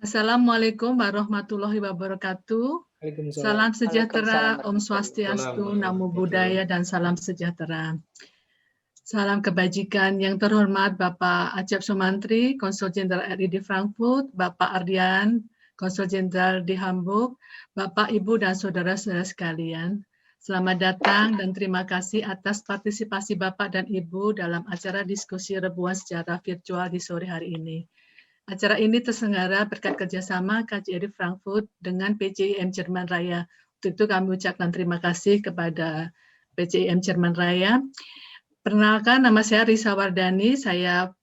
Assalamualaikum warahmatullahi wabarakatuh. Waalaikumsalam. Salam sejahtera, Waalaikumsalam Om warahmatullahi Swastiastu, wabarakatuh. Namo Buddhaya, dan salam sejahtera. Salam kebajikan yang terhormat Bapak Acep Sumantri, Konsul Jenderal RI di Frankfurt, Bapak Ardian, Konsul Jenderal di Hamburg, Bapak, Ibu, dan saudara-saudara sekalian. Selamat datang dan terima kasih atas partisipasi Bapak dan Ibu dalam acara diskusi rebuan secara virtual di sore hari ini. Acara ini terselenggara berkat kerjasama KJRI Frankfurt dengan PCIM Jerman Raya. Untuk itu kami ucapkan terima kasih kepada PCIM Jerman Raya. Perkenalkan, nama saya Risa Wardani, saya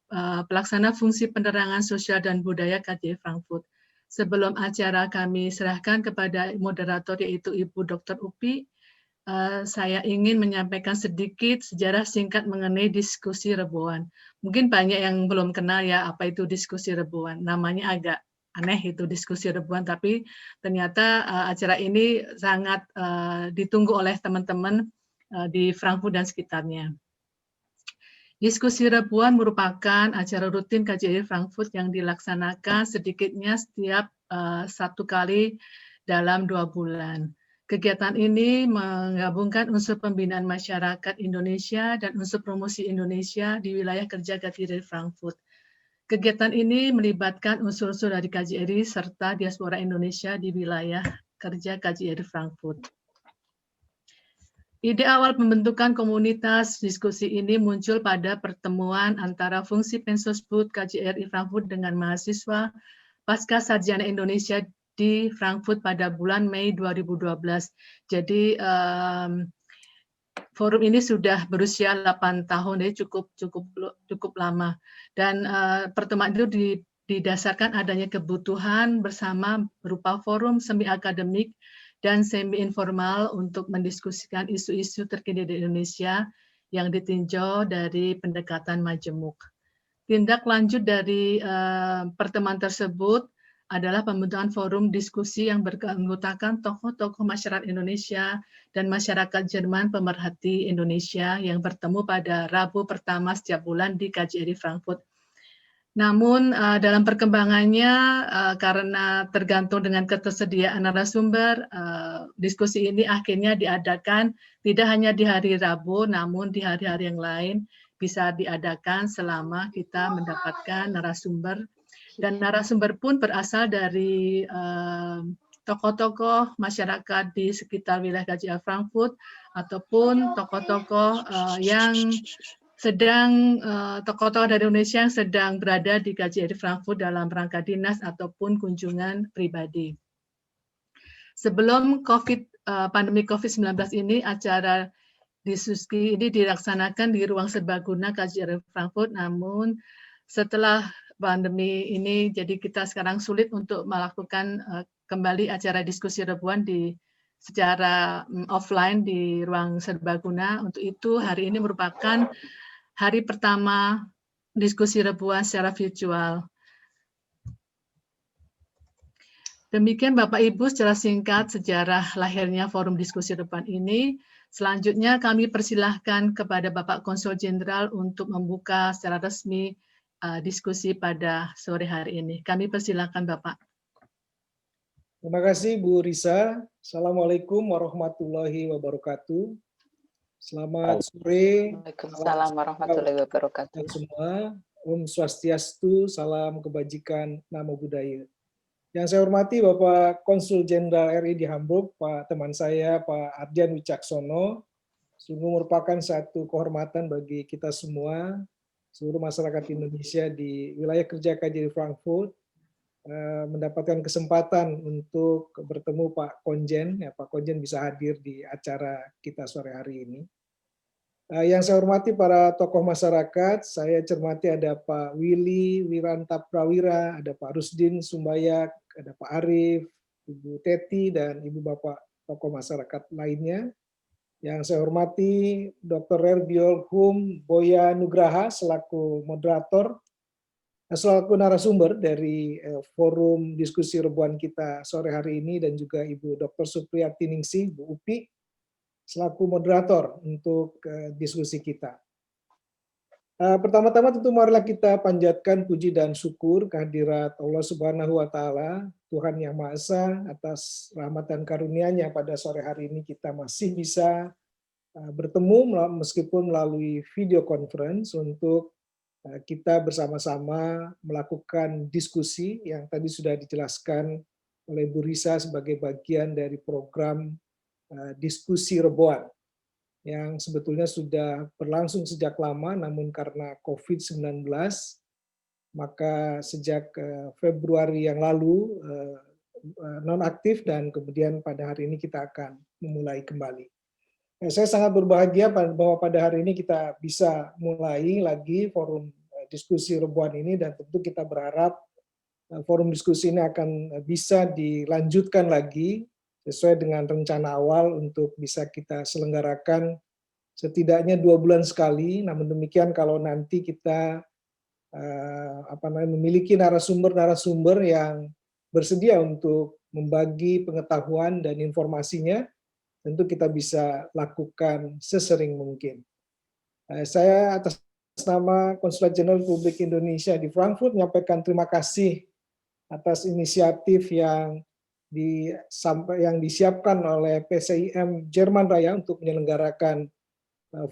pelaksana fungsi penerangan sosial dan budaya KJRI Frankfurt. Sebelum acara kami serahkan kepada moderator yaitu Ibu Dr. Upi, saya ingin menyampaikan sedikit sejarah singkat mengenai diskusi rebuan. Mungkin banyak yang belum kenal ya apa itu diskusi rebuan. Namanya agak aneh itu diskusi rebuan, tapi ternyata acara ini sangat ditunggu oleh teman-teman di Frankfurt dan sekitarnya. Diskusi rebuan merupakan acara rutin KJRI Frankfurt yang dilaksanakan sedikitnya setiap 1 kali dalam 2 bulan. Kegiatan ini menggabungkan unsur pembinaan masyarakat Indonesia dan unsur promosi Indonesia di wilayah kerja KJRI Frankfurt. Kegiatan ini melibatkan unsur-unsur dari KJRI serta diaspora Indonesia di wilayah kerja KJRI Frankfurt. Ide awal pembentukan komunitas diskusi ini muncul pada pertemuan antara fungsi Pensosbud KJRI Frankfurt dengan mahasiswa pasca sarjana Indonesia di Frankfurt pada bulan Mei 2012. Jadi forum ini sudah berusia 8 tahun, jadi cukup lama. Dan pertemuan itu didasarkan adanya kebutuhan bersama berupa forum semi akademik dan semi informal untuk mendiskusikan isu-isu terkini di Indonesia yang ditinjau dari pendekatan majemuk. Tindak lanjut dari pertemuan tersebut adalah pembentukan forum diskusi yang beranggotakan tokoh-tokoh masyarakat Indonesia dan masyarakat Jerman pemerhati Indonesia yang bertemu pada Rabu pertama setiap bulan di KJRI Frankfurt. Namun dalam perkembangannya karena tergantung dengan ketersediaan narasumber, diskusi ini akhirnya diadakan tidak hanya di hari Rabu, namun di hari-hari yang lain bisa diadakan selama kita mendapatkan narasumber. Dan narasumber pun berasal dari tokoh-tokoh masyarakat di sekitar wilayah KJRI Frankfurt ataupun tokoh-tokoh yang sedang tokoh-tokoh dari Indonesia yang sedang berada di KJRI Frankfurt dalam rangka dinas ataupun kunjungan pribadi. Sebelum pandemi COVID-19 ini, acara diskusi ini dilaksanakan di ruang serbaguna KJRI Frankfurt, namun setelah pandemi ini, jadi kita sekarang sulit untuk melakukan kembali acara diskusi rebuan secara offline di ruang serbaguna. Untuk itu, hari ini merupakan hari pertama diskusi rebuan secara virtual. Demikian Bapak Ibu secara singkat sejarah lahirnya forum diskusi rebuan ini. Selanjutnya kami persilahkan kepada Bapak Konsul Jenderal untuk membuka secara resmi diskusi pada sore hari ini. Kami persilahkan Bapak. Terima kasih Bu Risa. Assalamualaikum warahmatullahi wabarakatuh. Selamat sore. Waalaikumsalam warahmatullahi wabarakatuh. Semua. Om Swastiastu, salam kebajikan, Namo Buddhaya. Yang saya hormati Bapak Konsul Jenderal RI di Hamburg, Pak teman saya Pak Ardian Wicaksono. Sungguh merupakan satu kehormatan bagi kita semua, seluruh masyarakat Indonesia di wilayah kerja KJRI Frankfurt, mendapatkan kesempatan untuk bertemu Pak Konjen. Ya, Pak Konjen bisa hadir di acara kita sore hari ini. Yang saya hormati para tokoh masyarakat, saya cermati ada Pak Willy Wiranta Prawira, ada Pak Rusdin Sumbayak, ada Pak Arif, Ibu Teti, dan Ibu Bapak tokoh masyarakat lainnya. Yang saya hormati Dr. Rerbiol Hum Boya Nugraha selaku moderator, selaku narasumber dari forum diskusi rebuan kita sore hari ini, dan juga Ibu Dr. Supriyati Ningsih, Bu Upi, selaku moderator untuk diskusi kita. Pertama-tama tentu marilah kita panjatkan puji dan syukur kehadirat Allah Subhanahu wa Ta'ala, Tuhan Yang Maha Esa, atas rahmat dan karunia-Nya pada sore hari ini kita masih bisa bertemu meskipun melalui video conference untuk kita bersama-sama melakukan diskusi yang tadi sudah dijelaskan oleh Bu Risa sebagai bagian dari program diskusi Reboan yang sebetulnya sudah berlangsung sejak lama, namun karena COVID-19, maka sejak Februari yang lalu nonaktif dan kemudian pada hari ini kita akan memulai kembali. Saya sangat berbahagia bahwa pada hari ini kita bisa mulai lagi forum diskusi Reboan ini dan tentu kita berharap forum diskusi ini akan bisa dilanjutkan lagi sesuai dengan rencana awal untuk bisa kita selenggarakan setidaknya 2 bulan sekali. Namun demikian kalau nanti kita memiliki narasumber-narasumber yang bersedia untuk membagi pengetahuan dan informasinya, tentu kita bisa lakukan sesering mungkin. Saya atas nama Konsulat Jenderal Republik Indonesia di Frankfurt menyampaikan terima kasih atas inisiatif yang disiapkan oleh PCIM Jerman Raya untuk menyelenggarakan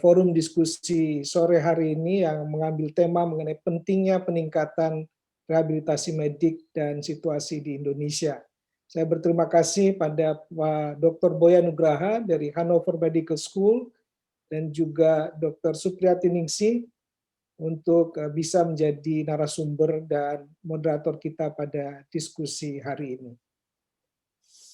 forum diskusi sore hari ini yang mengambil tema mengenai pentingnya peningkatan rehabilitasi medik dan situasi di Indonesia. Saya berterima kasih pada Pak Dr. Boya Nugraha dari Hannover Medical School dan juga Dr. Supriyati Ningsih untuk bisa menjadi narasumber dan moderator kita pada diskusi hari ini.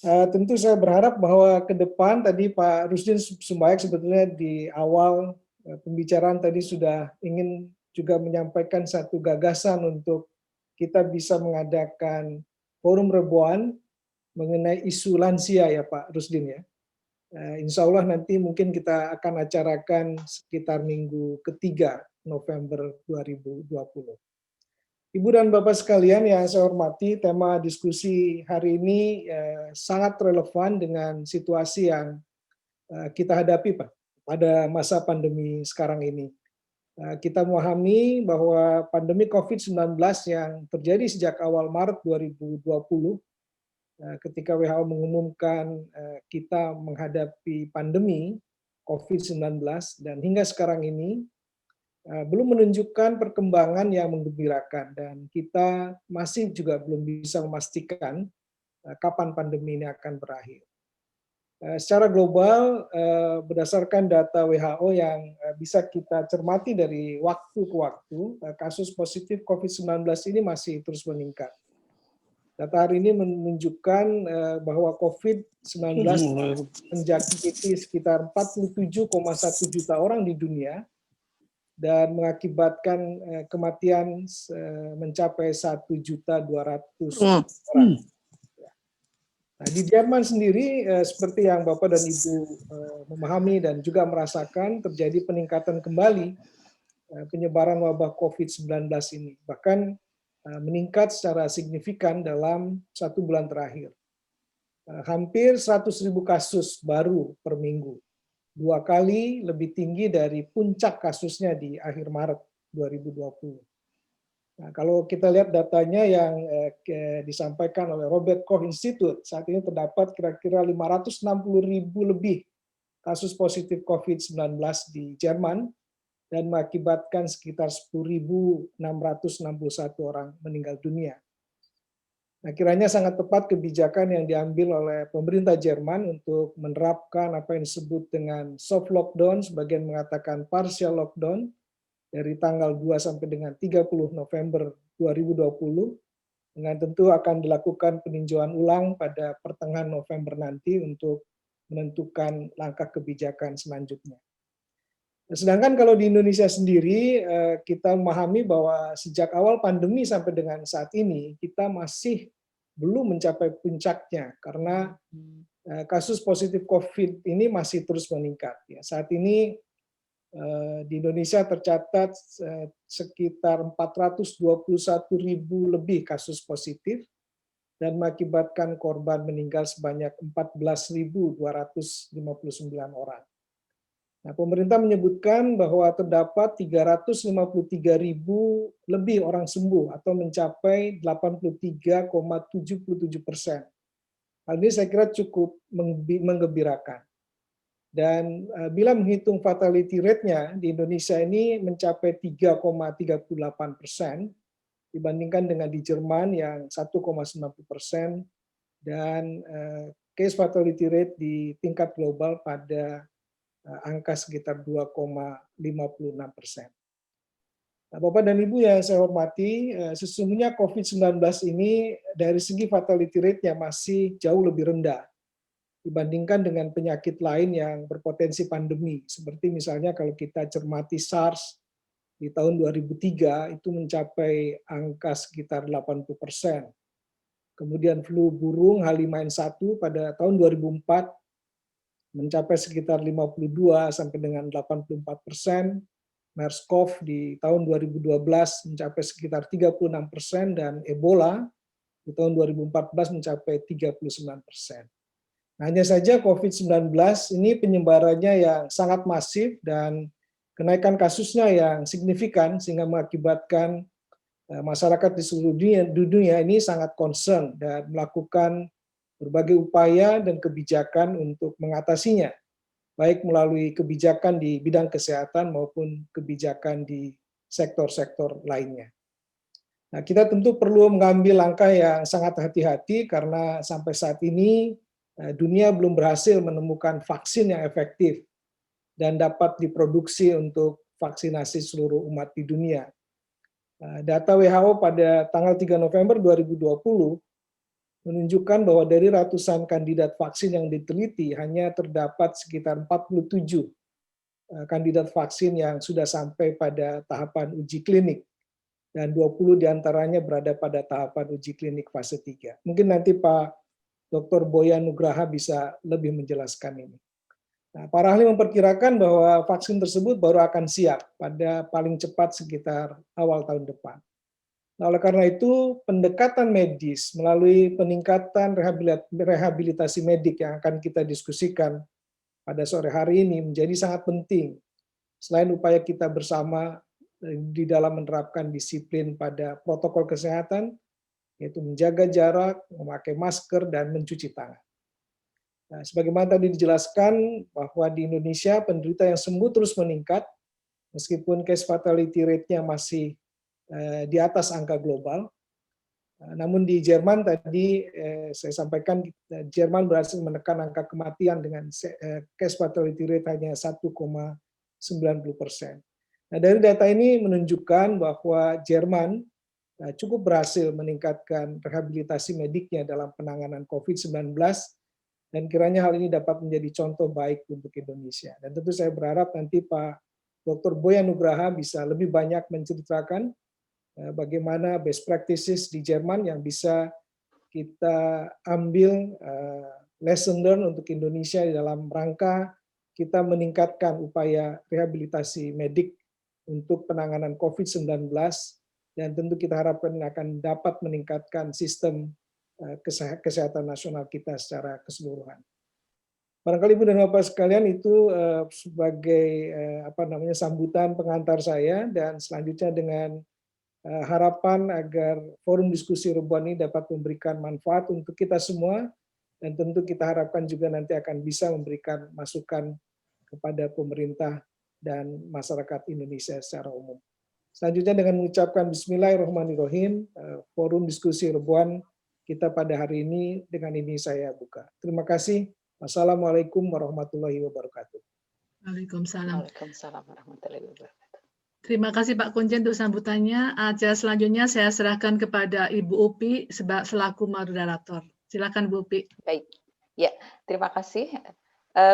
Tentu saya berharap bahwa ke depan tadi Pak Rusdin Sumbayak sebetulnya di awal pembicaraan tadi sudah ingin juga menyampaikan satu gagasan untuk kita bisa mengadakan forum Reboan mengenai isu lansia ya Pak Rusdin ya. Insya Allah nanti mungkin kita akan acarakan sekitar minggu ketiga November 2020. Ibu dan Bapak sekalian yang saya hormati, tema diskusi hari ini sangat relevan dengan situasi yang kita hadapi Pak, pada masa pandemi sekarang ini. Kita memahami bahwa pandemi COVID-19 yang terjadi sejak awal Maret 2020, ketika WHO mengumumkan kita menghadapi pandemi COVID-19 dan hingga sekarang ini belum menunjukkan perkembangan yang menggembirakan dan kita masih juga belum bisa memastikan kapan pandemi ini akan berakhir. Secara global, berdasarkan data WHO yang bisa kita cermati dari waktu ke waktu, kasus positif COVID-19 ini masih terus meningkat. Data hari ini menunjukkan bahwa COVID-19 menjangkiti sekitar 47,1 juta orang di dunia dan mengakibatkan kematian mencapai 1.200.000 orang. Nah, di Jerman sendiri, seperti yang Bapak dan Ibu memahami dan juga merasakan, terjadi peningkatan kembali penyebaran wabah COVID-19 ini. Bahkan meningkat secara signifikan dalam 1 bulan terakhir. Hampir 100.000 kasus baru per minggu. 2 kali lebih tinggi dari puncak kasusnya di akhir Maret 2020. Nah, kalau kita lihat datanya yang disampaikan oleh Robert Koch Institute, saat ini terdapat kira-kira 560.000 lebih kasus positif COVID-19 di Jerman dan mengakibatkan sekitar 10.661 orang meninggal dunia. Nah, kiranya sangat tepat kebijakan yang diambil oleh pemerintah Jerman untuk menerapkan apa yang disebut dengan soft lockdown, sebagian mengatakan partial lockdown, dari tanggal 2 sampai dengan 30 November 2020, dengan tentu akan dilakukan peninjauan ulang pada pertengahan November nanti untuk menentukan langkah kebijakan selanjutnya. Sedangkan kalau di Indonesia sendiri, kita memahami bahwa sejak awal pandemi sampai dengan saat ini, kita masih belum mencapai puncaknya, karena kasus positif COVID ini masih terus meningkat. Saat ini di Indonesia tercatat sekitar 421.000 lebih kasus positif, dan mengakibatkan korban meninggal sebanyak 14.259 orang. Nah, pemerintah menyebutkan bahwa terdapat 353.000 lebih orang sembuh atau mencapai 83,77%. Hal ini saya kira cukup menggembirakan. Dan bila menghitung fatality rate-nya di Indonesia ini mencapai 3,38% dibandingkan dengan di Jerman yang 1,90% dan case fatality rate di tingkat global pada angka sekitar 2,56%. Nah, Bapak dan Ibu yang saya hormati, sesungguhnya COVID-19 ini dari segi fatality rate-nya masih jauh lebih rendah dibandingkan dengan penyakit lain yang berpotensi pandemi. Seperti misalnya kalau kita cermati SARS di tahun 2003 itu mencapai angka sekitar 80%. Kemudian flu burung H5N1 pada tahun 2004 mencapai sekitar 52 sampai dengan 84%, MERS-CoV di tahun 2012 mencapai sekitar 36%, dan Ebola di tahun 2014 mencapai 39%. Nah, hanya saja COVID-19 ini penyebarannya yang sangat masif dan kenaikan kasusnya yang signifikan sehingga mengakibatkan masyarakat di seluruh dunia ini sangat concern dan melakukan berbagai upaya dan kebijakan untuk mengatasinya, baik melalui kebijakan di bidang kesehatan maupun kebijakan di sektor-sektor lainnya. Nah, kita tentu perlu mengambil langkah yang sangat hati-hati karena sampai saat ini dunia belum berhasil menemukan vaksin yang efektif dan dapat diproduksi untuk vaksinasi seluruh umat di dunia. Data WHO pada tanggal 3 November 2020 menunjukkan bahwa dari ratusan kandidat vaksin yang diteliti, hanya terdapat sekitar 47 kandidat vaksin yang sudah sampai pada tahapan uji klinik, dan 20 diantaranya berada pada tahapan uji klinik fase 3. Mungkin nanti Pak Dr. Boyan Nugraha bisa lebih menjelaskan ini. Nah, para ahli memperkirakan bahwa vaksin tersebut baru akan siap pada paling cepat sekitar awal tahun depan. Nah, oleh karena itu, pendekatan medis melalui peningkatan rehabilitasi medik yang akan kita diskusikan pada sore hari ini menjadi sangat penting. Selain upaya kita bersama di dalam menerapkan disiplin pada protokol kesehatan, yaitu menjaga jarak, memakai masker, dan mencuci tangan. Nah, sebagaimana tadi dijelaskan bahwa di Indonesia penderita yang sembuh terus meningkat, meskipun case fatality rate-nya masih di atas angka global. Namun di Jerman tadi saya sampaikan Jerman berhasil menekan angka kematian dengan case fatality rate hanya 1,90%. Nah, dari data ini menunjukkan bahwa Jerman cukup berhasil meningkatkan rehabilitasi mediknya dalam penanganan COVID-19, dan kiranya hal ini dapat menjadi contoh baik untuk Indonesia. Dan tentu saya berharap nanti Pak Dr. Boyan Nugraha bisa lebih banyak menceritakan bagaimana best practices di Jerman yang bisa kita ambil lesson learn untuk Indonesia dalam rangka kita meningkatkan upaya rehabilitasi medik untuk penanganan COVID-19, dan tentu kita harapkan akan dapat meningkatkan sistem kesehatan nasional kita secara keseluruhan. Barangkali Ibu dan Bapak sekalian itu sebagai sambutan pengantar saya, dan selanjutnya dengan harapan agar forum diskusi Rebuan ini dapat memberikan manfaat untuk kita semua, dan tentu kita harapkan juga nanti akan bisa memberikan masukan kepada pemerintah dan masyarakat Indonesia secara umum. Selanjutnya dengan mengucapkan Bismillahirrahmanirrahim, forum diskusi Rebuan kita pada hari ini dengan ini saya buka. Terima kasih. Wassalamualaikum warahmatullahi wabarakatuh. Waalaikumsalam. Waalaikumsalam warahmatullahi wabarakatuh. Terima kasih Pak Kunjen untuk sambutannya. Acara selanjutnya saya serahkan kepada Ibu Upi selaku moderator. Silakan Bu Upi. Baik, ya, terima kasih.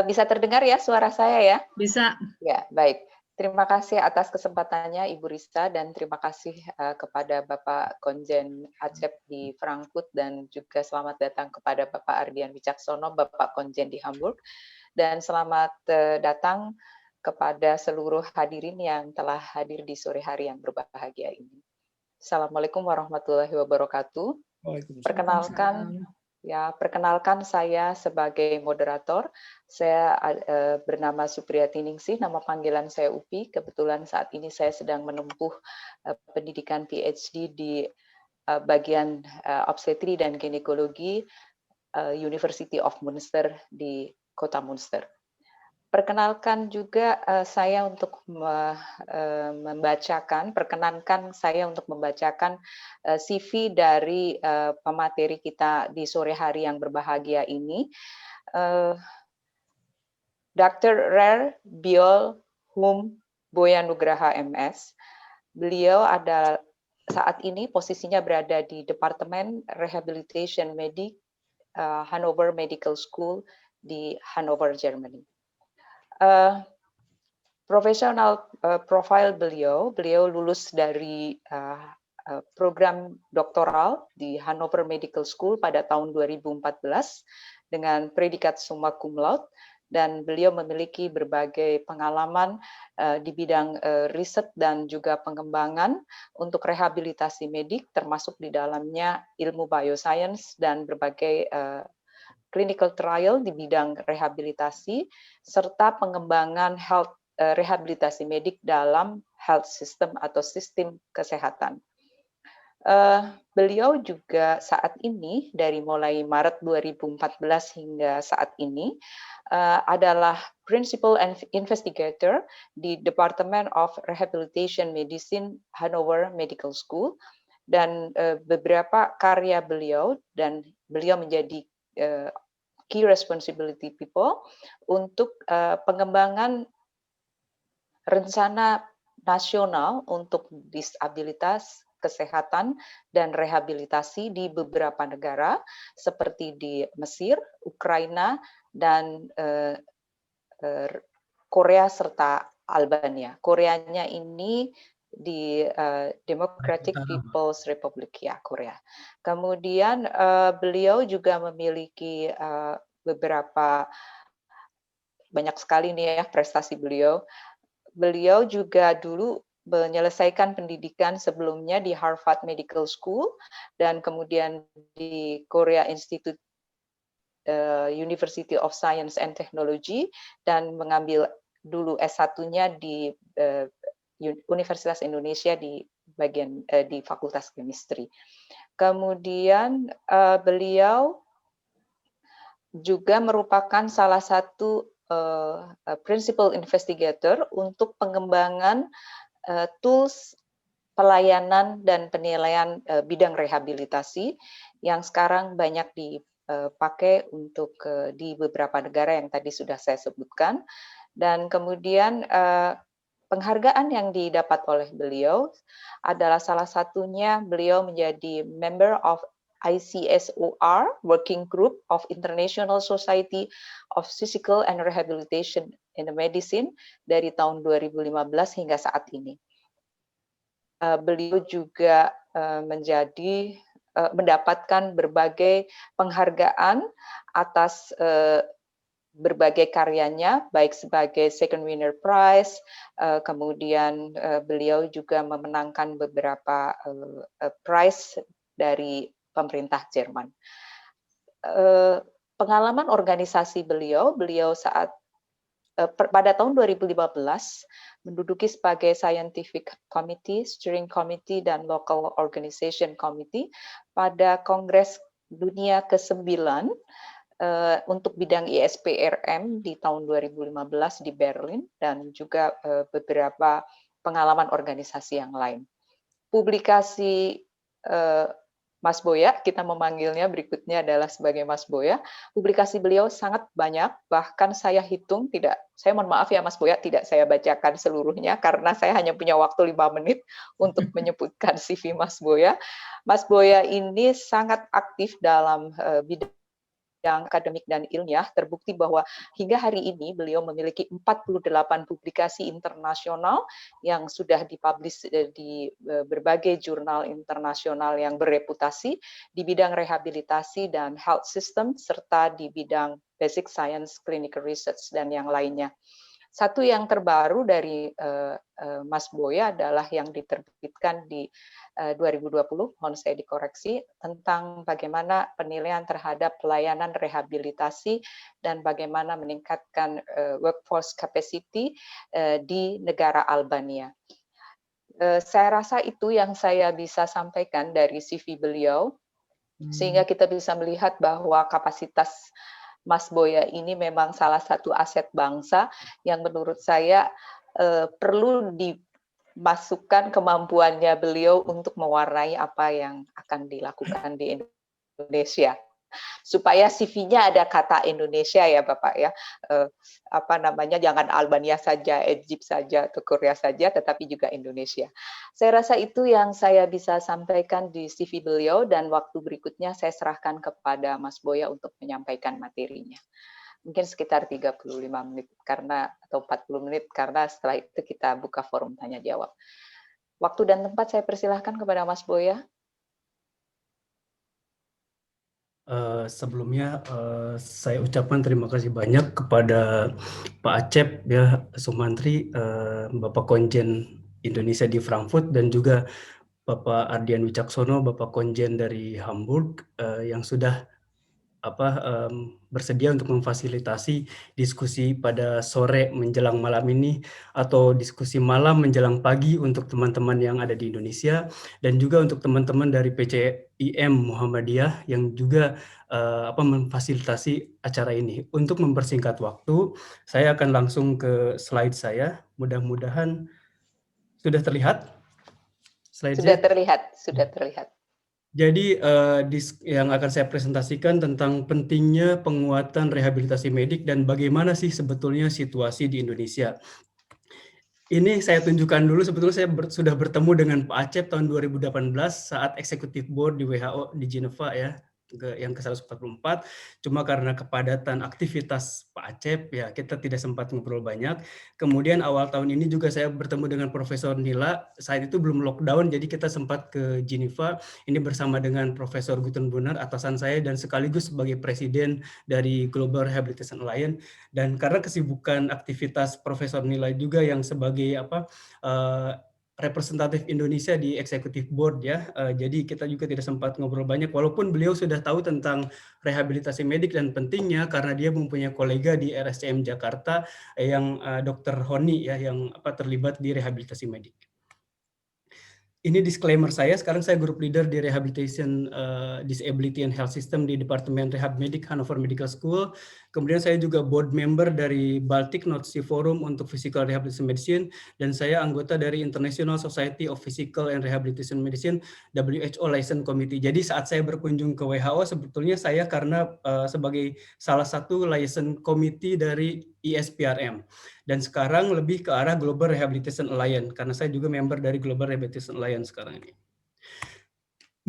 Bisa terdengar ya suara saya ya? Bisa. Ya, baik. Terima kasih atas kesempatannya Ibu Risa, dan terima kasih kepada Bapak Konjen Acep di Frankfurt, dan juga selamat datang kepada Bapak Ardian Wicaksono, Bapak Konjen di Hamburg, dan selamat datang kepada seluruh hadirin yang telah hadir di sore hari yang berbahagia ini. Assalamualaikum warahmatullahi wabarakatuh. Perkenalkan, Ya, perkenalkan saya sebagai moderator. Saya bernama Supriyati Ningsih, nama panggilan saya Upi. Kebetulan saat ini saya sedang menempuh pendidikan PhD di bagian obstetri dan ginekologi University of Munster di Kota Munster. Perkenankan juga saya untuk perkenankan saya untuk membacakan CV dari pemateri kita di sore hari yang berbahagia ini. Dr. Rer Biol Hum Boyanugraha MS. Beliau adalah saat ini posisinya berada di Departemen Rehabilitation Medik Hannover Medical School di Hannover, Germany. Profesional profile beliau lulus dari program doktoral di Hannover Medical School pada tahun 2014 dengan predikat summa cum laude, dan beliau memiliki berbagai pengalaman di bidang riset dan juga pengembangan untuk rehabilitasi medik, termasuk di dalamnya ilmu bioscience dan berbagai clinical trial di bidang rehabilitasi, serta pengembangan rehabilitasi medik dalam health system atau sistem kesehatan. Beliau juga saat ini, dari mulai Maret 2014 hingga saat ini, adalah Principal Investigator di Department of Rehabilitation Medicine Hannover Medical School, dan beberapa karya beliau, dan beliau menjadi key responsibility people untuk pengembangan rencana nasional untuk disabilitas, kesehatan, dan rehabilitasi di beberapa negara seperti di Mesir, Ukraina, dan Korea serta Albania. Koreanya ini di Democratic People's Republic, ya, Korea. Kemudian beliau juga memiliki banyak sekali nih ya prestasi beliau. Beliau juga dulu menyelesaikan pendidikan sebelumnya di Harvard Medical School dan kemudian di Korea Institute University of Science and Technology, dan mengambil dulu S1-nya di Universitas Indonesia di bagian di Fakultas Chemistry. Kemudian beliau juga merupakan salah satu principal investigator untuk pengembangan tools pelayanan dan penilaian bidang rehabilitasi yang sekarang banyak dipakai untuk di beberapa negara yang tadi sudah saya sebutkan. Dan kemudian penghargaan yang didapat oleh beliau adalah salah satunya beliau menjadi member of ICSOR Working Group of International Society of Physical and Rehabilitation in the Medicine dari tahun 2015 hingga saat ini. Beliau juga mendapatkan berbagai penghargaan atas berbagai karyanya, baik sebagai Second Winner Prize, kemudian beliau juga memenangkan beberapa prize dari pemerintah Jerman. Pengalaman organisasi beliau pada tahun 2015 menduduki sebagai Scientific Committee, Steering Committee, dan Local Organization Committee pada Kongres Dunia ke-9 untuk bidang ISPRM di tahun 2015 di Berlin, dan juga beberapa pengalaman organisasi yang lain. Publikasi Mas Boya, kita memanggilnya berikutnya adalah sebagai Mas Boya. Publikasi beliau sangat banyak, bahkan saya hitung saya mohon maaf ya Mas Boya, tidak saya bacakan seluruhnya karena saya hanya punya waktu 5 menit untuk menyebutkan CV Mas Boya. Mas Boya ini sangat aktif dalam bidang akademik dan ilmiah. Terbukti bahwa hingga hari ini beliau memiliki 48 publikasi internasional yang sudah dipublish di berbagai jurnal internasional yang bereputasi di bidang rehabilitasi dan health system, serta di bidang basic science, clinical research, dan yang lainnya. Satu yang terbaru dari Mas Boya adalah yang diterbitkan di 2020, mohon saya dikoreksi, tentang bagaimana penilaian terhadap pelayanan rehabilitasi dan bagaimana meningkatkan workforce capacity di negara Albania. Saya rasa itu yang saya bisa sampaikan dari CV beliau, sehingga kita bisa melihat bahwa kapasitas Mas Boya ini memang salah satu aset bangsa yang menurut saya perlu dimasukkan kemampuannya beliau untuk mewarnai apa yang akan dilakukan di Indonesia. Supaya CV-nya ada kata Indonesia ya Bapak ya, jangan Albania saja, Egypt saja, atau Korea saja, tetapi juga Indonesia. Saya rasa itu yang saya bisa sampaikan di CV beliau, dan waktu berikutnya saya serahkan kepada Mas Boya untuk menyampaikan materinya. Mungkin sekitar 35 menit atau 40 menit, karena setelah itu kita buka forum tanya jawab. Waktu dan tempat saya persilahkan kepada Mas Boya. Sebelumnya saya ucapkan terima kasih banyak kepada Pak Acep ya, Sumantri, Bapak Konjen Indonesia di Frankfurt, dan juga Bapak Ardian Wicaksono, Bapak Konjen dari Hamburg yang sudah bersedia untuk memfasilitasi diskusi pada sore menjelang malam ini, atau diskusi malam menjelang pagi untuk teman-teman yang ada di Indonesia, dan juga untuk teman-teman dari PCIM Muhammadiyah yang juga memfasilitasi acara ini. Untuk mempersingkat waktu, saya akan langsung ke slide saya. Mudah-mudahan sudah terlihat slide Sudah saya? terlihat. Jadi yang akan saya presentasikan tentang pentingnya penguatan rehabilitasi medik dan bagaimana sih sebetulnya situasi di Indonesia. Ini saya tunjukkan dulu, sebetulnya saya sudah bertemu dengan Pak Acep tahun 2018 saat Executive Board di WHO di Geneva ya, yang ke-144. Cuma karena kepadatan aktivitas Pak Acep ya kita tidak sempat ngobrol banyak. Kemudian awal tahun ini juga saya bertemu dengan Profesor Nila, saat itu belum lockdown jadi kita sempat ke Geneva, ini bersama dengan Profesor Gutenbrunner, atasan saya, dan sekaligus sebagai presiden dari Global Rehabilitation Alliance. Dan karena kesibukan aktivitas Profesor Nila juga yang sebagai representatif Indonesia di Executive Board ya, jadi kita juga tidak sempat ngobrol banyak, walaupun beliau sudah tahu tentang rehabilitasi medik dan pentingnya karena dia mempunyai kolega di RSCM Jakarta yang Dr. Honi ya, yang terlibat di rehabilitasi medik. Ini disclaimer saya, sekarang saya group leader di Rehabilitation Disability and Health System di Departemen Rehab Medik Hannover Medical School. Kemudian saya juga board member dari Baltic North Sea Forum untuk Physical Rehabilitation Medicine, dan saya anggota dari International Society of Physical and Rehabilitation Medicine, WHO License Committee. Jadi saat saya berkunjung ke WHO, sebetulnya saya karena sebagai salah satu license committee dari ISPRM. Dan sekarang lebih ke arah Global Rehabilitation Alliance, karena saya juga member dari Global Rehabilitation Alliance sekarang ini.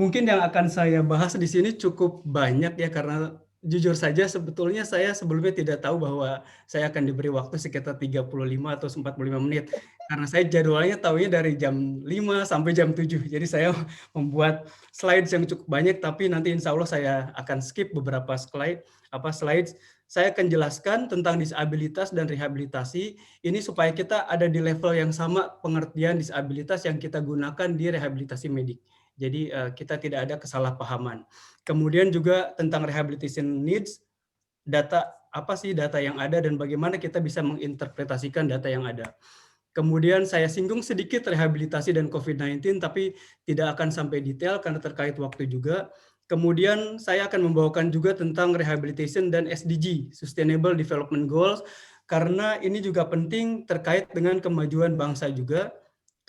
Mungkin yang akan saya bahas di sini cukup banyak ya, karena jujur saja sebetulnya saya sebelumnya tidak tahu bahwa saya akan diberi waktu sekitar 35 atau 45 menit. Karena saya jadwalnya tahunya dari jam 5 sampai jam 7. Jadi saya membuat slides yang cukup banyak, tapi nanti insya Allah saya akan skip beberapa slides. Saya akan jelaskan tentang disabilitas dan rehabilitasi ini supaya kita ada di level yang sama pengertian disabilitas yang kita gunakan di rehabilitasi medik. Jadi kita tidak ada kesalahpahaman. Kemudian juga tentang rehabilitation needs, data apa sih data yang ada dan bagaimana kita bisa menginterpretasikan data yang ada. Kemudian saya singgung sedikit rehabilitasi dan COVID-19, tapi tidak akan sampai detail karena terkait waktu juga. Kemudian saya akan membawakan juga tentang rehabilitation dan SDG, Sustainable Development Goals, karena ini juga penting terkait dengan kemajuan bangsa juga.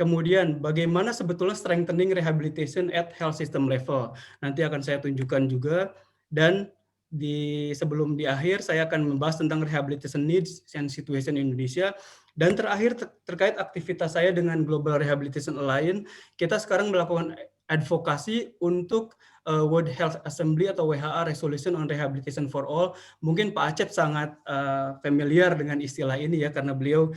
Kemudian bagaimana sebetulnya strengthening rehabilitation at health system level, nanti akan saya tunjukkan juga. Dan sebelum di akhir saya akan membahas tentang rehabilitation needs and situation Indonesia. Dan terakhir terkait aktivitas saya dengan Global Rehabilitation Alliance, kita sekarang melakukan advokasi untuk World Health Assembly atau WHA Resolution on Rehabilitation for All. Mungkin Pak Acep sangat familiar dengan istilah ini ya, karena beliau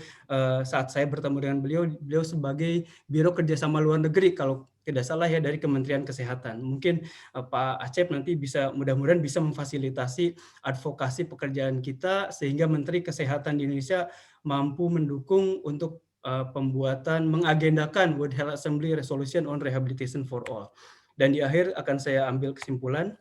saat saya bertemu dengan beliau sebagai Biro Kerjasama Luar Negeri kalau tidak salah ya dari Kementerian Kesehatan. Mungkin Pak Acep nanti mudah-mudahan bisa memfasilitasi advokasi pekerjaan kita sehingga Menteri Kesehatan di Indonesia mampu mendukung untuk mengagendakan World Health Assembly Resolution on Rehabilitation for All. Dan di akhir akan saya ambil kesimpulan.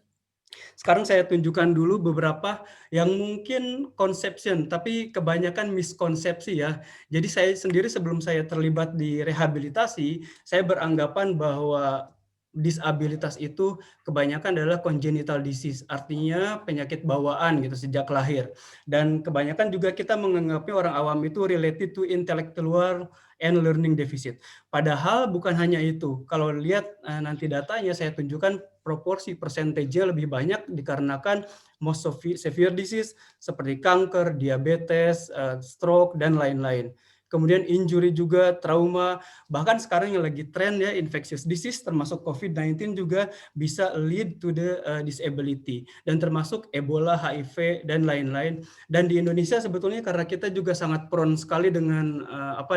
Sekarang saya tunjukkan dulu beberapa yang mungkin conception, tapi kebanyakan miskonsepsi ya. Jadi saya sendiri sebelum saya terlibat di rehabilitasi, saya beranggapan bahwa disabilitas itu kebanyakan adalah congenital disease, artinya penyakit bawaan gitu sejak lahir. Dan kebanyakan juga kita menganggapnya orang awam itu related to intellectual and learning deficit. Padahal bukan hanya itu. Kalau lihat nanti datanya saya tunjukkan proporsi persentasenya lebih banyak dikarenakan most severe disease seperti kanker, diabetes, stroke, dan lain-lain. Kemudian injury juga, trauma, bahkan sekarang yang lagi tren ya infectious disease termasuk COVID-19 juga bisa lead to the disability. Dan termasuk Ebola, HIV, dan lain-lain. Dan di Indonesia sebetulnya karena kita juga sangat prone sekali dengan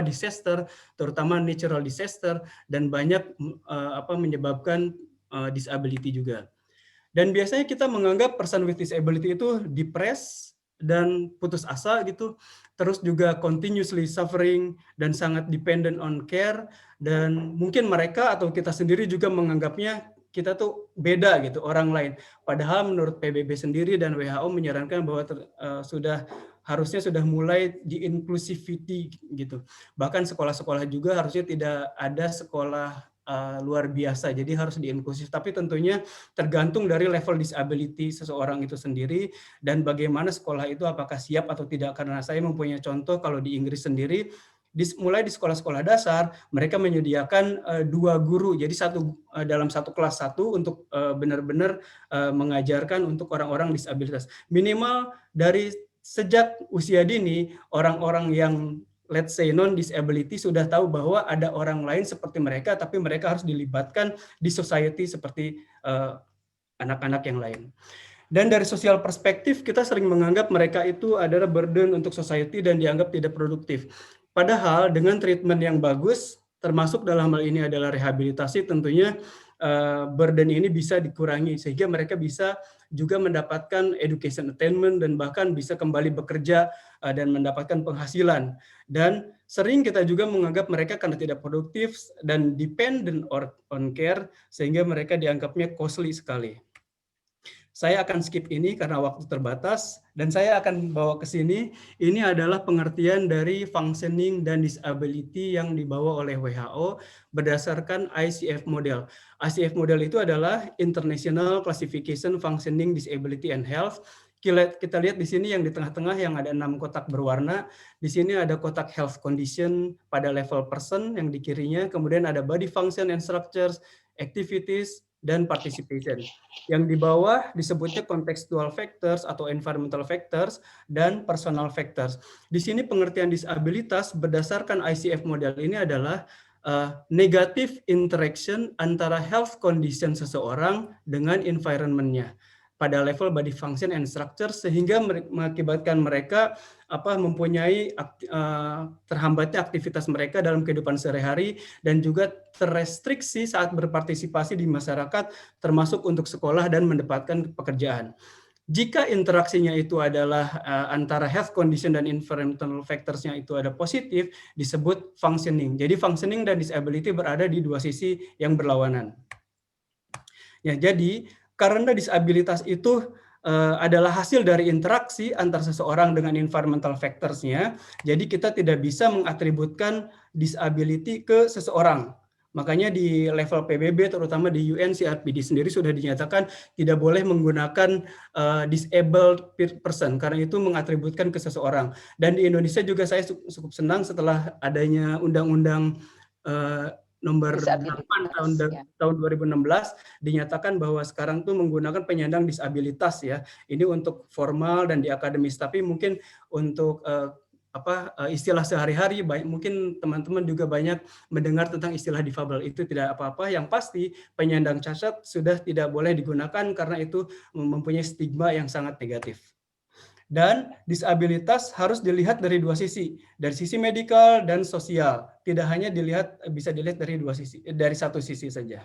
disaster, terutama natural disaster, dan banyak menyebabkan disability juga. Dan biasanya kita menganggap person with disability itu depressed dan putus asa gitu, terus juga continuously suffering dan sangat dependent on care, dan mungkin mereka atau kita sendiri juga menganggapnya kita tuh beda gitu orang lain. Padahal menurut PBB sendiri dan WHO menyarankan bahwa harusnya sudah mulai di inclusivity gitu. Bahkan sekolah-sekolah juga harusnya tidak ada sekolah luar biasa, jadi harus diinklusif. Tapi tentunya tergantung dari level disability seseorang itu sendiri dan bagaimana sekolah itu apakah siap atau tidak. Karena saya mempunyai contoh kalau di Inggris sendiri, mulai di sekolah-sekolah dasar mereka menyediakan 2 guru, jadi dalam satu kelas untuk benar-benar mengajarkan untuk orang-orang disabilitas. Minimal dari sejak usia dini orang-orang yang let's say non-disability sudah tahu bahwa ada orang lain seperti mereka, tapi mereka harus dilibatkan di society seperti anak-anak yang lain. Dan dari sosial perspektif, kita sering menganggap mereka itu adalah burden untuk society dan dianggap tidak produktif. Padahal dengan treatment yang bagus, termasuk dalam hal ini adalah rehabilitasi, tentunya burden ini bisa dikurangi sehingga mereka bisa juga mendapatkan education attainment dan bahkan bisa kembali bekerja dan mendapatkan penghasilan. Dan sering kita juga menganggap mereka karena tidak produktif dan dependent on care sehingga mereka dianggapnya costly sekali. Saya akan skip ini karena waktu terbatas dan saya akan bawa ke sini. Ini adalah pengertian dari functioning dan disability yang dibawa oleh WHO berdasarkan ICF model. ICF model itu adalah International Classification Functioning Disability and Health. Kita lihat di sini yang di tengah-tengah yang ada 6 kotak berwarna. Di sini ada kotak health condition pada level person yang di kirinya. Kemudian ada body function and structures, activities, dan participation. Yang di bawah disebutnya contextual factors atau environmental factors dan personal factors. Di sini pengertian disabilitas berdasarkan ICF model ini adalah negative interaction antara health condition seseorang dengan environment-nya pada level body function and structure sehingga mengakibatkan mereka mempunyai terhambatnya aktivitas mereka dalam kehidupan sehari-hari dan juga terrestriksi saat berpartisipasi di masyarakat termasuk untuk sekolah dan mendapatkan pekerjaan. Jika interaksinya itu adalah antara health condition dan environmental factors-nya itu ada positif, disebut functioning. Jadi functioning dan disability berada di 2 sisi yang berlawanan. Ya, jadi karena disabilitas itu adalah hasil dari interaksi antar seseorang dengan environmental factors-nya, jadi kita tidak bisa mengatributkan disability ke seseorang. Makanya di level PBB, terutama di UNCRPD sendiri sudah dinyatakan tidak boleh menggunakan disabled person, karena itu mengatributkan ke seseorang. Dan di Indonesia juga saya cukup senang setelah adanya Undang-Undang nomor 8 tahun 2016 dinyatakan bahwa sekarang tuh menggunakan penyandang disabilitas ya. Ini untuk formal dan di akademis, tapi mungkin untuk istilah sehari-hari mungkin teman-teman juga banyak mendengar tentang istilah difabel. Itu tidak apa-apa, yang pasti penyandang cacat sudah tidak boleh digunakan karena itu mempunyai stigma yang sangat negatif. Dan disabilitas harus dilihat dari dua sisi, dari sisi medikal dan sosial. Tidak hanya bisa dilihat dari dari satu sisi saja.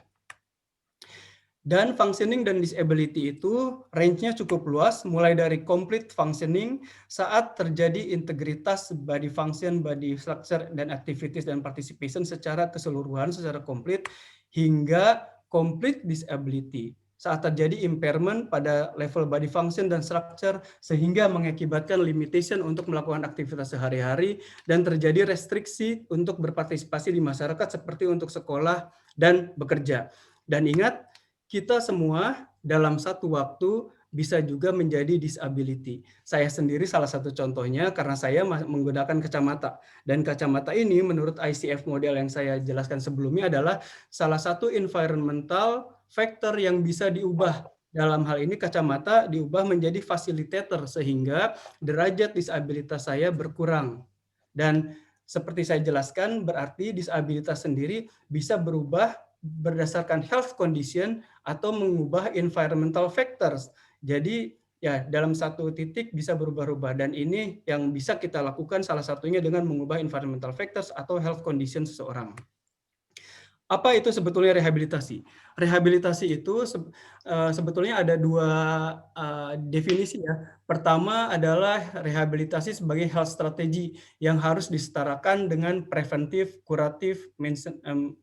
Dan functioning dan disability itu range-nya cukup luas, mulai dari complete functioning saat terjadi integritas body function, body structure, dan activities dan participation secara keseluruhan, secara komplit, hingga complete disability saat terjadi impairment pada level body function dan structure sehingga mengakibatkan limitation untuk melakukan aktivitas sehari-hari dan terjadi restriksi untuk berpartisipasi di masyarakat seperti untuk sekolah dan bekerja. Dan ingat, kita semua dalam satu waktu bisa juga menjadi disability. Saya sendiri salah satu contohnya karena saya menggunakan kacamata. Dan kacamata ini menurut ICF model yang saya jelaskan sebelumnya adalah salah satu environmental factor yang bisa diubah. Dalam hal ini kacamata diubah menjadi facilitator sehingga derajat disabilitas saya berkurang. Dan seperti saya jelaskan berarti disabilitas sendiri bisa berubah berdasarkan health condition atau mengubah environmental factors. Jadi ya dalam satu titik bisa berubah-ubah dan ini yang bisa kita lakukan salah satunya dengan mengubah environmental factors atau health condition seseorang. Apa itu sebetulnya rehabilitasi? Rehabilitasi itu sebetulnya ada dua definisi ya. Pertama adalah rehabilitasi sebagai health strategy yang harus disetarakan dengan preventif, kuratif,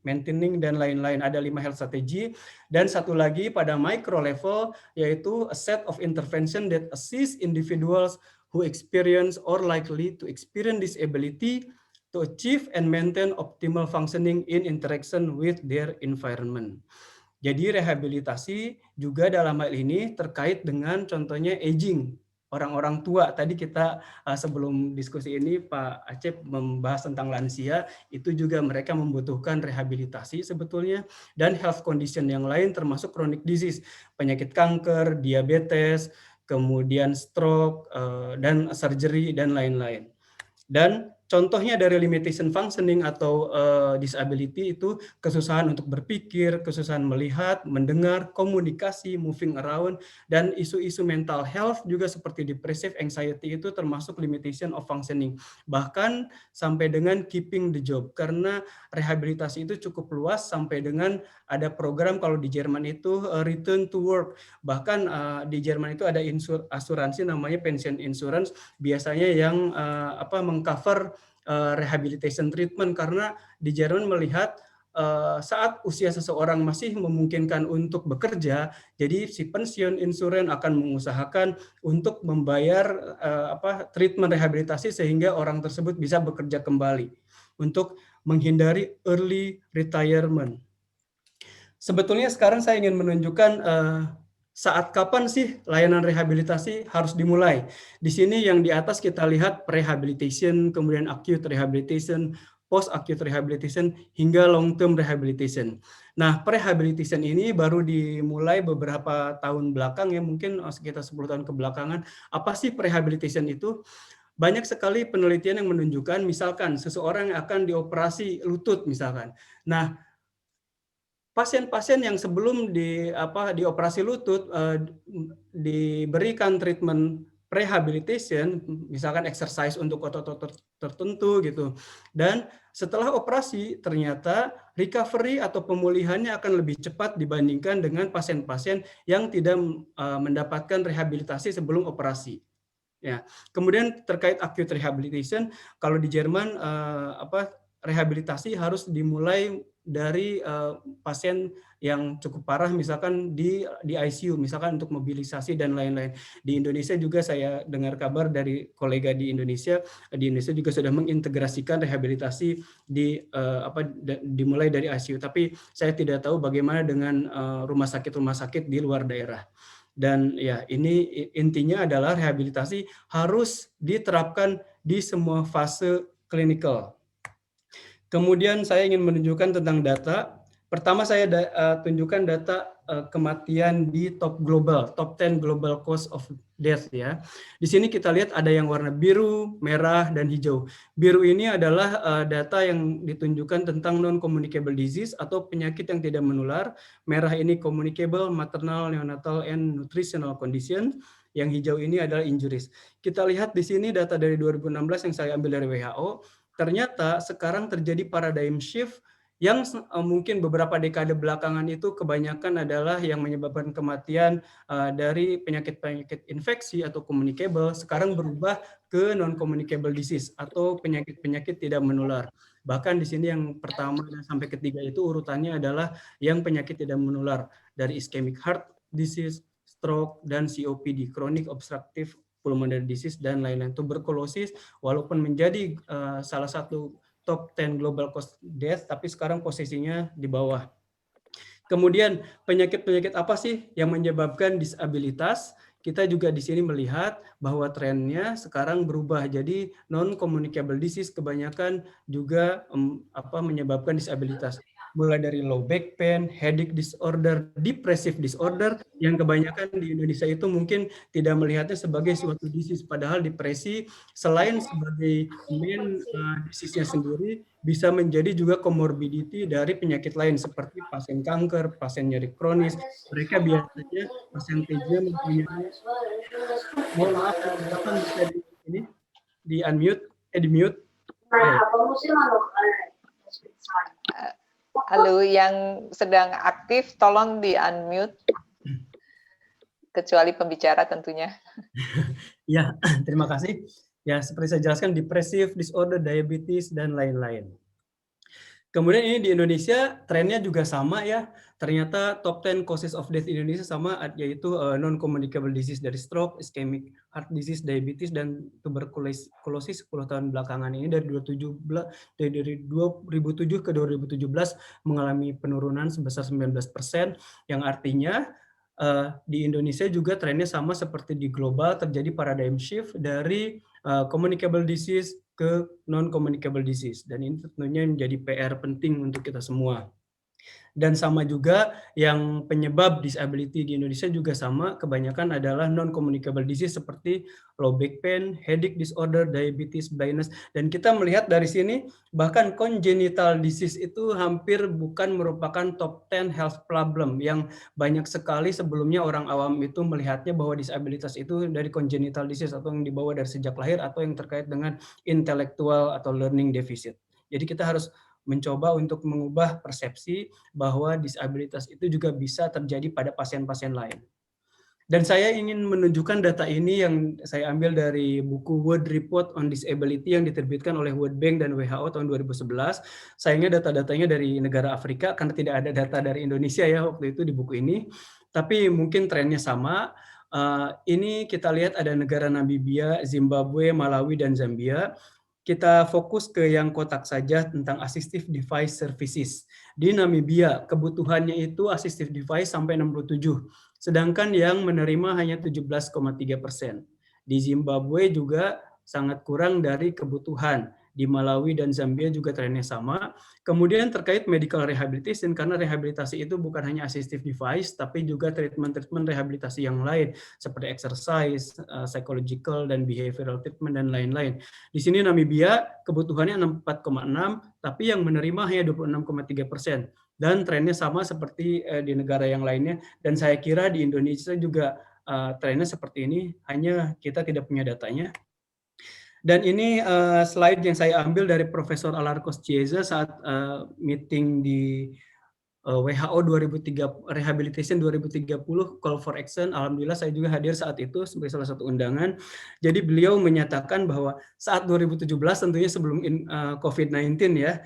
maintaining, dan lain-lain. Ada 5 health strategy. Dan satu lagi pada micro level yaitu a set of intervention that assist individuals who experience or likely to experience disability to achieve and maintain optimal functioning in interaction with their environment. Jadi rehabilitasi juga dalam hal ini terkait dengan contohnya aging, orang-orang tua. Tadi kita sebelum diskusi ini Pak Acep membahas tentang lansia, itu juga mereka membutuhkan rehabilitasi sebetulnya, dan health condition yang lain termasuk chronic disease, penyakit kanker, diabetes, kemudian stroke, dan surgery, dan lain-lain. Dan contohnya dari limitation functioning atau disability itu kesusahan untuk berpikir, kesusahan melihat, mendengar, komunikasi, moving around, dan isu-isu mental health juga seperti depressive anxiety itu termasuk limitation of functioning. Bahkan sampai dengan keeping the job, karena rehabilitasi itu cukup luas sampai dengan ada program kalau di Jerman itu return to work. Bahkan di Jerman itu ada asuransi namanya pension insurance, biasanya yang mengcover rehabilitation treatment, karena di Jerman melihat saat usia seseorang masih memungkinkan untuk bekerja, jadi si pensiun insurance akan mengusahakan untuk membayar treatment rehabilitasi sehingga orang tersebut bisa bekerja kembali untuk menghindari early retirement. Sebetulnya sekarang saya ingin menunjukkan saat kapan sih layanan rehabilitasi harus dimulai. Di sini yang di atas kita lihat rehabilitation, kemudian acute rehabilitation, post-acute rehabilitation, hingga long-term rehabilitation. Nah, rehabilitation ini baru dimulai beberapa tahun belakang ya, mungkin sekitar 10 tahun kebelakangan. Apa sih rehabilitation itu? Banyak sekali penelitian yang menunjukkan, misalkan seseorang yang akan dioperasi lutut misalkan. Nah, pasien-pasien yang sebelum dioperasi lutut diberikan treatment rehabilitation, misalkan exercise untuk otot-otot tertentu gitu. Dan setelah operasi ternyata recovery atau pemulihannya akan lebih cepat dibandingkan dengan pasien-pasien yang tidak mendapatkan rehabilitasi sebelum operasi. Ya. Kemudian terkait acute rehabilitation, kalau di Jerman rehabilitasi harus dimulai dari pasien yang cukup parah, misalkan di ICU, misalkan untuk mobilisasi dan lain-lain. Di Indonesia juga saya dengar kabar dari kolega di Indonesia juga sudah mengintegrasikan rehabilitasi dimulai dari ICU. Tapi saya tidak tahu bagaimana dengan rumah sakit di luar daerah. Dan ya ini intinya adalah rehabilitasi harus diterapkan di semua fase klinikal. Kemudian saya ingin menunjukkan tentang data. Pertama saya tunjukkan data kematian di top 10 global cause of death ya. Di sini kita lihat ada yang warna biru, merah, dan hijau. Biru ini adalah data yang ditunjukkan tentang non-communicable disease atau penyakit yang tidak menular. Merah ini communicable, maternal, neonatal, and nutritional condition. Yang hijau ini adalah injuries. Kita lihat di sini data dari 2016 yang saya ambil dari WHO. Ternyata sekarang terjadi paradigm shift yang mungkin beberapa dekade belakangan itu kebanyakan adalah yang menyebabkan kematian dari penyakit-penyakit infeksi atau communicable, sekarang berubah ke non-communicable disease atau penyakit-penyakit tidak menular. Bahkan di sini yang pertama sampai ketiga itu urutannya adalah yang penyakit tidak menular, dari ischemic heart disease, stroke, dan COPD, chronic obstructive pulmonary disease, dan lain-lain. Tuberkulosis walaupun menjadi salah satu top 10 global cause death, tapi sekarang posisinya di bawah. Kemudian penyakit-penyakit apa sih yang menyebabkan disabilitas? Kita juga di sini melihat bahwa trennya sekarang berubah. Jadi non-communicable disease kebanyakan juga menyebabkan disabilitas. Mulai dari low back pain, headache disorder, depressive disorder, yang kebanyakan di Indonesia itu mungkin tidak melihatnya sebagai suatu disease. Padahal depresi selain sebagai main disease-nya sendiri, bisa menjadi juga comorbidity dari penyakit lain seperti pasien kanker, pasien nyeri kronis. Mereka biasanya persentasenya mempunyai, mohon maaf, bisa di unmute, di mute. Halo, yang sedang aktif tolong di unmute, kecuali pembicara tentunya. Ya, terima kasih. Ya, seperti saya jelaskan, depressive disorder, diabetes, dan lain-lain. Kemudian ini di Indonesia trennya juga sama ya. Ternyata top 10 causes of death di Indonesia sama, yaitu non-communicable disease dari stroke, ischemic heart disease, diabetes, dan tuberkulosis 10 tahun belakangan ini dari 2007 ke 2017 mengalami penurunan sebesar 19%, yang artinya di Indonesia juga trennya sama seperti di global, terjadi paradigm shift dari communicable disease ke non-communicable disease. Dan ini tentunya menjadi PR penting untuk kita semua. Dan sama juga yang penyebab disability di Indonesia juga sama, kebanyakan adalah non-communicable disease seperti low back pain, headache disorder, diabetes, blindness. Dan kita melihat dari sini, bahkan congenital disease itu hampir bukan merupakan top 10 health problem, yang banyak sekali sebelumnya orang awam itu melihatnya bahwa disabilitas itu dari congenital disease atau yang dibawa dari sejak lahir atau yang terkait dengan intellectual atau learning deficit. Jadi kita harus mencoba untuk mengubah persepsi bahwa disabilitas itu juga bisa terjadi pada pasien-pasien lain. Dan saya ingin menunjukkan data ini yang saya ambil dari buku World Report on Disability yang diterbitkan oleh World Bank dan WHO tahun 2011. Sayangnya data-datanya dari negara Afrika karena tidak ada data dari Indonesia ya waktu itu di buku ini. Tapi mungkin trennya sama. Ini kita lihat ada negara Namibia, Zimbabwe, Malawi, dan Zambia. Kita fokus ke yang kotak saja tentang assistive device services. Di Namibia, kebutuhannya itu assistive device sampai 67, sedangkan yang menerima hanya 17,3%. Di Zimbabwe juga sangat kurang dari kebutuhan. Di Malawi dan Zambia juga trennya sama. Kemudian terkait medical rehabilitation, karena rehabilitasi itu bukan hanya assistive device, tapi juga treatment rehabilitasi yang lain, seperti exercise, psychological, dan behavioral treatment, dan lain-lain. Di sini Namibia kebutuhannya 64,6, tapi yang menerima hanya 26,3%. Dan trennya sama seperti di negara yang lainnya. Dan saya kira di Indonesia juga trennya seperti ini, hanya kita tidak punya datanya. Dan ini slide yang saya ambil dari Profesor Alarcos Chiesa saat meeting di WHO Rehabilitation 2030 Call for Action. Alhamdulillah saya juga hadir saat itu sebagai salah satu undangan. Jadi beliau menyatakan bahwa saat 2017 tentunya sebelum COVID-19 ya,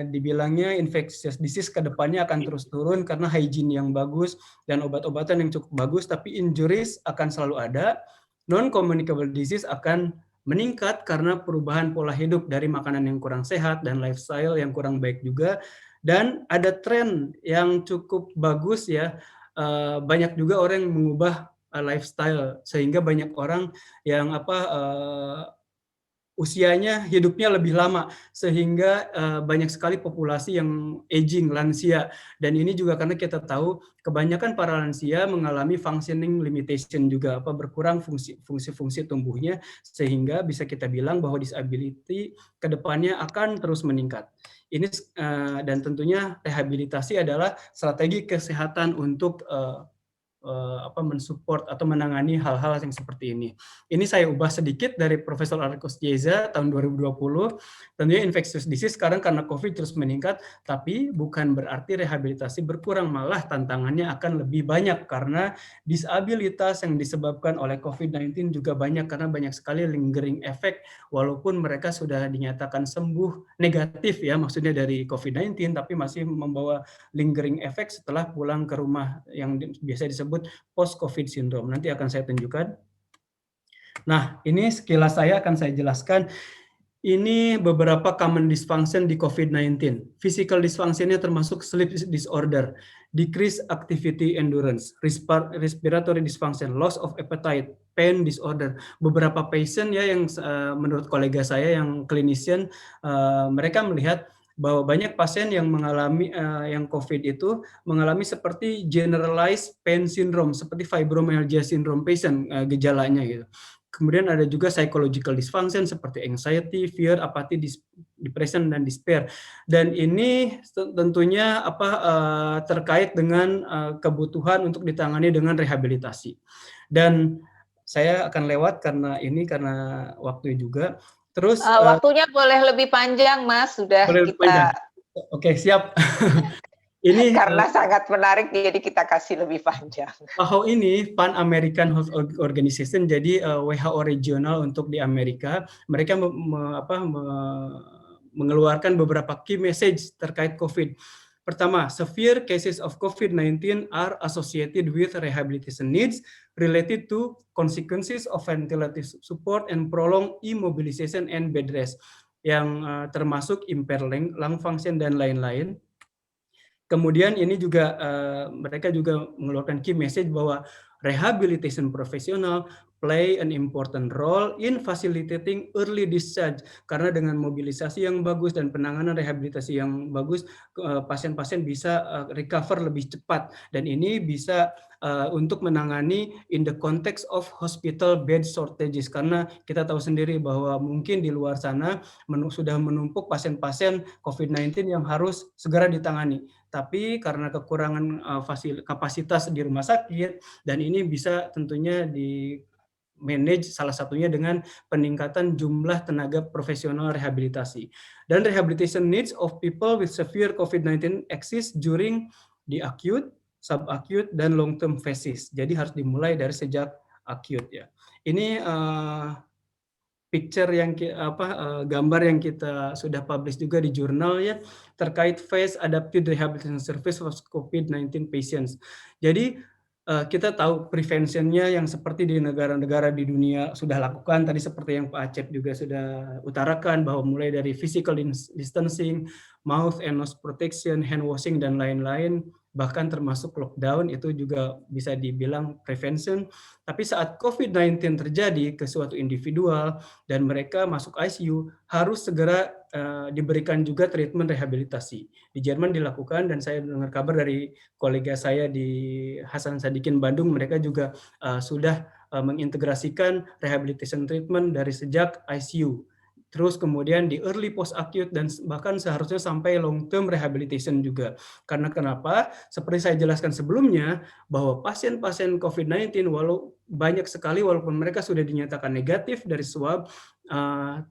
dibilangnya infectious disease ke depannya akan terus turun karena hygiene yang bagus dan obat-obatan yang cukup bagus, tapi injuries akan selalu ada, non-communicable disease akan meningkat karena perubahan pola hidup dari makanan yang kurang sehat dan lifestyle yang kurang baik juga. Dan ada tren yang cukup bagus ya, banyak juga orang yang mengubah lifestyle, sehingga banyak orang yang usianya hidupnya lebih lama sehingga banyak sekali populasi yang aging, lansia, dan ini juga karena kita tahu kebanyakan para lansia mengalami functioning limitation juga, berkurang fungsi-fungsi tumbuhnya, sehingga bisa kita bilang bahwa disability ke depannya akan terus meningkat. Ini dan tentunya rehabilitasi adalah strategi kesehatan untuk mensupport atau menangani hal-hal yang seperti ini. Ini saya ubah sedikit dari Profesor Arcos Chiesa tahun 2020. Tentunya infectious disease sekarang karena COVID terus meningkat, tapi bukan berarti rehabilitasi berkurang, malah tantangannya akan lebih banyak karena disabilitas yang disebabkan oleh COVID-19 juga banyak karena banyak sekali lingering effect walaupun mereka sudah dinyatakan sembuh negatif ya, maksudnya dari COVID-19 tapi masih membawa lingering effect setelah pulang ke rumah yang biasa disebut post-COVID syndrome. Nanti akan saya tunjukkan. Nah, ini sekilas akan saya jelaskan. Ini beberapa common dysfunction di COVID-19. Physical dysfunction-nya termasuk sleep disorder, decreased activity endurance, respiratory dysfunction, loss of appetite, pain disorder. Beberapa patient ya yang menurut kolega saya yang clinician, mereka melihat bahwa banyak pasien yang mengalami yang COVID itu mengalami seperti generalized pain syndrome, seperti fibromyalgia syndrome patient gejalanya gitu. Kemudian ada juga psychological dysfunction seperti anxiety, fear, apathy, depression, dan despair. Dan ini tentunya terkait dengan kebutuhan untuk ditangani dengan rehabilitasi. Dan saya akan lewat karena waktu juga. Terus waktunya boleh lebih panjang, Mas. Sudah kita panjang. Oke, siap. Ini karena sangat menarik, jadi kita kasih lebih panjang. WHO ini Pan American Health Organization, jadi WHO regional untuk di Amerika. Mereka mengeluarkan beberapa key message terkait COVID. Pertama, severe cases of COVID-19 are associated with rehabilitation needs related to consequences of ventilative support and prolonged immobilization and bed rest, yang termasuk impaired lung function dan lain-lain. Kemudian ini juga mereka juga mengeluarkan key message bahwa rehabilitation professional play an important role in facilitating early discharge, karena dengan mobilisasi yang bagus dan penanganan rehabilitasi yang bagus, pasien-pasien bisa recover lebih cepat, dan ini bisa untuk menangani in the context of hospital bed shortages, karena kita tahu sendiri bahwa mungkin di luar sana sudah menumpuk pasien-pasien COVID-19 yang harus segera ditangani, tapi karena kekurangan kapasitas di rumah sakit, dan ini bisa tentunya di manage salah satunya dengan peningkatan jumlah tenaga profesional rehabilitasi. Dan rehabilitation needs of people with severe COVID-19 exist during the acute, subacute, dan long-term phases. Jadi harus dimulai dari sejak acute ya. Ini picture yang gambar yang kita sudah publish juga di jurnal ya, terkait phase adapted rehabilitation service for COVID-19 patients. Jadi kita tahu preventionnya yang seperti di negara-negara di dunia sudah lakukan, tadi seperti yang Pak Acep juga sudah utarakan, bahwa mulai dari physical distancing, mouth and nose protection, hand washing, dan lain-lain, bahkan termasuk lockdown, itu juga bisa dibilang prevention. Tapi saat COVID-19 terjadi ke suatu individual dan mereka masuk ICU, harus segera diberikan juga treatment rehabilitasi. Di Jerman dilakukan, dan saya dengar kabar dari kolega saya di Hasan Sadikin Bandung, mereka juga sudah mengintegrasikan rehabilitation treatment dari sejak ICU. Terus kemudian di early post acute, dan bahkan seharusnya sampai long term rehabilitation juga. Karena kenapa? Seperti saya jelaskan sebelumnya, bahwa pasien-pasien COVID-19 banyak sekali walaupun mereka sudah dinyatakan negatif dari swab,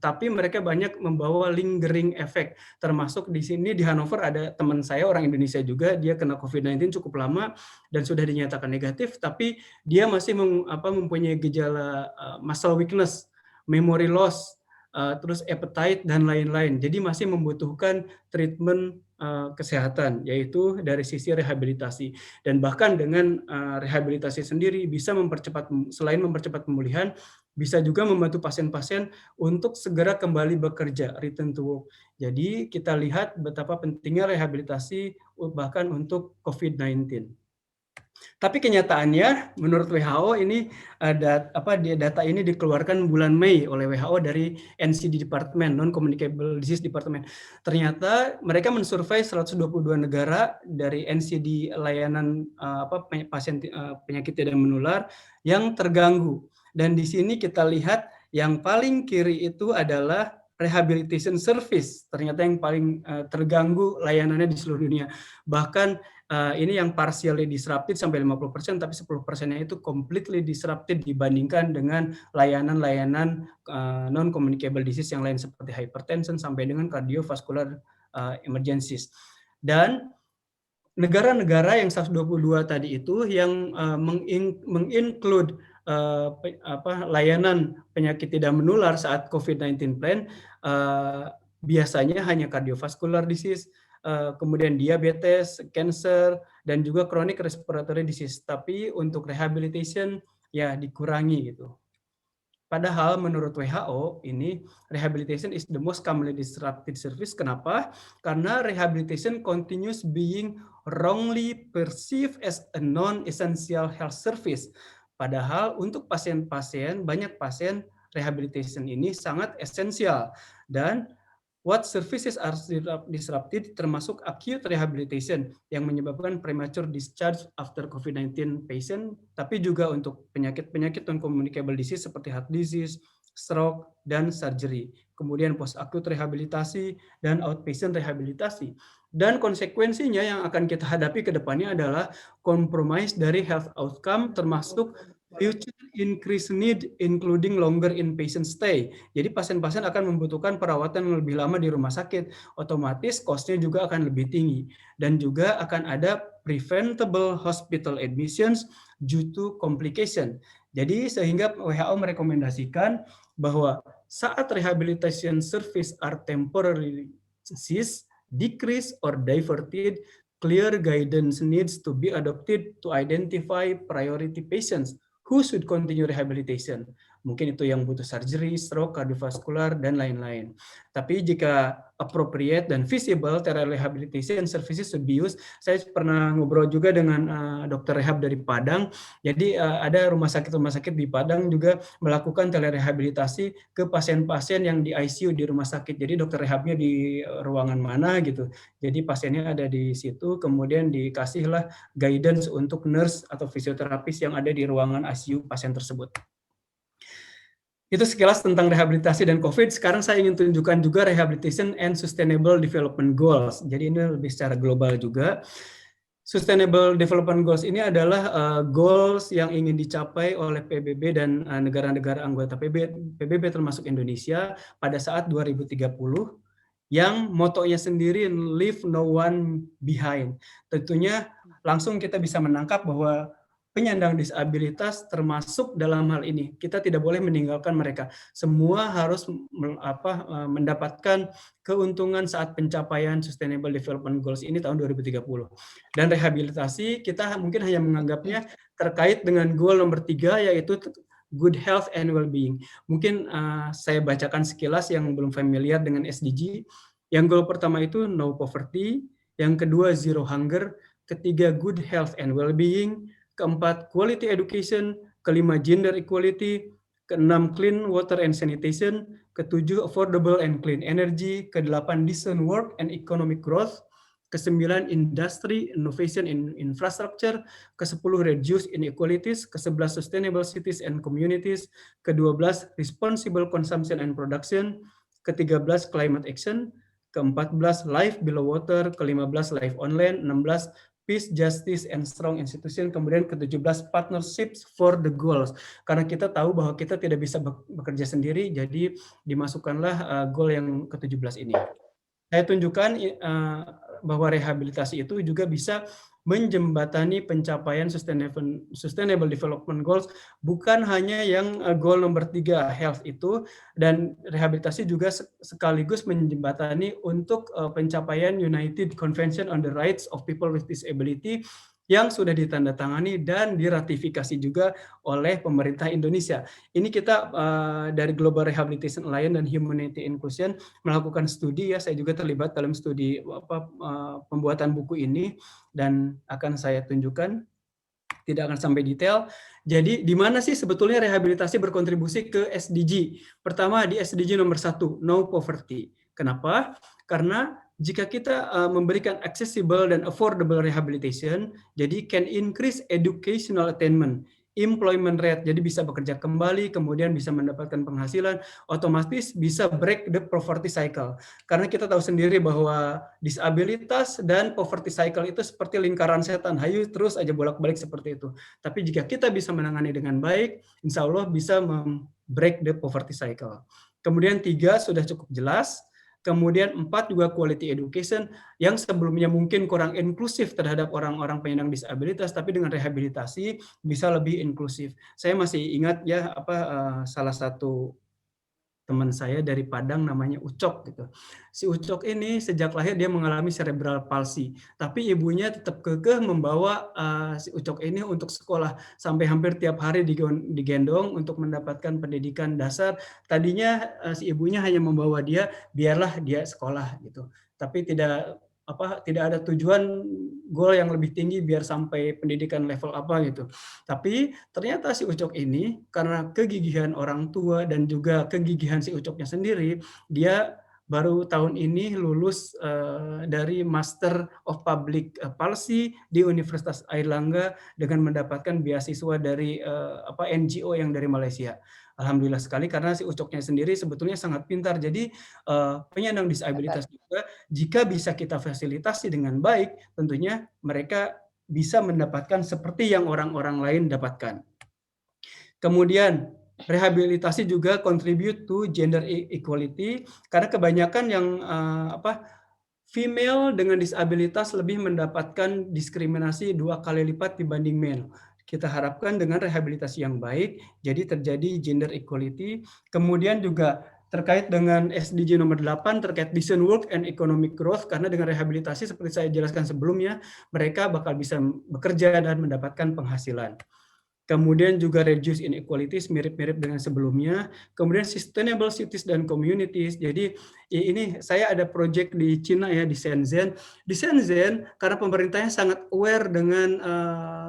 tapi mereka banyak membawa lingering effect. Termasuk di sini di Hannover ada teman saya orang Indonesia juga, dia kena COVID-19 cukup lama dan sudah dinyatakan negatif, tapi dia masih mempunyai gejala muscle weakness, memory loss, terus appetite, dan lain-lain. Jadi masih membutuhkan treatment kesehatan, yaitu dari sisi rehabilitasi. Dan bahkan dengan rehabilitasi sendiri bisa selain mempercepat pemulihan, bisa juga membantu pasien-pasien untuk segera kembali bekerja, return to work. Jadi kita lihat betapa pentingnya rehabilitasi bahkan untuk COVID-19. Tapi kenyataannya menurut WHO ini data ini dikeluarkan bulan Mei oleh WHO dari NCD Department, Non-Communicable Disease Department. Ternyata mereka mensurvei 122 negara dari NCD layanan pasien penyakit tidak menular yang terganggu. Dan di sini kita lihat yang paling kiri itu adalah rehabilitation service. Ternyata yang paling terganggu layanannya di seluruh dunia. Bahkan ini yang partially disrupted sampai 50%, tapi 10%-nya itu completely disrupted dibandingkan dengan layanan-layanan non-communicable disease yang lain seperti hypertension sampai dengan cardiovascular emergencies. Dan negara-negara yang 122 tadi itu yang menginclude layanan penyakit tidak menular saat COVID-19 plan biasanya hanya cardiovascular disease, kemudian diabetes, cancer, dan juga chronic respiratory disease. Tapi untuk rehabilitation ya dikurangi gitu. Padahal menurut WHO ini rehabilitation is the most commonly disrupted service. Kenapa? Karena rehabilitation continues being wrongly perceived as a non-essential health service. Padahal untuk pasien-pasien, banyak pasien rehabilitation ini sangat esensial. Dan what services are disrupted termasuk acute rehabilitation yang menyebabkan premature discharge after COVID-19 patient, tapi juga untuk penyakit-penyakit non-communicable disease seperti heart disease, stroke, dan surgery. Kemudian post-acute rehabilitasi dan outpatient rehabilitasi. Dan konsekuensinya yang akan kita hadapi ke depannya adalah compromise dari health outcome termasuk future increased need including longer inpatient stay. Jadi pasien-pasien akan membutuhkan perawatan yang lebih lama di rumah sakit. Otomatis cost-nya juga akan lebih tinggi. Dan juga akan ada preventable hospital admissions due to complication. Jadi sehingga WHO merekomendasikan bahwa saat rehabilitation service are temporarily ceased, decreased, or diverted, clear guidance needs to be adopted to identify priority patients who should continue rehabilitation. Mungkin itu yang butuh surgery, stroke, cardiovascular, dan lain-lain. Tapi jika appropriate dan feasible, telerehabilitation services should be used. Saya pernah ngobrol juga dengan dokter rehab dari Padang. Jadi ada rumah sakit di Padang juga melakukan telerehabilitasi ke pasien-pasien yang di ICU di rumah sakit. Jadi dokter rehabnya di ruangan mana gitu. Jadi pasiennya ada di situ, kemudian dikasihlah guidance untuk nurse atau fisioterapis yang ada di ruangan ICU pasien tersebut. Itu sekilas tentang rehabilitasi dan COVID. Sekarang saya ingin tunjukkan juga rehabilitation and sustainable development goals. Jadi ini lebih secara global juga. Sustainable Development Goals ini adalah goals yang ingin dicapai oleh PBB dan negara-negara anggota PBB termasuk Indonesia pada saat 2030 yang motonya sendiri leave no one behind. Tentunya langsung kita bisa menangkap bahwa penyandang disabilitas termasuk dalam hal ini. Kita tidak boleh meninggalkan mereka. Semua harus mendapatkan keuntungan saat pencapaian Sustainable Development Goals ini tahun 2030. Dan rehabilitasi kita mungkin hanya menganggapnya terkait dengan goal nomor 3 yaitu good health and well-being. Mungkin saya bacakan sekilas yang belum familiar dengan SDG. Yang goal pertama itu no poverty, yang kedua zero hunger, ketiga good health and well-being, keempat, quality education, kelima, gender equality, keenam, clean water and sanitation, ketujuh, affordable and clean energy, kedelapan, decent work and economic growth, kesembilan, industry, innovation in infrastructure, ke-10, reduce inequalities, ke-11, sustainable cities and communities, ke-12, responsible consumption and production, ke-13, climate action, ke-14, life below water, ke-15, life on land, 16, peace, justice, and strong institution. Kemudian ke-17 partnerships for the goals. Karena kita tahu bahwa kita tidak bisa bekerja sendiri, jadi dimasukkanlah goal yang ke-17 ini. Saya tunjukkan bahwa rehabilitasi itu juga bisa menjembatani pencapaian Sustainable Development Goals, bukan hanya yang goal nomor 3 health itu, dan rehabilitasi juga sekaligus menjembatani untuk pencapaian United Convention on the Rights of People with Disability yang sudah ditandatangani dan diratifikasi juga oleh pemerintah Indonesia. Ini kita dari Global Rehabilitation Alliance dan Humanity Inclusion melakukan studi ya, saya juga terlibat dalam studi pembuatan buku ini dan akan saya tunjukkan. tidak akan sampai detail. Jadi di mana sih sebetulnya rehabilitasi berkontribusi ke SDG? Pertama di SDG nomor 1, no poverty. Kenapa? Karena jika kita memberikan accessible dan affordable rehabilitation, jadi can increase educational attainment, employment rate, jadi bisa bekerja kembali, kemudian bisa mendapatkan penghasilan, otomatis bisa break the poverty cycle. Karena kita tahu sendiri bahwa disabilitas dan poverty cycle itu seperti lingkaran setan, hayu terus aja bolak-balik seperti itu. Tapi jika kita bisa menangani dengan baik, insya Allah bisa break the poverty cycle. Kemudian 3 sudah cukup jelas. Kemudian 4 juga quality education yang sebelumnya mungkin kurang inklusif terhadap orang-orang penyandang disabilitas, tapi dengan rehabilitasi bisa lebih inklusif. Saya masih ingat ya salah satu teman saya dari Padang namanya Ucok gitu. Si Ucok ini sejak lahir dia mengalami cerebral palsy, tapi ibunya tetap kekeh membawa si Ucok ini untuk sekolah sampai hampir tiap hari digendong untuk mendapatkan pendidikan dasar. Tadinya si ibunya hanya membawa dia biarlah dia sekolah gitu. Tapi tidak ada tujuan goal yang lebih tinggi biar sampai pendidikan level apa gitu. Tapi ternyata si Ucok ini karena kegigihan orang tua dan juga kegigihan si Ucoknya sendiri, dia baru tahun ini lulus dari Master of Public Policy di Universitas Airlangga dengan mendapatkan beasiswa dari NGO yang dari Malaysia. Alhamdulillah sekali karena si Ucoknya sendiri sebetulnya sangat pintar. Jadi penyandang disabilitas juga jika bisa kita fasilitasi dengan baik, tentunya mereka bisa mendapatkan seperti yang orang-orang lain dapatkan. Kemudian rehabilitasi juga contribute to gender equality karena kebanyakan yang female dengan disabilitas lebih mendapatkan diskriminasi 2 kali lipat dibanding male. Kita harapkan dengan rehabilitasi yang baik, jadi terjadi gender equality. Kemudian juga terkait dengan SDG nomor 8 terkait decent work and economic growth, karena dengan rehabilitasi seperti saya jelaskan sebelumnya, mereka bakal bisa bekerja dan mendapatkan penghasilan. Kemudian juga reduce inequalities mirip-mirip dengan sebelumnya. Kemudian sustainable cities dan communities. Jadi ini saya ada project di Cina ya, di Shenzhen. Di Shenzhen karena pemerintahnya sangat aware dengan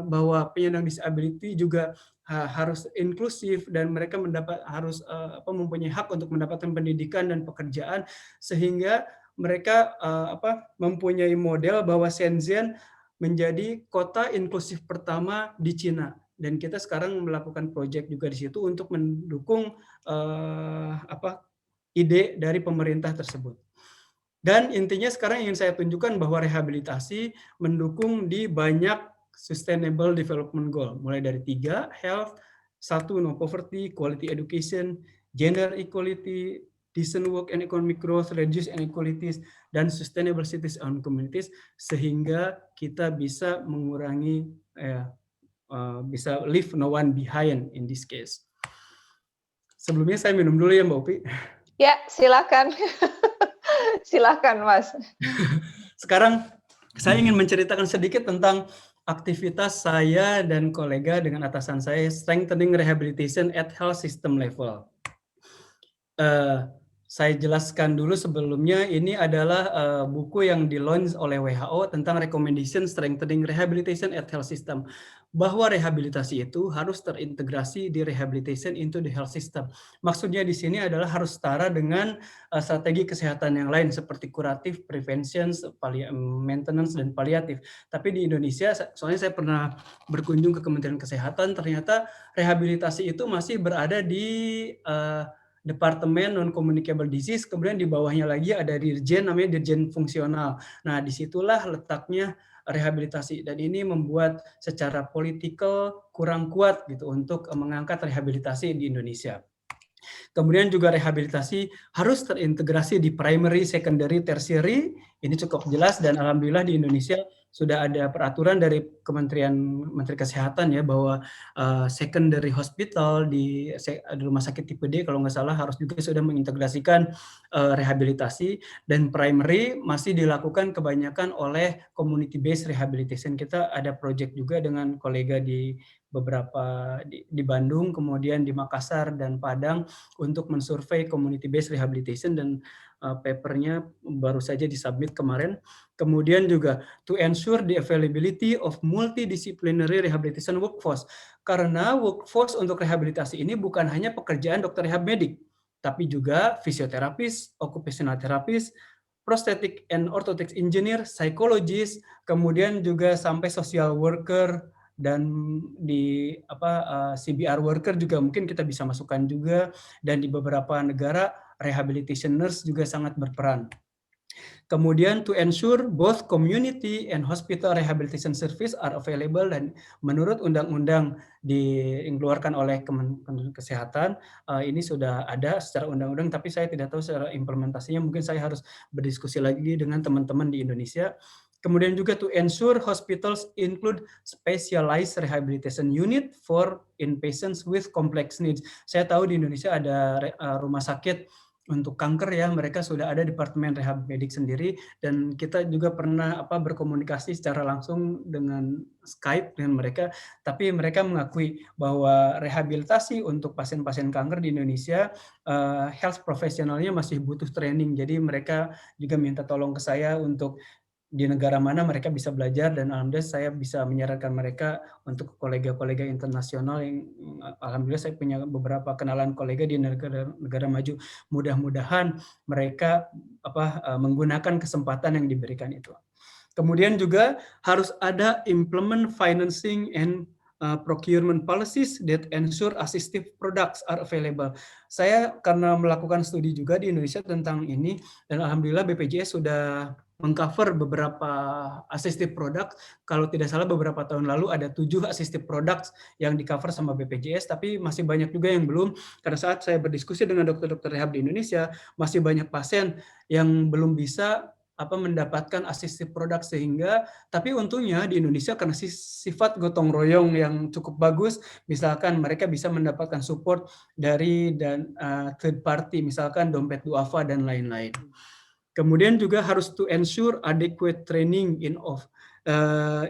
bahwa penyandang disability juga harus inklusif dan mereka harus mempunyai hak untuk mendapatkan pendidikan dan pekerjaan, sehingga mereka mempunyai model bahwa Shenzhen menjadi kota inklusif pertama di Cina. Dan kita sekarang melakukan proyek juga di situ untuk mendukung ide dari pemerintah tersebut. Dan intinya sekarang ingin saya tunjukkan bahwa rehabilitasi mendukung di banyak sustainable development goal, mulai dari 3, health, 1, no poverty, quality education, gender equality, decent work and economic growth, reduce inequalities, dan sustainable cities and communities, sehingga kita bisa mengurangi bisa leave no one behind in this case. Sebelumnya saya minum dulu ya Mbak Upi. Ya, silakan. Silakan Mas. Sekarang saya ingin menceritakan sedikit tentang aktivitas saya dan kolega dengan atasan saya, strengthening rehabilitation at health system level. Saya jelaskan dulu sebelumnya, ini adalah buku yang di-launch oleh WHO tentang recommendation strengthening rehabilitation at health system. Bahwa rehabilitasi itu harus terintegrasi di rehabilitation into the health system. Maksudnya di sini adalah harus setara dengan strategi kesehatan yang lain seperti kuratif, prevention, maintenance, dan paliatif. Tapi di Indonesia, soalnya saya pernah berkunjung ke Kementerian Kesehatan, ternyata rehabilitasi itu masih berada di Departemen Non-Communicable Disease, kemudian di bawahnya lagi ada dirjen namanya dirjen fungsional. Nah, disitulah letaknya rehabilitasi, dan ini membuat secara politikal kurang kuat gitu untuk mengangkat rehabilitasi di Indonesia. Kemudian juga rehabilitasi harus terintegrasi di primary, secondary, tertiary. Ini cukup jelas dan alhamdulillah di Indonesia sudah ada peraturan dari Menteri Kesehatan ya bahwa secondary hospital di rumah sakit tipe D kalau nggak salah harus juga sudah mengintegrasikan rehabilitasi, dan primary masih dilakukan kebanyakan oleh community based rehabilitation. Kita ada project juga dengan kolega di beberapa di Bandung, kemudian di Makassar dan Padang untuk mensurvei community based rehabilitation, dan papernya baru saja disubmit kemarin. Kemudian juga to ensure the availability of multidisciplinary rehabilitation workforce, karena workforce untuk rehabilitasi ini bukan hanya pekerjaan dokter rehab medik, tapi juga fisioterapis, occupational therapist, prosthetic and orthotics engineer, psikologis, kemudian juga sampai social worker, dan di CBR worker juga mungkin kita bisa masukkan juga, dan di beberapa negara rehabilitation nurse juga sangat berperan. Kemudian to ensure both community and hospital rehabilitation service are available, dan menurut undang-undang dikeluarkan oleh Kementerian Kesehatan, ini sudah ada secara undang-undang, tapi saya tidak tahu secara implementasinya, mungkin saya harus berdiskusi lagi dengan teman-teman di Indonesia. Kemudian juga to ensure hospitals include specialized rehabilitation unit for inpatients with complex needs. Saya tahu di Indonesia ada rumah sakit untuk kanker ya, mereka sudah ada departemen rehab medik sendiri, dan kita juga pernah berkomunikasi secara langsung dengan Skype dengan mereka, tapi mereka mengakui bahwa rehabilitasi untuk pasien-pasien kanker di Indonesia, health profesionalnya masih butuh training, jadi mereka juga minta tolong ke saya untuk di negara mana mereka bisa belajar, dan alhamdulillah saya bisa menyarankan mereka untuk kolega-kolega internasional yang alhamdulillah saya punya beberapa kenalan kolega di negara maju. Mudah-mudahan mereka menggunakan kesempatan yang diberikan itu. Kemudian juga harus ada implement financing and procurement policies that ensure assistive products are available. Saya karena melakukan studi juga di Indonesia tentang ini, dan alhamdulillah BPJS sudah mengcover beberapa assistive product. Kalau tidak salah beberapa tahun lalu ada 7 assistive products yang di-cover sama BPJS, tapi masih banyak juga yang belum. Karena saat saya berdiskusi dengan dokter-dokter rehab di Indonesia, masih banyak pasien yang belum bisa mendapatkan assistive product, sehingga, tapi untungnya di Indonesia karena sifat gotong royong yang cukup bagus, misalkan mereka bisa mendapatkan support dari third party, misalkan dompet duafa dan lain-lain. Kemudian juga harus to ensure adequate training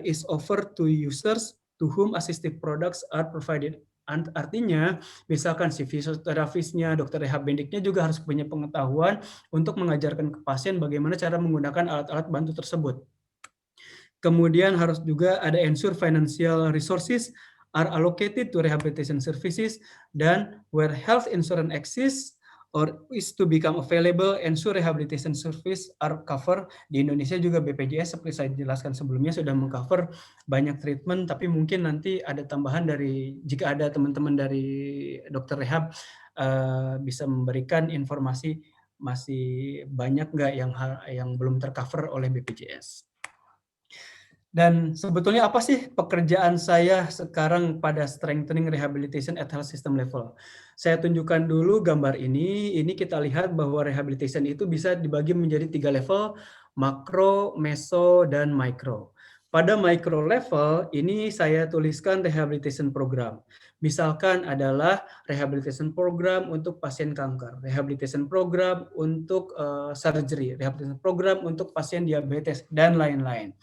is offered to users to whom assistive products are provided. Artinya, misalkan si fisioterapisnya, dokter rehab mediknya juga harus punya pengetahuan untuk mengajarkan ke pasien bagaimana cara menggunakan alat-alat bantu tersebut. Kemudian harus juga ada ensure financial resources are allocated to rehabilitation services, dan where health insurance exists or is to become available, ensure rehabilitation service are covered. Di Indonesia juga BPJS seperti saya jelaskan sebelumnya sudah mengcover banyak treatment, tapi mungkin nanti ada tambahan dari, jika ada teman-teman dari dokter rehab bisa memberikan informasi masih banyak nggak yang belum tercover oleh BPJS. Dan sebetulnya apa sih pekerjaan saya sekarang pada strengthening rehabilitation at health system level? Saya tunjukkan dulu gambar ini. Ini kita lihat bahwa rehabilitation itu bisa dibagi menjadi 3 level, makro, meso, dan micro. Pada micro level, ini saya tuliskan rehabilitation program. Misalkan adalah rehabilitation program untuk pasien kanker, rehabilitation program untuk surgery, rehabilitation program untuk pasien diabetes, dan lain-lain.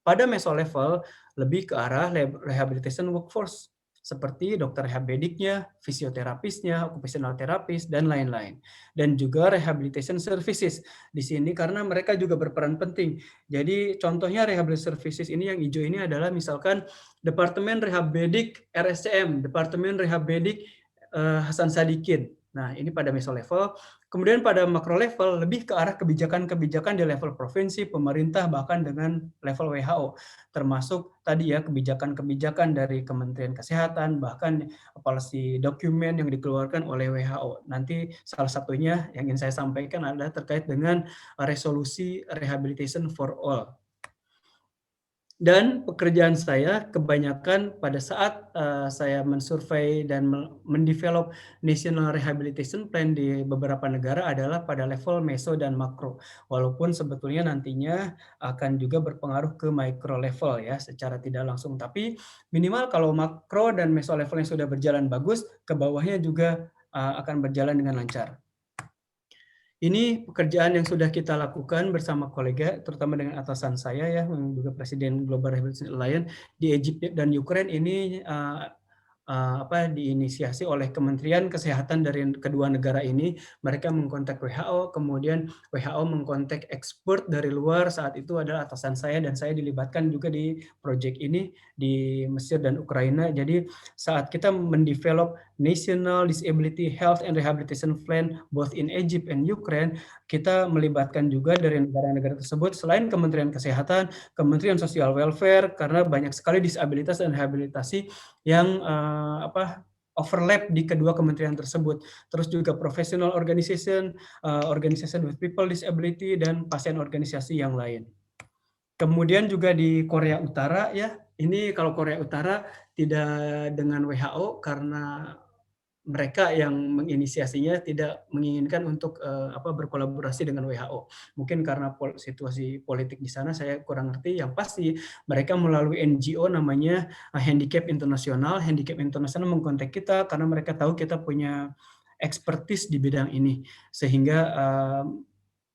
Pada meso level, lebih ke arah rehabilitation workforce, seperti dokter rehab mediknya, fisioterapisnya, occupational therapist, dan lain-lain. Dan juga rehabilitation services. Di sini karena mereka juga berperan penting. Jadi contohnya rehabilitation services ini yang hijau ini adalah misalkan Departemen Rehab Medik RSCM, Departemen Rehab Medik Hasan Sadikin. Nah, ini pada meso level. Kemudian pada makro level lebih ke arah kebijakan-kebijakan di level provinsi, pemerintah, bahkan dengan level WHO. Termasuk tadi ya kebijakan-kebijakan dari Kementerian Kesehatan, bahkan policy dokumen yang dikeluarkan oleh WHO. Nanti salah satunya yang ingin saya sampaikan adalah terkait dengan resolusi rehabilitation for all. Dan pekerjaan saya kebanyakan pada saat saya mensurvei dan mendevelop National Rehabilitation Plan di beberapa negara adalah pada level meso dan makro. Walaupun sebetulnya nantinya akan juga berpengaruh ke micro level ya secara tidak langsung. Tapi minimal kalau makro dan meso levelnya sudah berjalan bagus, ke bawahnya juga akan berjalan dengan lancar. Ini pekerjaan yang sudah kita lakukan bersama kolega, terutama dengan atasan saya ya, yang juga Presiden Global Rehabilitation Alliance di Egypt dan Ukraine. Ini diinisiasi oleh Kementerian Kesehatan dari kedua negara ini. Mereka mengkontak WHO, kemudian WHO mengkontak expert dari luar. Saat itu adalah atasan saya dan saya dilibatkan juga di proyek ini di Mesir dan Ukraina. Jadi saat kita mendevelop National Disability Health and Rehabilitation Plan both in Egypt and Ukraine, kita melibatkan juga dari negara-negara tersebut selain Kementerian Kesehatan, Kementerian Sosial Welfare, karena banyak sekali disabilitas dan rehabilitasi yang overlap di kedua kementerian tersebut. Terus juga professional organization, organization with people disability, dan pasien organisasi yang lain. Kemudian juga di Korea Utara ya, ini kalau Korea Utara tidak dengan WHO karena mereka yang menginisiasinya tidak menginginkan untuk berkolaborasi dengan WHO. Mungkin karena situasi politik di sana saya kurang ngerti. Yang pasti mereka melalui NGO namanya Handicap International. Handicap International mengkontak kita karena mereka tahu kita punya expertise di bidang ini. Sehingga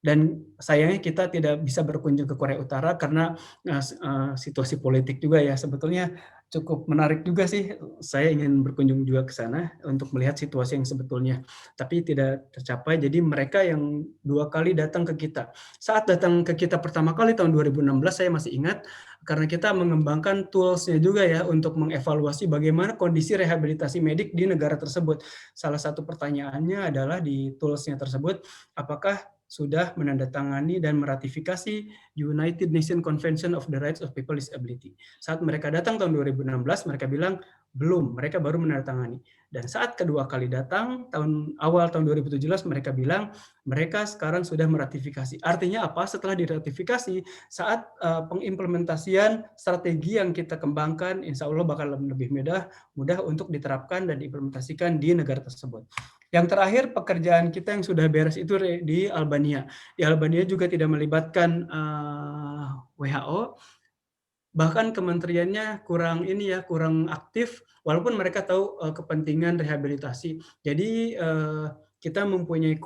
dan sayangnya kita tidak bisa berkunjung ke Korea Utara karena situasi politik juga ya. Sebetulnya cukup menarik juga sih, saya ingin berkunjung juga ke sana untuk melihat situasi yang sebetulnya, tapi tidak tercapai. Jadi mereka yang 2 kali datang ke kita. Saat datang ke kita pertama kali tahun 2016, saya masih ingat, karena kita mengembangkan tools-nya juga ya untuk mengevaluasi bagaimana kondisi rehabilitasi medik di negara tersebut. Salah satu pertanyaannya adalah di tools-nya tersebut, apakah sudah menandatangani dan meratifikasi United Nations Convention of the Rights of People with Disability. Saat mereka datang tahun 2016, mereka bilang belum, mereka baru menandatangani. Dan saat kedua kali datang, awal tahun 2017, mereka bilang mereka sekarang sudah meratifikasi. Artinya apa? Setelah diratifikasi, saat pengimplementasian strategi yang kita kembangkan, insya Allah bakal lebih mudah untuk diterapkan dan diimplementasikan di negara tersebut. Yang terakhir, pekerjaan kita yang sudah beres itu di Albania. Di Albania juga tidak melibatkan WHO, bahkan kementeriannya kurang aktif, walaupun mereka tahu kepentingan rehabilitasi. Jadi kita mempunyai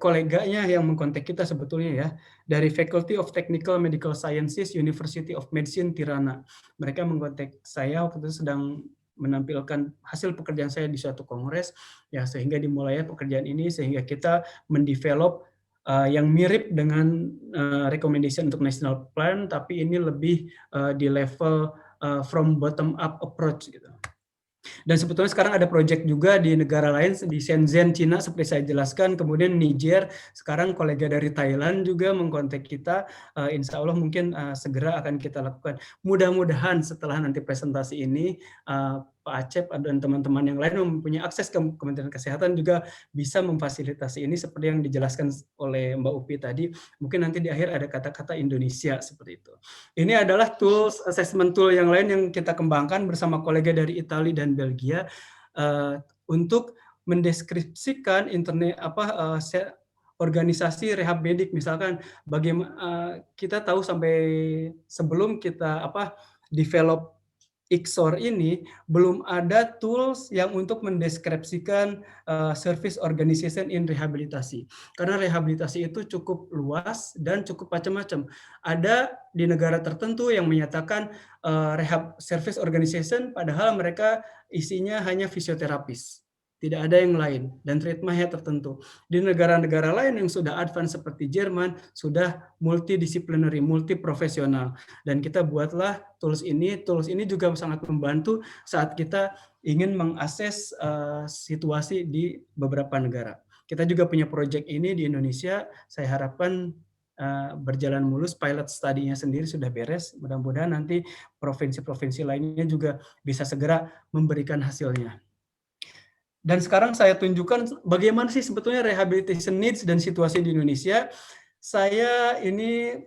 koleganya yang mengkontak kita sebetulnya ya, dari Faculty of Technical Medical Sciences, University of Medicine Tirana. Mereka mengkontak saya waktu itu sedang menampilkan hasil pekerjaan saya di suatu kongres, ya, sehingga dimulai pekerjaan ini, sehingga kita mendevelop yang mirip dengan recommendation untuk national plan, tapi ini lebih di level from bottom up approach gitu. Dan sebetulnya sekarang ada proyek juga di negara lain, di Shenzhen, Cina, seperti saya jelaskan, kemudian Niger, sekarang kolega dari Thailand juga mengkontak kita, insya Allah mungkin segera akan kita lakukan. Mudah-mudahan setelah nanti presentasi ini, Pak Acep dan teman-teman yang lain mempunyai akses ke Kementerian Kesehatan juga bisa memfasilitasi ini seperti yang dijelaskan oleh Mbak Upi tadi. Mungkin nanti di akhir ada kata-kata Indonesia seperti itu. Ini adalah tools, assessment tool yang lain yang kita kembangkan bersama kolega dari Italia dan Belgia untuk mendeskripsikan organisasi rehab medik. Misalkan bagaimana kita tahu sampai sebelum kita develop ICSOR ini belum ada tools yang untuk mendeskripsikan service organization in rehabilitasi. Karena rehabilitasi itu cukup luas dan cukup macam-macam. Ada di negara tertentu yang menyatakan rehab service organization, padahal mereka isinya hanya fisioterapis. Tidak ada yang lain, dan treatmentnya tertentu. Di negara-negara lain yang sudah advance seperti Jerman, sudah multidisciplinary, multiprofesional. Dan kita buatlah tools ini. Tools ini juga sangat membantu saat kita ingin mengakses situasi di beberapa negara. Kita juga punya proyek ini di Indonesia, saya harapkan berjalan mulus, pilot study-nya sendiri sudah beres, mudah-mudahan nanti provinsi-provinsi lainnya juga bisa segera memberikan hasilnya. Dan sekarang saya tunjukkan bagaimana sih sebetulnya rehabilitation needs dan situasi di Indonesia. Saya ini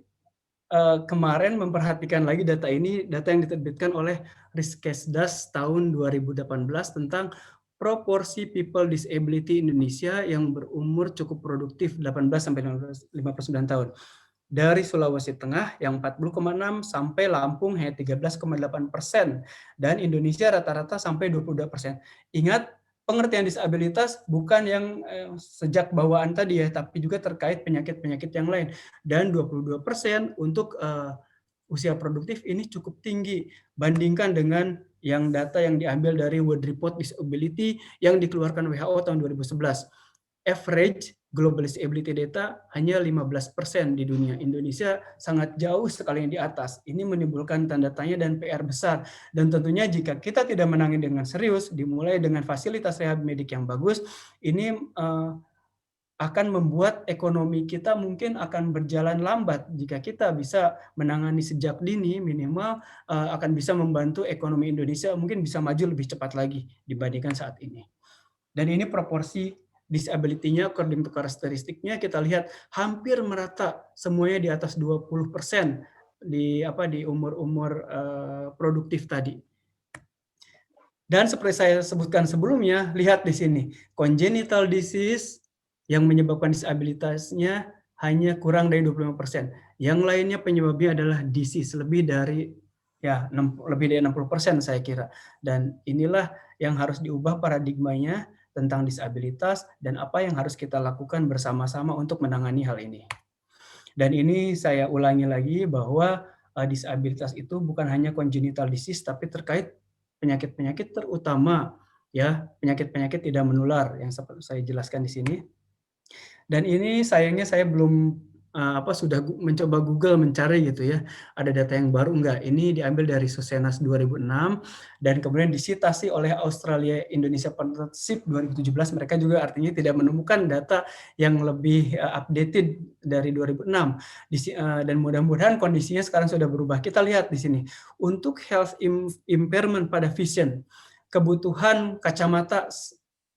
kemarin memperhatikan lagi data ini, data yang diterbitkan oleh Riskesdas tahun 2018 tentang proporsi people disability Indonesia yang berumur cukup produktif 18-59 tahun. Dari Sulawesi Tengah yang 40,6 sampai Lampung hanya 13,8%, dan Indonesia rata-rata sampai 22%. Ingat, pengertian disabilitas bukan yang sejak bawaan tadi ya, tapi juga terkait penyakit-penyakit yang lain. Dan 22% untuk usia produktif ini cukup tinggi bandingkan dengan yang data yang diambil dari World Report Disability yang dikeluarkan WHO tahun 2011. Average global disability data hanya 15% di dunia. Indonesia sangat jauh sekali yang di atas. Ini menimbulkan tanda tanya dan PR besar. Dan tentunya jika kita tidak menangani dengan serius, dimulai dengan fasilitas rehab medik yang bagus, ini akan membuat ekonomi kita mungkin akan berjalan lambat. Jika kita bisa menangani sejak dini, minimal akan bisa membantu ekonomi Indonesia mungkin bisa maju lebih cepat lagi dibandingkan saat ini. Dan ini proporsi disability-nya according to karakteristiknya kita lihat hampir merata, semuanya di atas 20% di umur-umur produktif tadi. Dan seperti saya sebutkan sebelumnya, lihat di sini, congenital disease yang menyebabkan disabilitasnya hanya kurang dari 25%. Yang lainnya penyebabnya adalah disease, lebih dari 60% saya kira. Dan inilah yang harus diubah paradigmanya tentang disabilitas dan apa yang harus kita lakukan bersama-sama untuk menangani hal ini. Dan ini saya ulangi lagi bahwa disabilitas itu bukan hanya congenital disease tapi terkait penyakit-penyakit terutama ya, penyakit-penyakit tidak menular yang seperti saya jelaskan di sini. Dan ini sayangnya saya belum sudah mencoba Google mencari gitu ya, ada data yang baru enggak. Ini diambil dari Susenas 2006 dan kemudian disitasi oleh Australia Indonesia Partnership 2017. Mereka juga artinya tidak menemukan data yang lebih updated dari 2006. Dan mudah-mudahan kondisinya sekarang sudah berubah. Kita lihat di sini, untuk health impairment pada vision, kebutuhan kacamata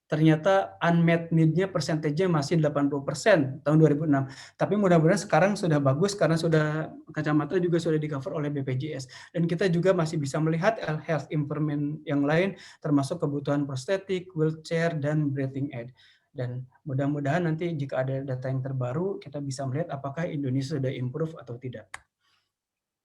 ternyata unmet need-nya persentasenya masih 80% tahun 2006. Tapi mudah-mudahan sekarang sudah bagus karena sudah kacamata juga sudah di-cover oleh BPJS. Dan kita juga masih bisa melihat health impairment yang lain termasuk kebutuhan prostetik, wheelchair, dan breathing aid. Dan mudah-mudahan nanti jika ada data yang terbaru kita bisa melihat apakah Indonesia sudah improve atau tidak.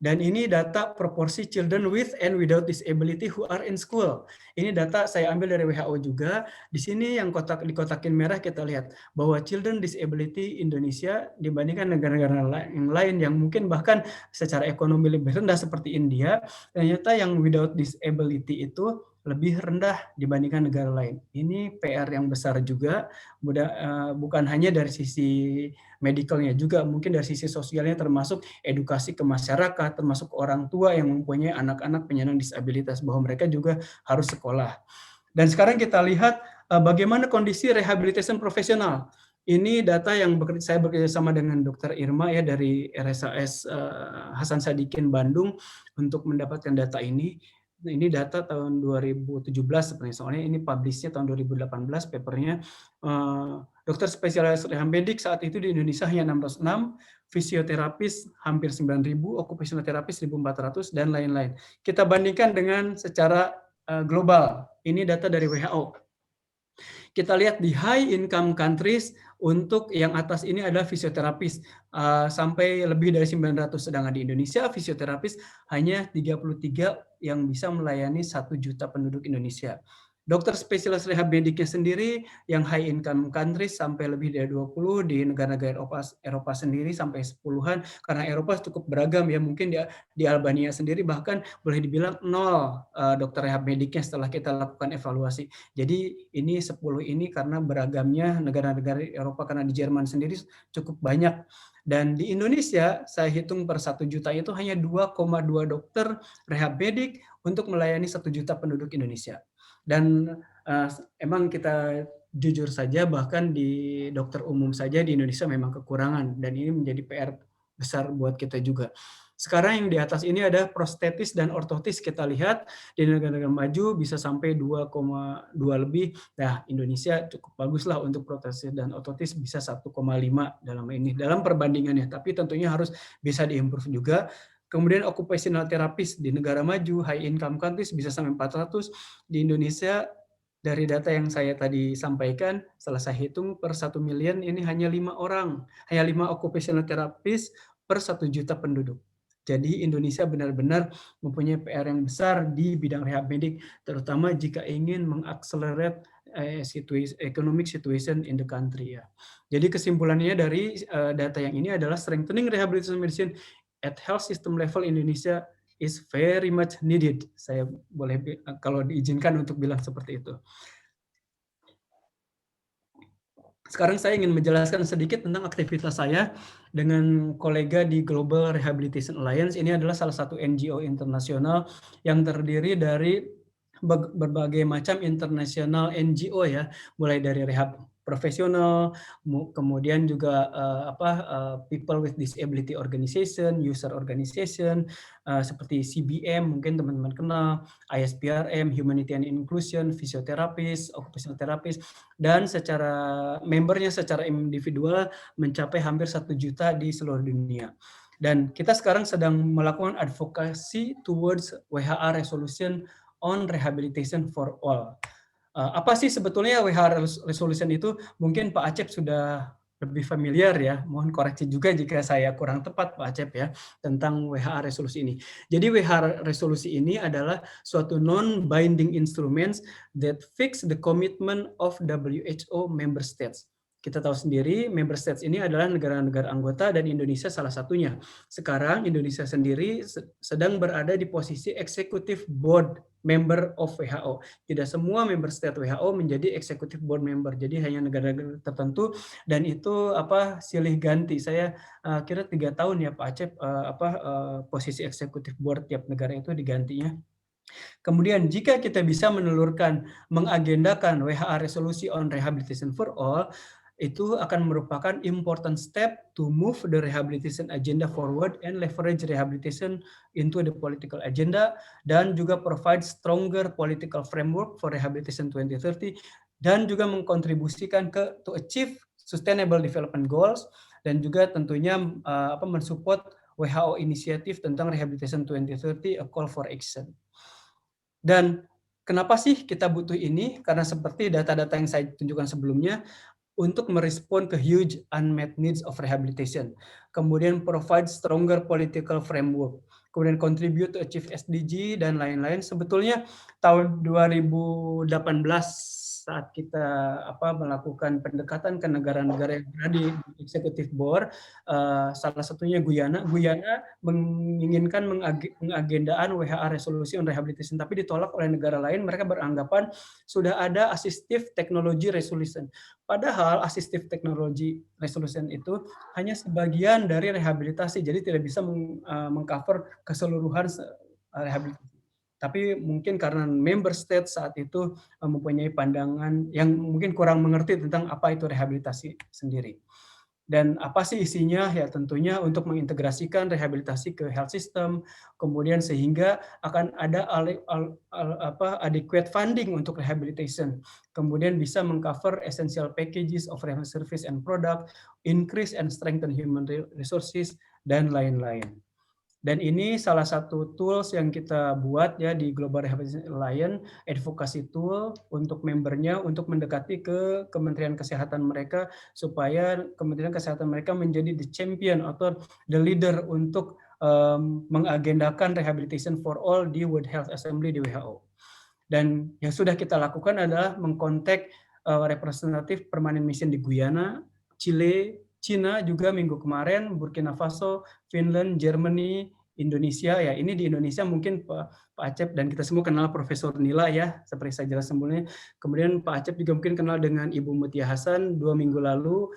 Dan ini data proporsi children with and without disability who are in school. Ini data saya ambil dari WHO juga. Di sini yang dikotakin merah kita lihat bahwa children disability Indonesia dibandingkan negara-negara yang lain yang mungkin bahkan secara ekonomi lebih rendah seperti India, ternyata yang without disability itu lebih rendah dibandingkan negara lain. Ini PR yang besar juga, bukan hanya dari sisi medicalnya juga, mungkin dari sisi sosialnya termasuk edukasi ke masyarakat, termasuk orang tua yang mempunyai anak-anak penyandang disabilitas, bahwa mereka juga harus sekolah. Dan sekarang kita lihat bagaimana kondisi rehabilitation profesional. Ini data yang saya bekerja sama dengan Dr. Irma ya dari RSAS Hasan Sadikin Bandung untuk mendapatkan data ini. Ini data tahun 2017 sebenarnya, soalnya ini publish-nya tahun 2018 papernya. Dokter spesialis rehab medik saat itu di Indonesia hanya 606, fisioterapis hampir 9.000, occupational therapist 1.400, dan lain-lain. Kita bandingkan dengan secara global. Ini data dari WHO. Kita lihat di high income countries, untuk yang atas ini adalah fisioterapis sampai lebih dari 900, sedangkan di Indonesia fisioterapis hanya 33 yang bisa melayani 1 juta penduduk Indonesia. Dokter spesialis rehab mediknya sendiri yang high income countries sampai lebih dari 20, di negara-negara Eropa sendiri sampai 10-an, karena Eropa cukup beragam ya, mungkin di Albania sendiri bahkan boleh dibilang 0 dokter rehab mediknya setelah kita lakukan evaluasi. Jadi ini 10 ini karena beragamnya negara-negara Eropa, karena di Jerman sendiri cukup banyak. Dan di Indonesia saya hitung per 1 juta itu hanya 2,2 dokter rehab medik untuk melayani 1 juta penduduk Indonesia. Dan emang kita jujur saja, bahkan di dokter umum saja di Indonesia memang kekurangan, dan ini menjadi PR besar buat kita juga. Sekarang yang di atas ini ada prostetis dan ortotis. Kita lihat di negara-negara maju bisa sampai 2,2 lebih. Nah, Indonesia cukup bagus lah untuk protesis dan ortotis, bisa 1,5 dalam perbandingannya. Tapi tentunya harus bisa diimprove juga. Kemudian occupational therapist di negara maju, high income countries bisa sampai 400. Di Indonesia, dari data yang saya tadi sampaikan, setelah saya hitung per 1 million ini hanya 5 orang. Hanya 5 occupational therapist per 1 juta penduduk. Jadi Indonesia benar-benar mempunyai PR yang besar di bidang rehab medik, terutama jika ingin mengakselerate economic situation in the country ya. Jadi kesimpulannya dari data yang ini adalah strengthening rehabilitation medicine at health system level Indonesia is very much needed. Saya boleh kalau diizinkan untuk bilang seperti itu. Sekarang saya ingin menjelaskan sedikit tentang aktivitas saya dengan kolega di Global Rehabilitation Alliance. Ini adalah salah satu NGO internasional yang terdiri dari berbagai macam internasional NGO ya, mulai dari rehab profesional, kemudian juga people with disability organization, user organization, seperti CBM mungkin teman-teman kenal, ISPRM, Humanity and Inclusion, fisioterapis, occupational therapist, dan secara membernya secara individual mencapai hampir 1 juta di seluruh dunia. Dan kita sekarang sedang melakukan advokasi towards WHA resolution on rehabilitation for all. Apa sih sebetulnya WHA resolution itu? Mungkin Pak Acep sudah lebih familiar ya, mohon koreksi juga jika saya kurang tepat Pak Acep ya, tentang WHA resolusi ini. Jadi WHA resolusi ini adalah suatu non-binding instruments that fix the commitment of WHO member states. Kita tahu sendiri, member states ini adalah negara-negara anggota dan Indonesia salah satunya. Sekarang Indonesia sendiri sedang berada di posisi executive board member of WHO. Tidak semua member state WHO menjadi executive board member, jadi hanya negara-negara tertentu, dan itu silih ganti. Saya kira 3 tahun ya Pak Acep posisi executive board tiap negara itu digantinya. Kemudian jika kita bisa mengagendakan WHA resolusi on rehabilitation for all, itu akan merupakan important step to move the rehabilitation agenda forward and leverage rehabilitation into the political agenda, dan juga provide stronger political framework for rehabilitation 2030, dan juga mengkontribusikan to achieve sustainable development goals, dan juga tentunya mensupport WHO inisiatif tentang rehabilitation 2030, a call for action. Dan kenapa sih kita butuh ini? Karena seperti data-data yang saya tunjukkan sebelumnya, untuk merespon ke huge unmet needs of rehabilitation, kemudian provide stronger political framework, kemudian contribute to achieve SDG, dan lain-lain. Sebetulnya tahun 2018 saat kita melakukan pendekatan ke negara-negara yang berada di executive board, salah satunya Guyana menginginkan mengagendaan WHA resolusi on rehabilitation, tapi ditolak oleh negara lain. Mereka beranggapan sudah ada assistive technology resolution. Padahal assistive technology resolution itu hanya sebagian dari rehabilitasi, jadi tidak bisa mengcover keseluruhan rehabilitasi. Tapi mungkin karena member state saat itu mempunyai pandangan yang mungkin kurang mengerti tentang apa itu rehabilitasi sendiri. Dan apa sih isinya? Ya tentunya untuk mengintegrasikan rehabilitasi ke health system, kemudian sehingga akan ada adequate funding untuk rehabilitation, kemudian bisa mengcover essential packages of service and product, increase and strengthen human resources, dan lain-lain. Dan ini salah satu tools yang kita buat ya di Global Rehabilitation Alliance, advocacy tool untuk membernya untuk mendekati ke Kementerian Kesehatan mereka supaya Kementerian Kesehatan mereka menjadi the champion atau the leader untuk mengagendakan rehabilitation for all di World Health Assembly di WHO. Dan yang sudah kita lakukan adalah mengkontak representatif permanent mission di Guyana, Chile, Cina juga minggu kemarin, Burkina Faso, Finland, Germany, Indonesia. Ya, ini di Indonesia mungkin Pak Acep dan kita semua kenal Profesor Nila ya, seperti saya jelas sebelumnya. Kemudian Pak Acep juga mungkin kenal dengan Ibu Mutia Hasan. 2 minggu lalu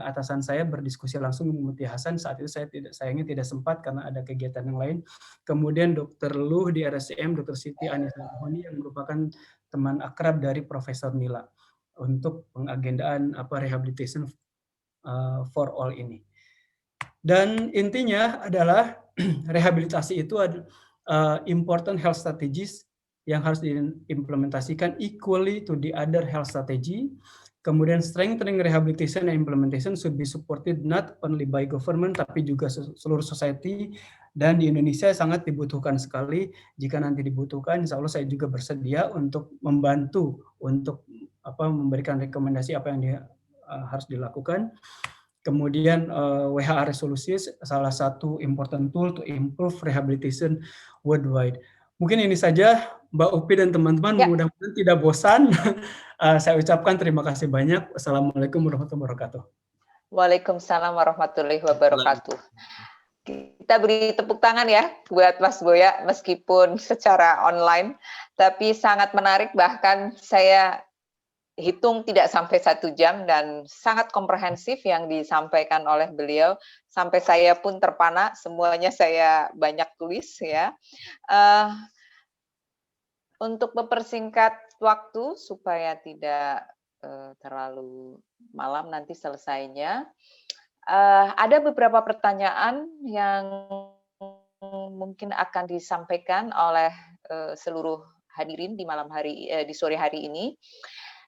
atasan saya berdiskusi langsung dengan Mutia Hasan. Saat itu saya sayangnya tidak sempat karena ada kegiatan yang lain. Kemudian Dr. Luh di RSCM, Dr. Siti Anissa Rohoni yang merupakan teman akrab dari Profesor Nila untuk pengagendaan rehabilitation for all ini. Dan intinya adalah rehabilitasi itu important health strategies yang harus diimplementasikan equally to the other health strategy. Kemudian strengthening rehabilitation and implementation should be supported not only by government tapi juga seluruh society, dan di Indonesia sangat dibutuhkan sekali. Jika nanti dibutuhkan, insya Allah saya juga bersedia untuk membantu untuk memberikan rekomendasi apa yang harus dilakukan. Kemudian WHA resolusi salah satu important tool to improve rehabilitation worldwide. Mungkin ini saja Mbak Upi dan teman-teman, mudah-mudahan tidak bosan. Saya ucapkan terima kasih banyak. Assalamualaikum warahmatullahi wabarakatuh. Waalaikumsalam warahmatullahi wabarakatuh. Kita beri tepuk tangan ya buat Mas Boya meskipun secara online, tapi sangat menarik, bahkan saya hitung tidak sampai 1 jam dan sangat komprehensif yang disampaikan oleh beliau, sampai saya pun terpana, semuanya saya banyak tulis ya. Untuk mempersingkat waktu supaya tidak terlalu malam nanti selesainya, ada beberapa pertanyaan yang mungkin akan disampaikan oleh seluruh hadirin di malam hari, di sore hari ini.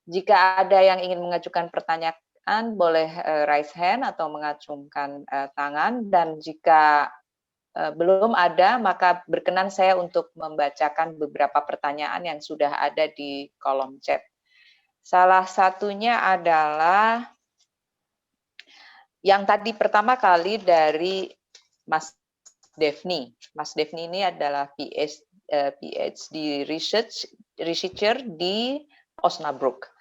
Jika ada yang ingin mengajukan pertanyaan, boleh raise hand atau mengacungkan tangan. Dan jika belum ada, maka berkenan saya untuk membacakan beberapa pertanyaan yang sudah ada di kolom chat. Salah satunya adalah yang tadi pertama kali dari Mas Devni. Mas Devni ini adalah PhD researcher di Osnabrück.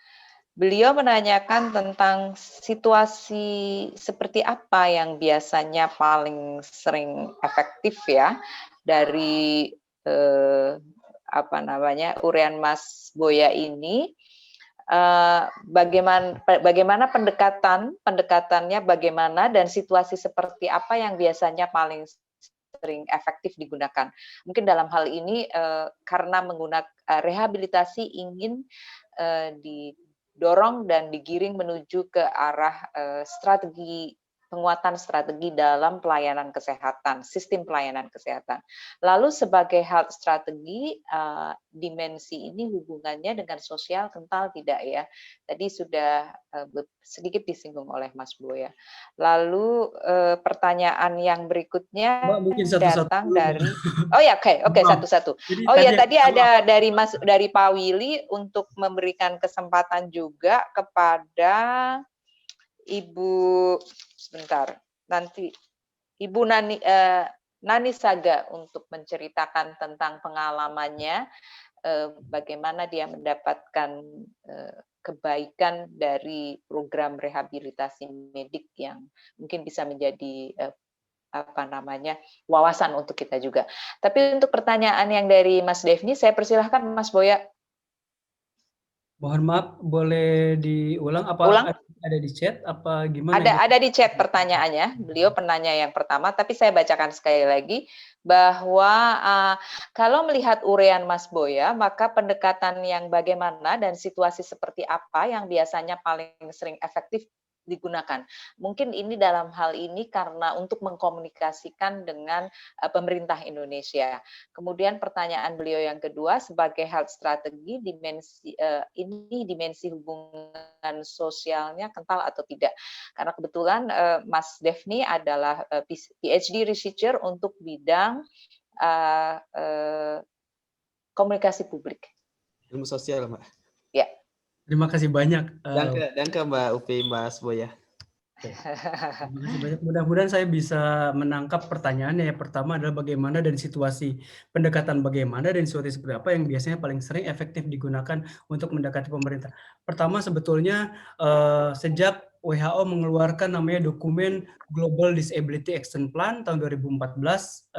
Beliau menanyakan tentang situasi seperti apa yang biasanya paling sering efektif ya dari uraian Mas Boya ini. Bagaimana pendekatannya bagaimana dan situasi seperti apa yang biasanya paling sering efektif digunakan. Mungkin dalam hal ini karena menggunakan rehabilitasi ingin didorong dan digiring menuju ke arah penguatan strategi dalam pelayanan kesehatan, sistem pelayanan kesehatan. Lalu sebagai health strategi, dimensi ini hubungannya dengan sosial kental tidak ya? Tadi sudah sedikit disinggung oleh Mas Boya. Lalu pertanyaan yang berikutnya datang dari, oh ya, oke, satu-satu. Oh ya, tadi ada dari Pak Willy untuk memberikan kesempatan juga kepada Ibu Nani Saga untuk menceritakan tentang pengalamannya, bagaimana dia mendapatkan kebaikan dari program rehabilitasi medik yang mungkin bisa menjadi wawasan untuk kita juga. Tapi untuk pertanyaan yang dari Mas Devni, saya persilahkan Mas Boya. Mohon maaf, boleh diulang? Ulang? Ada di chat apa gimana? Ada di chat pertanyaannya. Beliau penanya yang pertama, tapi saya bacakan sekali lagi bahwa kalau melihat uraian Mas Boya, maka pendekatan yang bagaimana dan situasi seperti apa yang biasanya paling sering efektif digunakan. Mungkin ini dalam hal ini karena untuk mengkomunikasikan dengan pemerintah Indonesia. Kemudian pertanyaan beliau yang kedua, sebagai health strategi, dimensi hubungan sosialnya kental atau tidak. Karena kebetulan Mas Devni adalah PhD researcher untuk bidang komunikasi publik. Ilmu sosial, Mbak. Ya. Terima kasih banyak. Danke Mbak Upi, Mas Boya. Terima kasih banyak. Mudah-mudahan saya bisa menangkap pertanyaannya. Yang pertama adalah bagaimana dan situasi pendekatan bagaimana dan situasi seperti apa yang biasanya paling sering efektif digunakan untuk mendekati pemerintah. Pertama sebetulnya sejak WHO mengeluarkan namanya dokumen Global Disability Action Plan tahun 2014,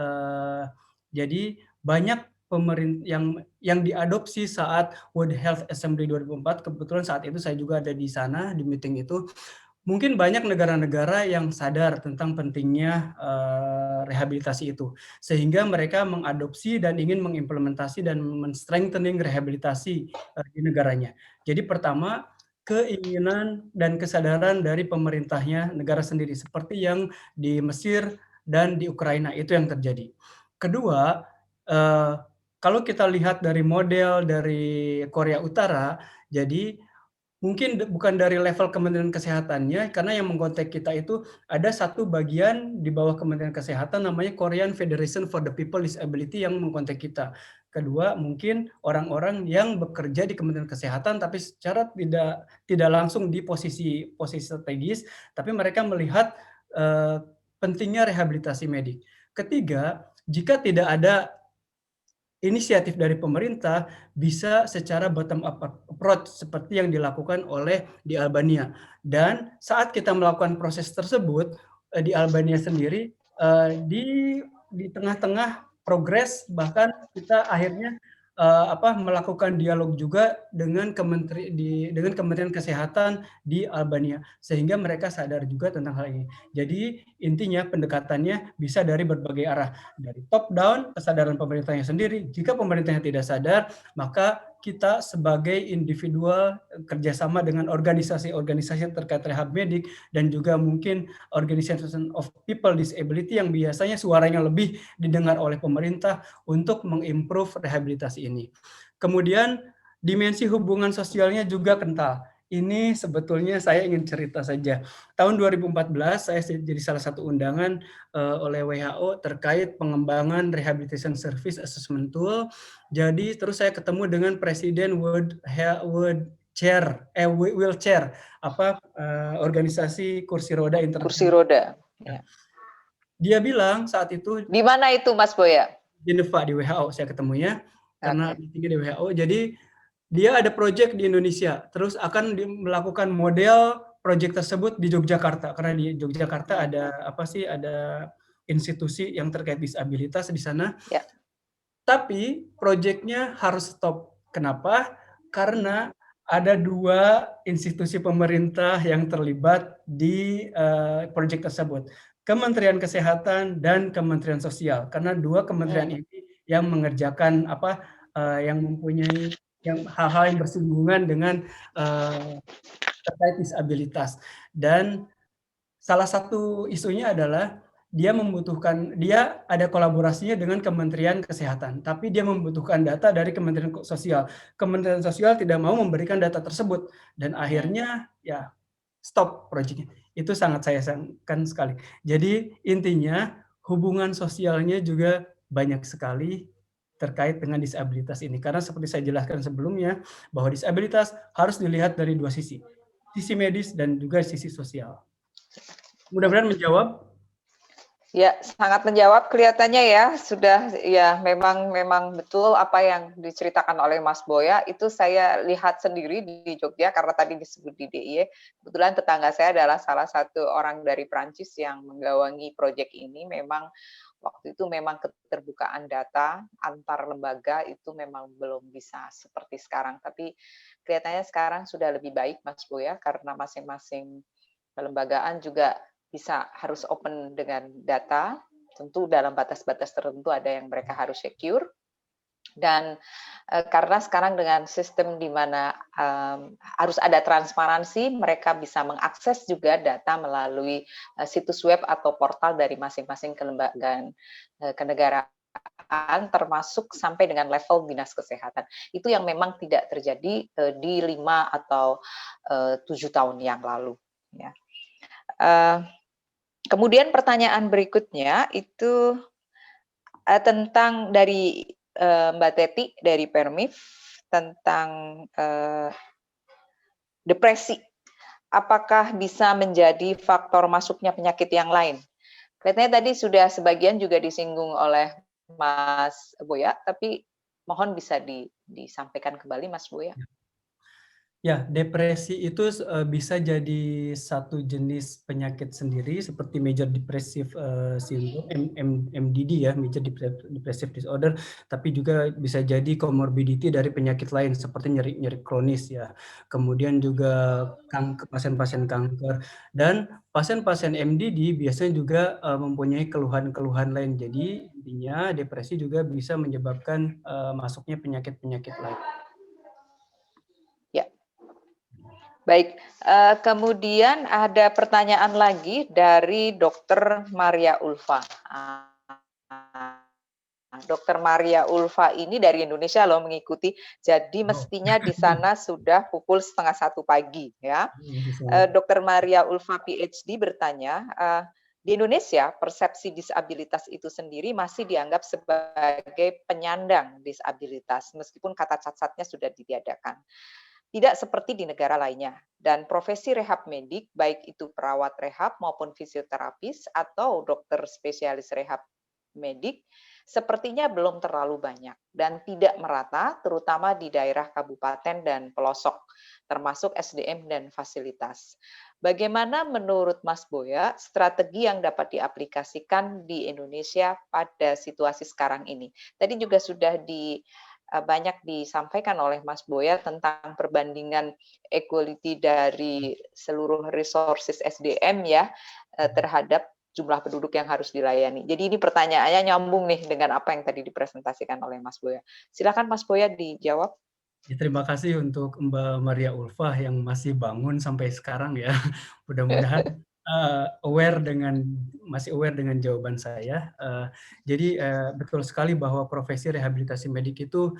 jadi banyak pemerintah yang diadopsi saat World Health Assembly 2004, kebetulan saat itu saya juga ada di sana di meeting itu. Mungkin banyak negara-negara yang sadar tentang pentingnya rehabilitasi itu, sehingga mereka mengadopsi dan ingin mengimplementasi dan men-strengthening rehabilitasi di negaranya. Jadi pertama, keinginan dan kesadaran dari pemerintahnya negara sendiri, seperti yang di Mesir dan di Ukraina, itu yang terjadi. Kedua, kalau kita lihat dari model dari Korea Utara, jadi mungkin bukan dari level Kementerian Kesehatannya, karena yang mengkontak kita itu ada satu bagian di bawah Kementerian Kesehatan namanya Korean Federation for the People Disability yang mengkontak kita. Kedua, mungkin orang-orang yang bekerja di Kementerian Kesehatan tapi secara tidak langsung di posisi strategis, tapi mereka melihat pentingnya rehabilitasi medik. Ketiga, jika tidak ada inisiatif dari pemerintah, bisa secara bottom up approach seperti yang dilakukan oleh di Albania. Dan saat kita melakukan proses tersebut di Albania sendiri, di tengah-tengah progres bahkan kita akhirnya melakukan dialog juga dengan Kementerian Kesehatan di Albania sehingga mereka sadar juga tentang hal ini. Jadi intinya pendekatannya bisa dari berbagai arah, dari top down kesadaran pemerintahnya sendiri. Jika pemerintahnya tidak sadar, maka kita sebagai individual kerjasama dengan organisasi-organisasi terkait rehab medik dan juga mungkin Organization of People Disability yang biasanya suaranya lebih didengar oleh pemerintah untuk mengimprove rehabilitasi ini. Kemudian dimensi hubungan sosialnya juga kental. Ini sebetulnya saya ingin cerita saja. Tahun 2014 saya jadi salah satu undangan oleh WHO terkait pengembangan Rehabilitation Service Assessment Tool. Jadi terus saya ketemu dengan Presiden Wheelchair organisasi kursi roda internasional. Kursi roda. Ya. Dia bilang saat itu di mana itu Mas Boya? Geneva di WHO saya ketemunya karena meetingnya di WHO. Jadi dia ada proyek di Indonesia, terus akan melakukan model proyek tersebut di Yogyakarta karena di Yogyakarta ada institusi yang terkait disabilitas di sana. Ya. Tapi proyeknya harus stop. Kenapa? Karena ada 2 institusi pemerintah yang terlibat di proyek tersebut. Kementerian Kesehatan dan Kementerian Sosial. Karena 2 kementerian ini yang mengerjakan yang mempunyai hal-hal yang bersinggungan dengan terkait disabilitas. Dan salah satu isunya adalah dia ada kolaborasinya dengan Kementerian Kesehatan, tapi dia membutuhkan data dari Kementerian Sosial. Kementerian Sosial tidak mau memberikan data tersebut dan akhirnya ya stop proyeknya. Itu sangat saya sayangkan sekali. Jadi intinya hubungan sosialnya juga banyak sekali terkait dengan disabilitas ini. Karena seperti saya jelaskan sebelumnya, bahwa disabilitas harus dilihat dari 2 sisi. Sisi medis dan juga sisi sosial. Mudah-mudahan menjawab. Ya, sangat menjawab kelihatannya ya. Sudah ya memang betul apa yang diceritakan oleh Mas Boya. Itu saya lihat sendiri di Jogja karena tadi disebut di DIY. Kebetulan tetangga saya adalah salah satu orang dari Prancis yang menggawangi proyek ini. Memang waktu itu memang keterbukaan data antar lembaga itu memang belum bisa seperti sekarang. Tapi kelihatannya sekarang sudah lebih baik Mas Boya karena masing-masing kelembagaan juga harus open dengan data, tentu dalam batas-batas tertentu ada yang mereka harus secure. Dan karena sekarang dengan sistem di mana harus ada transparansi, mereka bisa mengakses juga data melalui situs web atau portal dari masing-masing kelembagaan kenegaraan, termasuk sampai dengan level dinas kesehatan. Itu yang memang tidak terjadi di 5 atau 7 tahun yang lalu. Ya. Kemudian pertanyaan berikutnya itu tentang dari Mbak Teti dari Permif tentang depresi. Apakah bisa menjadi faktor masuknya penyakit yang lain? Kelihatannya tadi sudah sebagian juga disinggung oleh Mas Boya, tapi mohon bisa disampaikan kembali Mas Boya. Ya, depresi itu bisa jadi satu jenis penyakit sendiri seperti Major Depressive Syndrome, MDD ya, Major Depressive Disorder, tapi juga bisa jadi comorbidity dari penyakit lain seperti nyeri kronis ya. Kemudian juga pasien-pasien kanker dan pasien-pasien MDD biasanya juga mempunyai keluhan-keluhan lain. Jadi intinya depresi juga bisa menyebabkan masuknya penyakit-penyakit lain. Baik, kemudian ada pertanyaan lagi dari Dr. Maria Ulfa. Dr. Maria Ulfa ini dari Indonesia loh mengikuti, jadi mestinya di sana sudah pukul 12:30 pagi ya. Dr. Maria Ulfa PhD bertanya, di Indonesia persepsi disabilitas itu sendiri masih dianggap sebagai penyandang disabilitas meskipun kata cacatnya sudah ditiadakan. Tidak seperti di negara lainnya. Dan profesi rehab medik, baik itu perawat rehab maupun fisioterapis atau dokter spesialis rehab medik, sepertinya belum terlalu banyak dan tidak merata, terutama di daerah kabupaten dan pelosok, termasuk SDM dan fasilitas. Bagaimana menurut Mas Boya strategi yang dapat diaplikasikan di Indonesia pada situasi sekarang ini? Tadi juga sudah banyak disampaikan oleh Mas Boya tentang perbandingan equality dari seluruh resources SDM ya terhadap jumlah penduduk yang harus dilayani. Jadi ini pertanyaannya nyambung nih dengan apa yang tadi dipresentasikan oleh Mas Boya. Silakan Mas Boya dijawab. Ya, terima kasih untuk Mbak Maria Ulfah yang masih bangun sampai sekarang ya. Mudah-mudahan masih aware dengan jawaban saya. Jadi betul sekali bahwa profesi rehabilitasi medik itu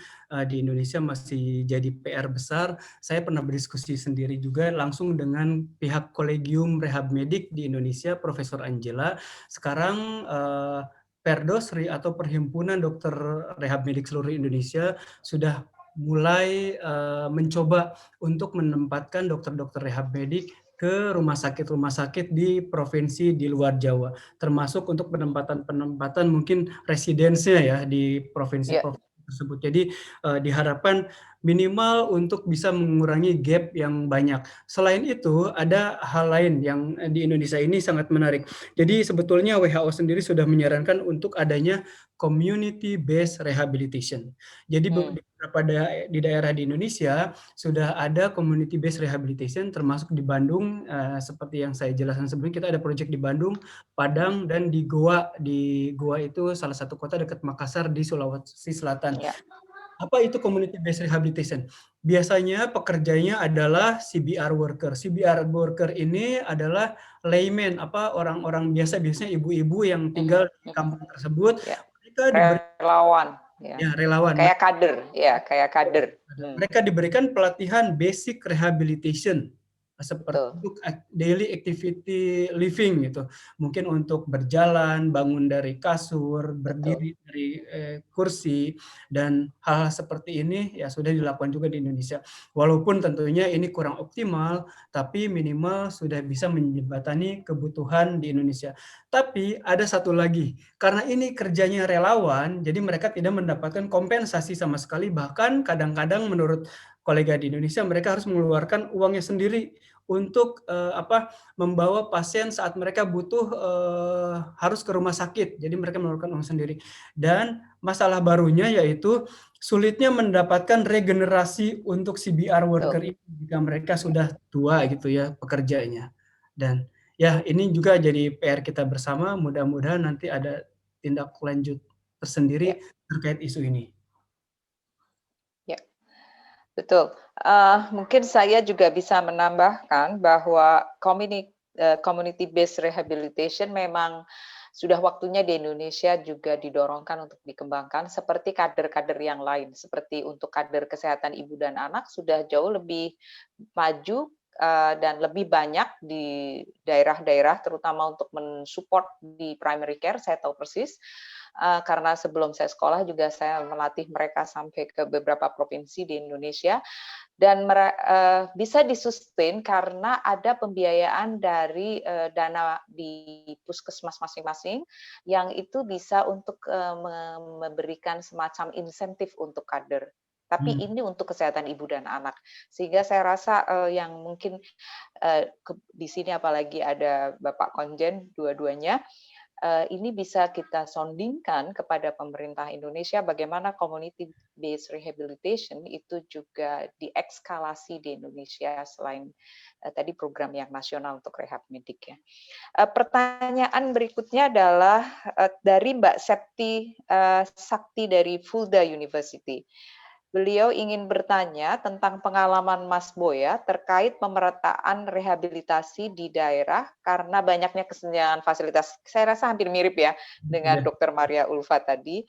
di Indonesia masih jadi PR besar. Saya pernah berdiskusi sendiri juga langsung dengan pihak Kolegium Rehab Medik di Indonesia, Profesor Angela. Sekarang Perdosri atau Perhimpunan Dokter Rehab Medik seluruh Indonesia sudah mulai mencoba untuk menempatkan dokter-dokter rehab medik ke rumah sakit di provinsi di luar Jawa, termasuk untuk penempatan mungkin residensinya ya di provinsi-provinsi tersebut. Jadi diharapkan minimal untuk bisa mengurangi gap yang banyak. Selain itu ada hal lain yang di Indonesia ini sangat menarik. Jadi sebetulnya WHO sendiri sudah menyarankan untuk adanya community based rehabilitation. Jadi di beberapa di daerah di Indonesia sudah ada community based rehabilitation, termasuk di Bandung seperti yang saya jelaskan sebelumnya. Kita ada proyek di Bandung, Padang, dan di Goa. Di Goa itu salah satu kota dekat Makassar di Sulawesi Selatan. Apa itu community based rehabilitation? Biasanya pekerjanya adalah CBR worker. CBR worker ini adalah layman, orang-orang biasa, biasanya ibu-ibu yang tinggal di kampung tersebut. Mereka relawan. Ya, relawan. Kayak kader. Mereka diberikan pelatihan basic rehabilitation seperti untuk daily activity living gitu. Mungkin untuk berjalan, bangun dari kasur, berdiri dari kursi, dan hal seperti ini ya sudah dilakukan juga di Indonesia. Walaupun tentunya ini kurang optimal, tapi minimal sudah bisa menjembatani kebutuhan di Indonesia. Tapi ada satu lagi, karena ini kerjanya relawan, jadi mereka tidak mendapatkan kompensasi sama sekali, bahkan kadang-kadang menurut kolega di Indonesia mereka harus mengeluarkan uangnya sendiri untuk membawa pasien saat mereka butuh harus ke rumah sakit. Jadi mereka mengeluarkan uang sendiri. Dan masalah barunya yaitu sulitnya mendapatkan regenerasi untuk CBR worker ini jika mereka sudah tua gitu ya pekerjanya. Dan ya ini juga jadi PR kita bersama, mudah-mudahan nanti ada tindak lanjut tersendiri terkait isu ini. Ya, betul. Mungkin saya juga bisa menambahkan bahwa community based rehabilitation memang sudah waktunya di Indonesia juga didorongkan untuk dikembangkan seperti kader-kader yang lain. Seperti untuk kader kesehatan ibu dan anak sudah jauh lebih maju dan lebih banyak di daerah-daerah, terutama untuk mensupport di primary care, saya tahu persis. Karena sebelum saya sekolah juga saya melatih mereka sampai ke beberapa provinsi di Indonesia, dan bisa disustain karena ada pembiayaan dari dana di puskesmas masing-masing yang itu bisa untuk memberikan semacam insentif untuk kader. Tapi ini untuk kesehatan ibu dan anak. Sehingga saya rasa yang mungkin di sini apalagi ada Bapak Konjen dua-duanya, ini bisa kita soundingkan kepada pemerintah Indonesia bagaimana community based rehabilitation itu juga diekskalasi di Indonesia selain tadi program yang nasional untuk rehab medik ya. Pertanyaan berikutnya adalah dari Mbak Septi Sakti dari Fulda University. Beliau ingin bertanya tentang pengalaman Mas Boya terkait pemerataan rehabilitasi di daerah karena banyaknya kesenjangan fasilitas. Saya rasa hampir mirip ya dengan Dr. Maria Ulfa tadi,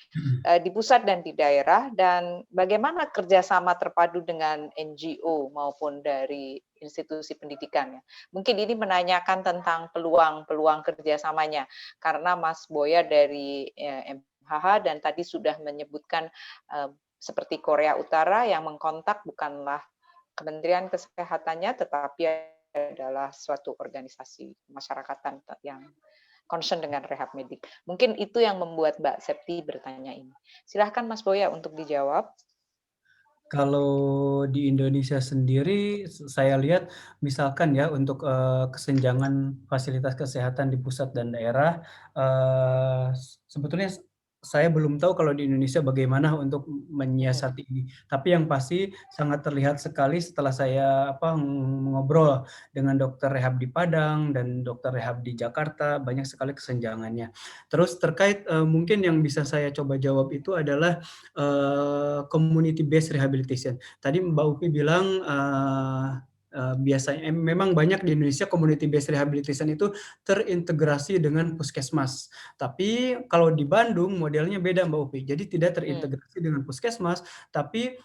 di pusat dan di daerah, dan bagaimana kerjasama terpadu dengan NGO maupun dari institusi pendidikan. Mungkin ini menanyakan tentang peluang kerjasamanya, karena Mas Boya dari MHH dan tadi sudah menyebutkan seperti Korea Utara yang mengkontak bukanlah Kementerian Kesehatannya, tetapi adalah suatu organisasi masyarakatan yang concern dengan rehab medik. Mungkin itu yang membuat Mbak Septi bertanya ini. Silahkan Mas Boya untuk dijawab. Kalau di Indonesia sendiri, saya lihat misalkan ya untuk kesenjangan fasilitas kesehatan di pusat dan daerah, sebetulnya saya belum tahu kalau di Indonesia bagaimana untuk menyiasati ini. Tapi yang pasti sangat terlihat sekali setelah saya ngobrol dengan dokter rehab di Padang dan dokter rehab di Jakarta, banyak sekali kesenjangannya. Terus terkait mungkin yang bisa saya coba jawab itu adalah community based rehabilitation. Tadi Mbak Upi bilang biasanya memang banyak di Indonesia community based rehabilitation itu terintegrasi dengan puskesmas. Tapi kalau di Bandung modelnya beda Mbak Upi. Jadi tidak terintegrasi dengan puskesmas, tapi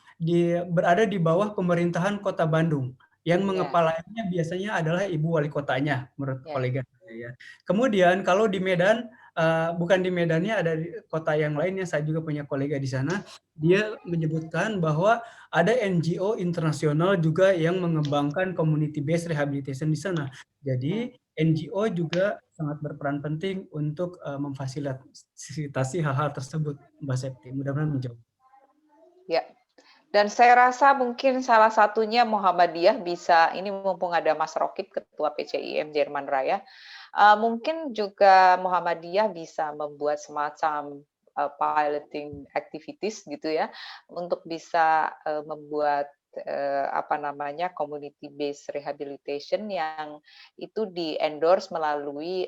berada di bawah pemerintahan Kota Bandung. Yang mengepalainya biasanya adalah Ibu Wali Kotanya, menurut kolega saya. Kemudian kalau di Medan, bukan di Medannya, ada di kota yang lainnya, saya juga punya kolega di sana, dia menyebutkan bahwa ada NGO internasional juga yang mengembangkan community based rehabilitation di sana. Jadi NGO juga sangat berperan penting untuk memfasilitasi hal-hal tersebut, Mbak Septi. Mudah-mudahan menjawab. Ya. Dan saya rasa mungkin salah satunya Muhammadiyah bisa, ini mumpung ada Mas Rokib, Ketua PCIM Jerman Raya, mungkin juga Muhammadiyah bisa membuat semacam piloting activities gitu ya, untuk bisa membuat community based rehabilitation yang itu di endorse melalui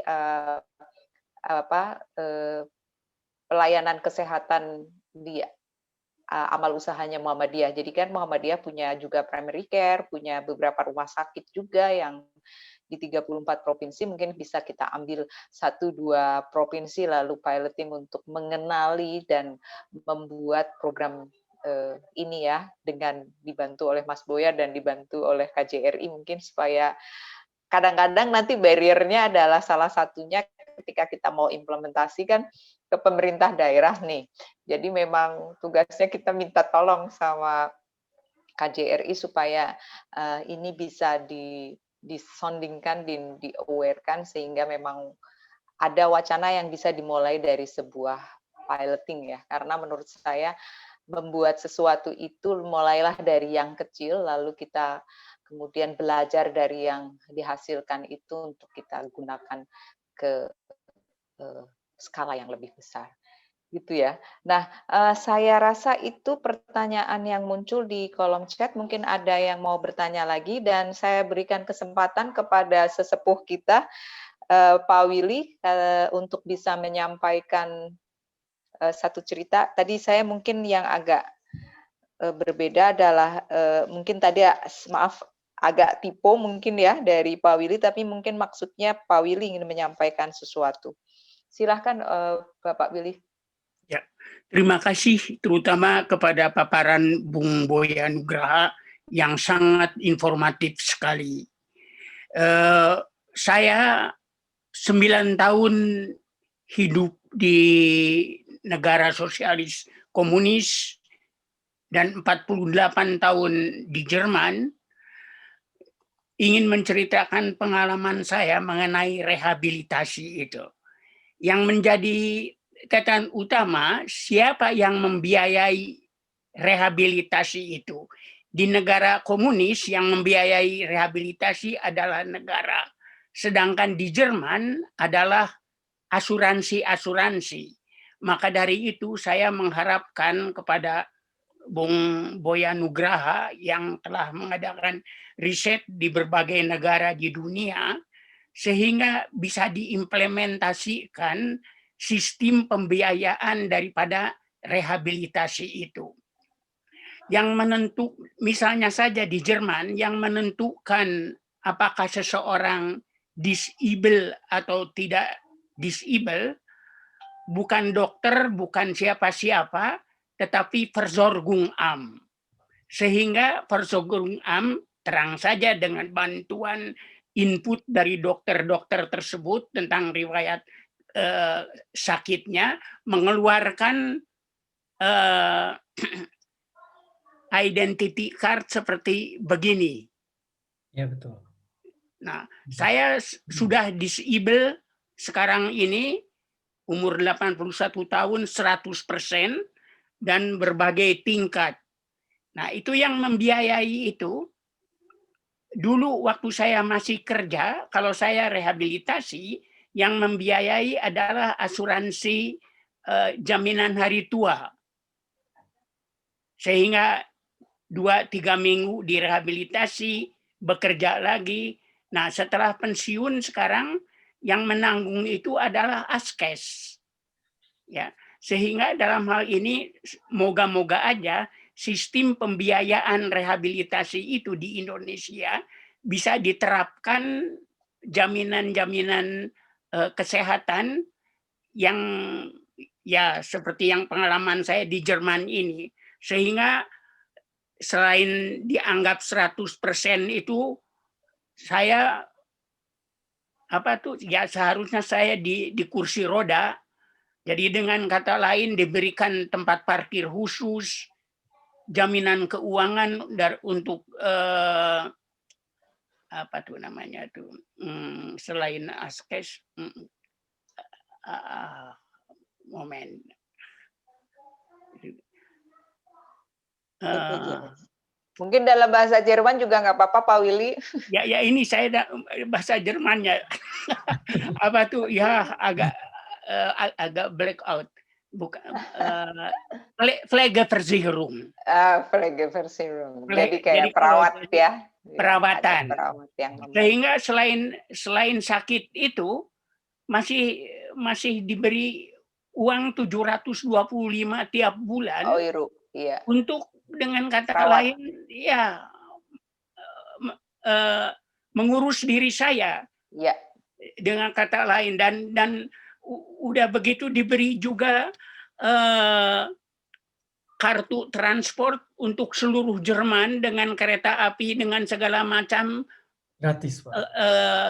pelayanan kesehatan di amal usahanya Muhammadiyah. Jadi kan Muhammadiyah punya juga primary care, punya beberapa rumah sakit juga yang di 34 provinsi, mungkin bisa kita ambil 1-2 provinsi lalu piloting untuk mengenali dan membuat program ini ya, dengan dibantu oleh Mas Boya dan dibantu oleh KJRI, mungkin supaya kadang-kadang nanti barrier-nya adalah salah satunya ketika kita mau implementasikan ke pemerintah daerah nih. Jadi memang tugasnya kita minta tolong sama KJRI supaya ini bisa disondingkan, di-aware-kan sehingga memang ada wacana yang bisa dimulai dari sebuah piloting ya. Karena menurut saya membuat sesuatu itu mulailah dari yang kecil, lalu kita kemudian belajar dari yang dihasilkan itu untuk kita gunakan ke skala yang lebih besar. Gitu ya. Nah, saya rasa itu pertanyaan yang muncul di kolom chat. Mungkin ada yang mau bertanya lagi dan saya berikan kesempatan kepada sesepuh kita, Pak Willy, untuk bisa menyampaikan satu cerita. Tadi saya mungkin yang agak berbeda adalah mungkin tadi maaf agak typo mungkin ya dari Pak Willy, tapi mungkin maksudnya Pak Willy ingin menyampaikan sesuatu. Silahkan Bapak Willy. Ya, terima kasih terutama kepada paparan Bung Boya Nugraha yang sangat informatif sekali. Saya 9 tahun hidup di negara sosialis komunis dan 48 tahun di Jerman, ingin menceritakan pengalaman saya mengenai rehabilitasi itu. Yang menjadi catatan utama, siapa yang membiayai rehabilitasi itu. Di negara komunis yang membiayai rehabilitasi adalah negara. Sedangkan di Jerman adalah asuransi-asuransi. Maka dari itu saya mengharapkan kepada Bung Boya Nugraha yang telah mengadakan riset di berbagai negara di dunia, sehingga bisa diimplementasikan sistem pembiayaan daripada rehabilitasi itu. Yang misalnya saja di Jerman, yang menentukan apakah seseorang disable atau tidak disable, bukan dokter, bukan siapa-siapa, tetapi Versorgungsamt. Sehingga Versorgungsamt terang saja dengan bantuan input dari dokter-dokter tersebut tentang riwayat sakitnya, mengeluarkan identity card seperti begini. Ya, betul. Nah, saya sudah disable sekarang ini umur 81 tahun 100% dan berbagai tingkat. Nah, itu yang membiayai itu. Dulu waktu saya masih kerja, kalau saya rehabilitasi, yang membiayai adalah asuransi jaminan hari tua. Sehingga 2-3 minggu direhabilitasi, bekerja lagi. Nah, setelah pensiun sekarang yang menanggung itu adalah Askes. Ya, sehingga dalam hal ini moga-moga aja sistem pembiayaan rehabilitasi itu di Indonesia bisa diterapkan jaminan-jaminan kesehatan yang ya seperti yang pengalaman saya di Jerman ini, sehingga selain dianggap 100% itu saya ya seharusnya saya di kursi roda. Jadi dengan kata lain diberikan tempat parkir khusus, jaminan keuangan untuk selain Askes, momen. Mungkin dalam bahasa Jerman juga nggak apa-apa, Pak Willy. Ya ini saya bahasa Jermannya ya agak blackout. Bukan Pflegeversicherung. Pflegeversicherung. Jadi kayak perawat ya. Perawatan. Perawat yang sehingga selain sakit itu masih diberi uang 725 tiap bulan. Oh, iya. Untuk dengan kata perawat. lain ya mengurus diri saya. Ya. Dengan kata lain dan udah begitu diberi juga kartu transport untuk seluruh Jerman dengan kereta api dengan segala macam Gratis, Pak.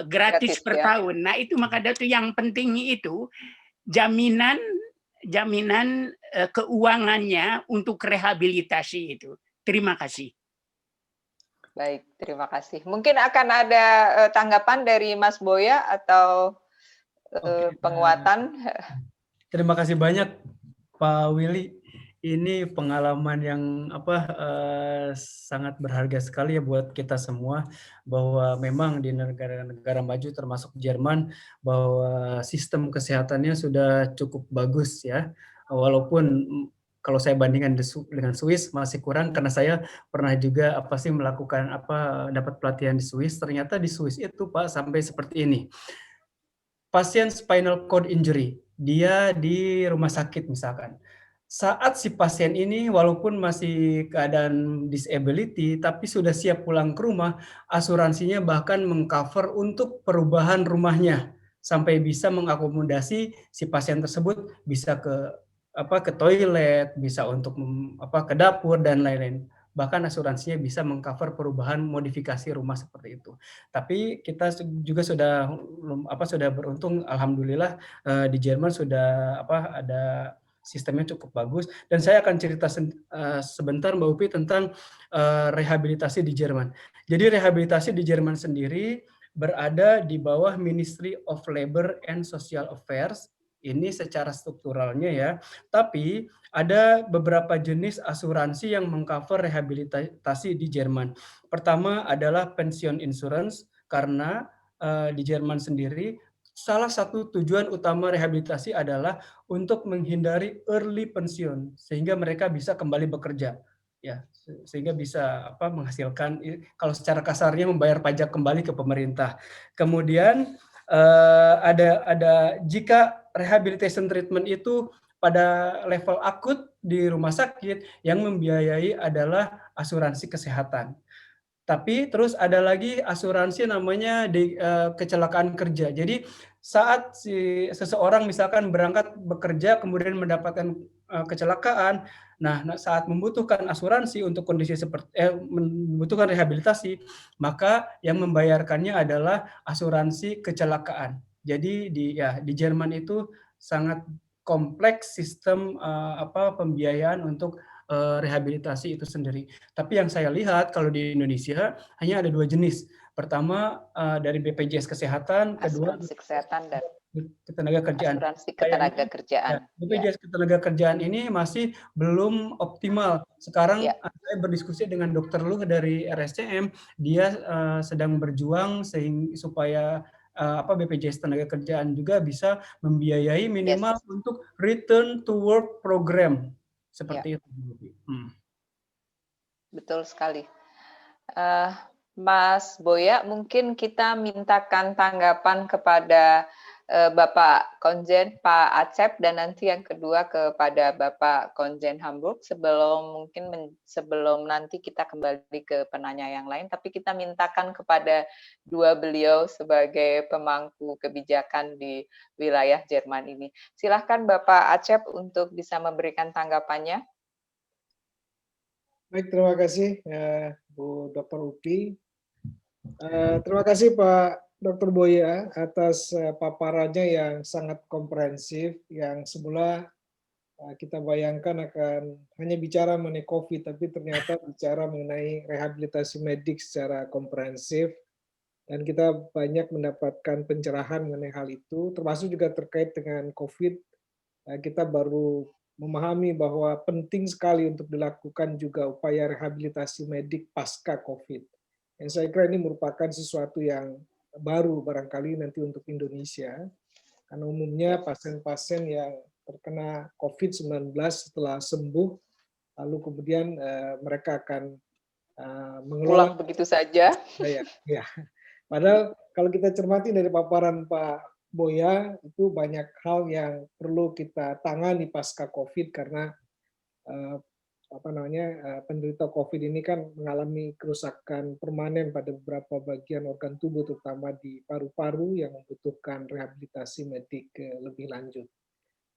Gratis per tahun. Nah, itu maka itu yang penting itu jaminan keuangannya untuk rehabilitasi itu. Terima kasih. Baik, terima kasih. Mungkin akan ada tanggapan dari Mas Boya atau penguatan. Terima kasih banyak Pak Willy. Ini pengalaman yang sangat berharga sekali ya buat kita semua, bahwa memang di negara-negara maju termasuk Jerman bahwa sistem kesehatannya sudah cukup bagus ya. Walaupun kalau saya bandingkan dengan Swiss masih kurang, karena saya pernah juga melakukan dapat pelatihan di Swiss. Ternyata di Swiss itu Pak sampai seperti ini. Pasien spinal cord injury, dia di rumah sakit misalkan. Saat si pasien ini walaupun masih keadaan disability tapi sudah siap pulang ke rumah, asuransinya bahkan mengcover untuk perubahan rumahnya sampai bisa mengakomodasi si pasien tersebut bisa ke toilet, bisa untuk ke dapur dan lain-lain. Bahkan asuransinya bisa mengcover perubahan modifikasi rumah seperti itu. Tapi kita juga sudah beruntung, alhamdulillah di Jerman sudah ada sistemnya cukup bagus. Dan saya akan cerita sebentar Mbak Upi tentang rehabilitasi di Jerman. Jadi rehabilitasi di Jerman sendiri berada di bawah Ministry of Labor and Social Affairs. Ini secara strukturalnya ya. Tapi ada beberapa jenis asuransi yang mengcover rehabilitasi di Jerman. Pertama adalah pension insurance, karena di Jerman sendiri salah satu tujuan utama rehabilitasi adalah untuk menghindari early pensiun sehingga mereka bisa kembali bekerja. Ya, sehingga bisa menghasilkan, kalau secara kasarnya membayar pajak kembali ke pemerintah. Kemudian ada jika rehabilitation treatment itu pada level akut di rumah sakit, yang membiayai adalah asuransi kesehatan. Tapi terus ada lagi asuransi namanya kecelakaan kerja. Jadi saat seseorang misalkan berangkat bekerja kemudian mendapatkan kecelakaan, nah saat membutuhkan asuransi untuk kondisi membutuhkan rehabilitasi, maka yang membayarkannya adalah asuransi kecelakaan. Jadi di Jerman itu sangat kompleks sistem pembiayaan untuk rehabilitasi itu sendiri. Tapi yang saya lihat kalau di Indonesia hanya ada 2 jenis. Pertama dari BPJS Kesehatan, kedua asuransi kesehatan Ketenagakerjaan. asuransi Sayangnya, ketenagakerjaan. ya, BPJS Ketenagakerjaan ini masih belum optimal. Sekarang Ya. saya berdiskusi dengan Dr. Luh dari RSCM, dia sedang berjuang supaya BPJS Ketenagakerjaan juga bisa membiayai minimal untuk return to work program seperti itu. Betul sekali. Mas Boya, mungkin kita mintakan tanggapan kepada Bapak Konjen, Pak Acep, dan nanti yang kedua kepada Bapak Konjen Hamburg sebelum nanti kita kembali ke penanya yang lain, tapi kita mintakan kepada dua beliau sebagai pemangku kebijakan di wilayah Jerman ini. Silahkan Bapak Acep untuk bisa memberikan tanggapannya. Baik, terima kasih Bu Dr. Upi. Terima kasih Pak Dr. Boya atas paparannya yang sangat komprehensif, yang semula kita bayangkan akan hanya bicara mengenai COVID, tapi ternyata bicara mengenai rehabilitasi medik secara komprehensif, dan kita banyak mendapatkan pencerahan mengenai hal itu, termasuk juga terkait dengan COVID. Kita baru memahami bahwa penting sekali untuk dilakukan juga upaya rehabilitasi medik pasca COVID. Yang saya kira ini merupakan sesuatu yang baru barangkali nanti untuk Indonesia, karena umumnya pasien-pasien yang terkena COVID-19 setelah sembuh, lalu kemudian mereka akan mengelola pulang begitu saja. Ya. Padahal kalau kita cermati dari paparan Pak Boya, itu banyak hal yang perlu kita tangani pasca COVID, karena penderita COVID ini kan mengalami kerusakan permanen pada beberapa bagian organ tubuh, terutama di paru-paru yang membutuhkan rehabilitasi medik lebih lanjut.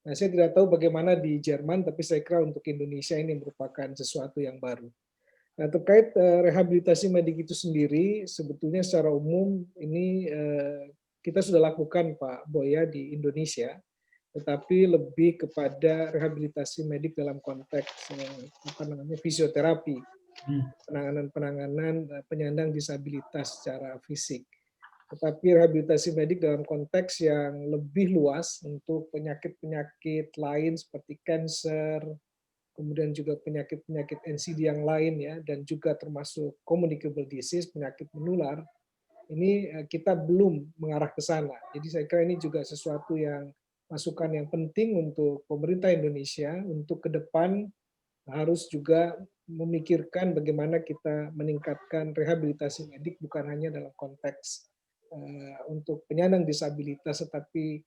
Nah, saya tidak tahu bagaimana di Jerman, tapi saya kira untuk Indonesia ini merupakan sesuatu yang baru. Nah, terkait rehabilitasi medik itu sendiri, sebetulnya secara umum ini kita sudah lakukan Pak Boya di Indonesia, tetapi lebih kepada rehabilitasi medik dalam konteks fisioterapi, penanganan penyandang disabilitas secara fisik. Tetapi rehabilitasi medik dalam konteks yang lebih luas untuk penyakit-penyakit lain seperti kanker, kemudian juga penyakit-penyakit NCD yang lain ya, dan juga termasuk communicable disease, penyakit menular, ini kita belum mengarah ke sana. Jadi saya kira ini juga sesuatu yang masukan yang penting untuk pemerintah Indonesia untuk ke depan harus juga memikirkan bagaimana kita meningkatkan rehabilitasi medik bukan hanya dalam konteks untuk penyandang disabilitas, tetapi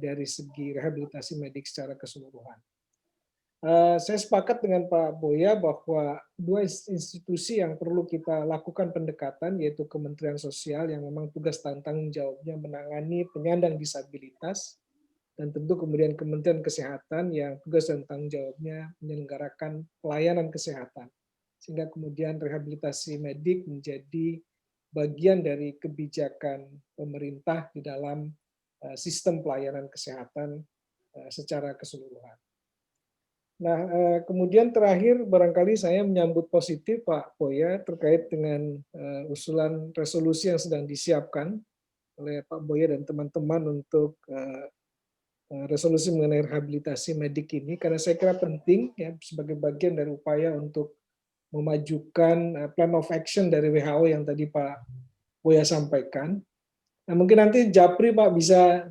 dari segi rehabilitasi medik secara keseluruhan. Saya sepakat dengan Pak Boya bahwa dua institusi yang perlu kita lakukan pendekatan, yaitu Kementerian Sosial yang memang tugas dan tanggung jawabnya menangani penyandang disabilitas, dan tentu kemudian Kementerian Kesehatan yang tugas dan tanggung jawabnya menyelenggarakan pelayanan kesehatan. Sehingga kemudian rehabilitasi medik menjadi bagian dari kebijakan pemerintah di dalam sistem pelayanan kesehatan secara keseluruhan. Nah, kemudian terakhir barangkali saya menyambut positif Pak Boya terkait dengan usulan resolusi yang sedang disiapkan oleh Pak Boya dan teman-teman untuk resolusi mengenai rehabilitasi medik ini, karena saya kira penting ya sebagai bagian dari upaya untuk memajukan plan of action dari WHO yang tadi Pak Boya sampaikan. Nah, mungkin nanti Japri Pak bisa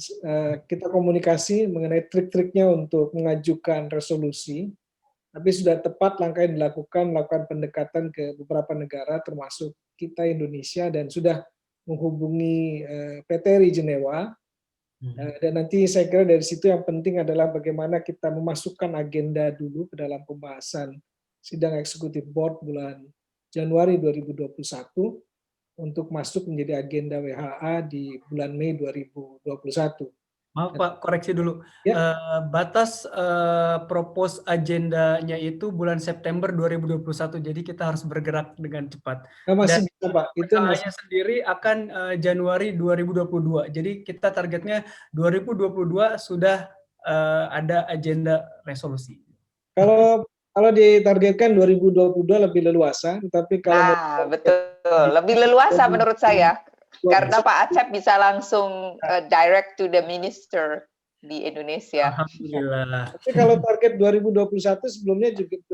kita komunikasi mengenai trik-triknya untuk mengajukan resolusi, tapi sudah tepat langkah yang dilakukan, melakukan pendekatan ke beberapa negara termasuk kita Indonesia, dan sudah menghubungi PTRI Jenewa. Dan nanti saya kira dari situ yang penting adalah bagaimana kita memasukkan agenda dulu ke dalam pembahasan sidang eksekutif board bulan Januari 2021 untuk masuk menjadi agenda WHA di bulan Mei 2021. Maaf Pak, koreksi dulu. Ya. Batas propose agendanya itu bulan September 2021, jadi kita harus bergerak dengan cepat. Nah, masih Dan bisa Pak, itu masih sendiri akan Januari 2022. Jadi kita targetnya 2022 sudah ada agenda resolusi. Kalau ditargetkan 2022 lebih leluasa, tetapi kalau betul, lebih leluasa menurut saya. Karena Pak Acep bisa langsung direct to the minister di Indonesia. Alhamdulillah. Tapi kalau target 2021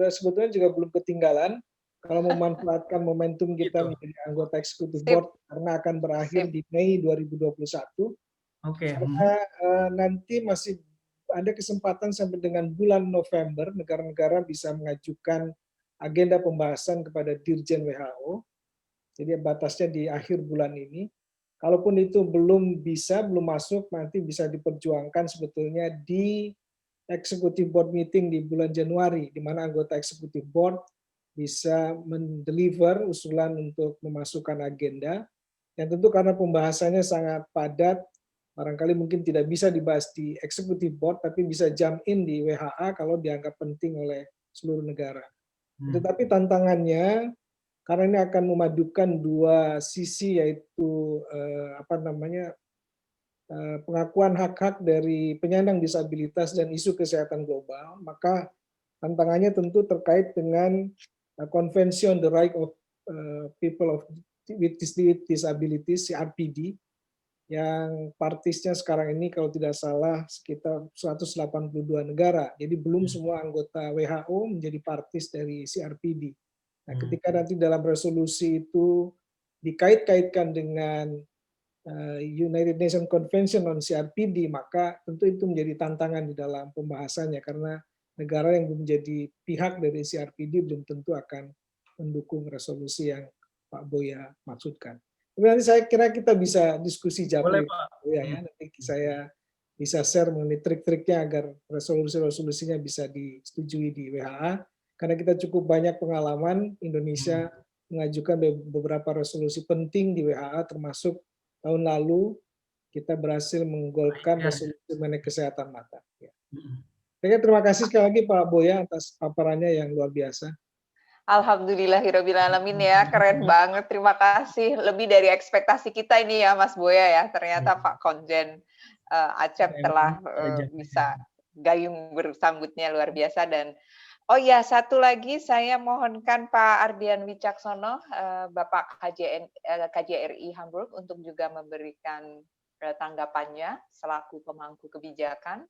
sebetulnya juga belum ketinggalan. Kalau memanfaatkan momentum kita Gitu. menjadi anggota Executive Sip. Board karena akan berakhir Sip. di Mei 2021. Oke. Karena nanti masih ada kesempatan sampai dengan bulan November negara-negara bisa mengajukan agenda pembahasan kepada Dirjen WHO. Jadi batasnya di akhir bulan ini. Kalaupun itu belum masuk, nanti bisa diperjuangkan sebetulnya di Executive Board meeting di bulan Januari, di mana anggota Executive Board bisa mendeliver usulan untuk memasukkan agenda. Yang tentu karena pembahasannya sangat padat, barangkali mungkin tidak bisa dibahas di Executive Board, tapi bisa jump in di WHA kalau dianggap penting oleh seluruh negara. Tetapi tantangannya, karena ini akan memadukan dua sisi, yaitu pengakuan hak-hak dari penyandang disabilitas dan isu kesehatan global, maka tantangannya tentu terkait dengan Konvensi on the Right of People with Disabilities, CRPD, yang partisnya sekarang ini kalau tidak salah sekitar 182 negara. Jadi belum semua anggota WHO menjadi partis dari CRPD. Nah, ketika nanti dalam resolusi itu dikait-kaitkan dengan United Nations Convention on CRPD, maka tentu itu menjadi tantangan di dalam pembahasannya, karena negara yang belum menjadi pihak dari CRPD belum tentu akan mendukung resolusi yang Pak Boya maksudkan. Tapi nanti saya kira kita bisa diskusi japri, Pak Boya, ya. Nanti saya bisa share mengenai trik-triknya agar resolusi-resolusinya bisa disetujui di WHA, karena kita cukup banyak pengalaman Indonesia mengajukan beberapa resolusi penting di WHA, termasuk tahun lalu kita berhasil menggolkan resolusi mengenai kesehatan mata. Terima kasih sekali lagi Pak Boya atas paparannya yang luar biasa. Alhamdulillahirrabbilalamin ya, keren banget. Terima kasih. Lebih dari ekspektasi kita ini ya Mas Boya ya. Ternyata Pak Konjen Acep telah bisa gayung bersambutnya luar biasa. Dan oh ya, satu lagi saya mohonkan Pak Ardian Wicaksono, Bapak KJRI Hamburg untuk juga memberikan tanggapannya selaku pemangku kebijakan.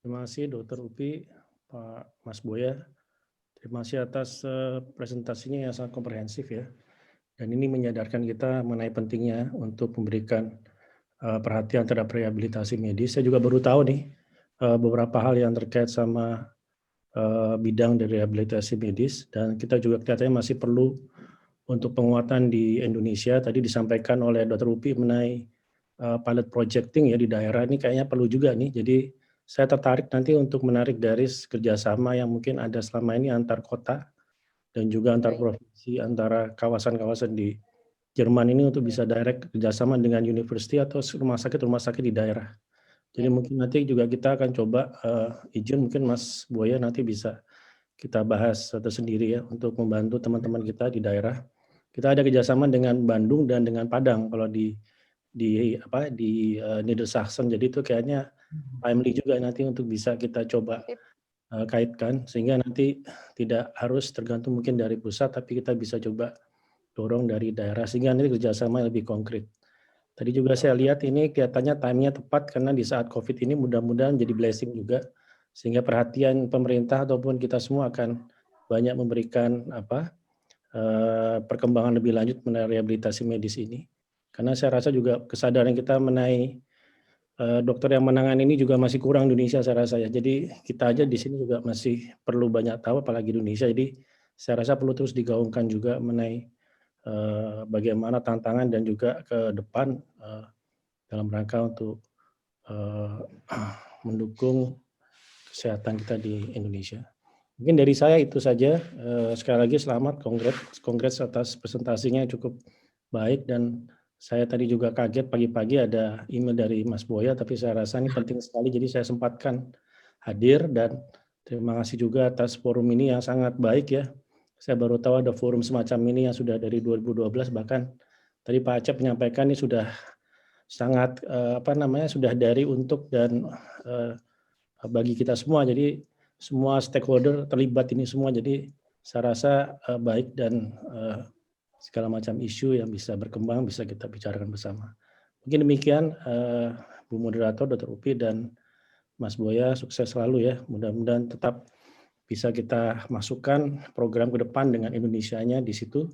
Terima kasih Dr. Upi, Pak Mas Boya. Terima kasih atas presentasinya yang sangat komprehensif ya. Dan ini menyadarkan kita mengenai pentingnya untuk memberikan perhatian terhadap rehabilitasi medis. Saya juga baru tahu nih beberapa hal yang terkait sama bidang dari rehabilitasi medis, dan kita juga kelihatannya masih perlu untuk penguatan di Indonesia. Tadi disampaikan oleh Dr. Upi mengenai pilot projecting ya di daerah, ini kayaknya perlu juga nih. Jadi saya tertarik nanti untuk menarik garis kerjasama yang mungkin ada selama ini antar kota dan juga antar provinsi, antara kawasan-kawasan di Jerman ini untuk bisa direct kerjasama dengan university atau rumah sakit di daerah. Jadi mungkin nanti juga kita akan coba izin mungkin Mas Boya nanti bisa kita bahas tersendiri ya untuk membantu teman-teman kita di daerah. Kita ada kerjasama dengan Bandung dan dengan Padang kalau di Niedersachsen. Jadi itu kayaknya timely juga nanti untuk bisa kita coba kaitkan sehingga nanti tidak harus tergantung mungkin dari pusat, tapi kita bisa coba dorong dari daerah sehingga nanti kerjasama lebih konkret. Tadi juga saya lihat ini kelihatannya timenya tepat karena di saat COVID ini mudah-mudahan jadi blessing juga sehingga perhatian pemerintah ataupun kita semua akan banyak memberikan perkembangan lebih lanjut mengenai rehabilitasi medis ini. Karena saya rasa juga kesadaran kita mengenai dokter yang menangani ini juga masih kurang di Indonesia saya rasa ya. Jadi kita aja di sini juga masih perlu banyak tahu apalagi di Indonesia. Jadi saya rasa perlu terus digaungkan juga mengenai bagaimana tantangan dan juga ke depan dalam rangka untuk mendukung kesehatan kita di Indonesia. Mungkin dari saya itu saja. Sekali lagi selamat, kongres atas presentasinya cukup baik, dan saya tadi juga kaget pagi-pagi ada email dari Mas Boya, tapi saya rasa ini penting sekali, jadi saya sempatkan hadir, dan terima kasih juga atas forum ini yang sangat baik ya. Saya baru tahu ada forum semacam ini yang sudah dari 2012, bahkan tadi Pak Acep menyampaikan ini sudah sangat sudah dari untuk dan bagi kita semua, jadi semua stakeholder terlibat ini semua, jadi saya rasa baik dan segala macam isu yang bisa berkembang bisa kita bicarakan bersama. Mungkin demikian Bu Moderator, Dr. Upi dan Mas Boya, sukses selalu ya. Mudah-mudahan tetap bisa kita masukkan program ke depan dengan Indonesianya di situ,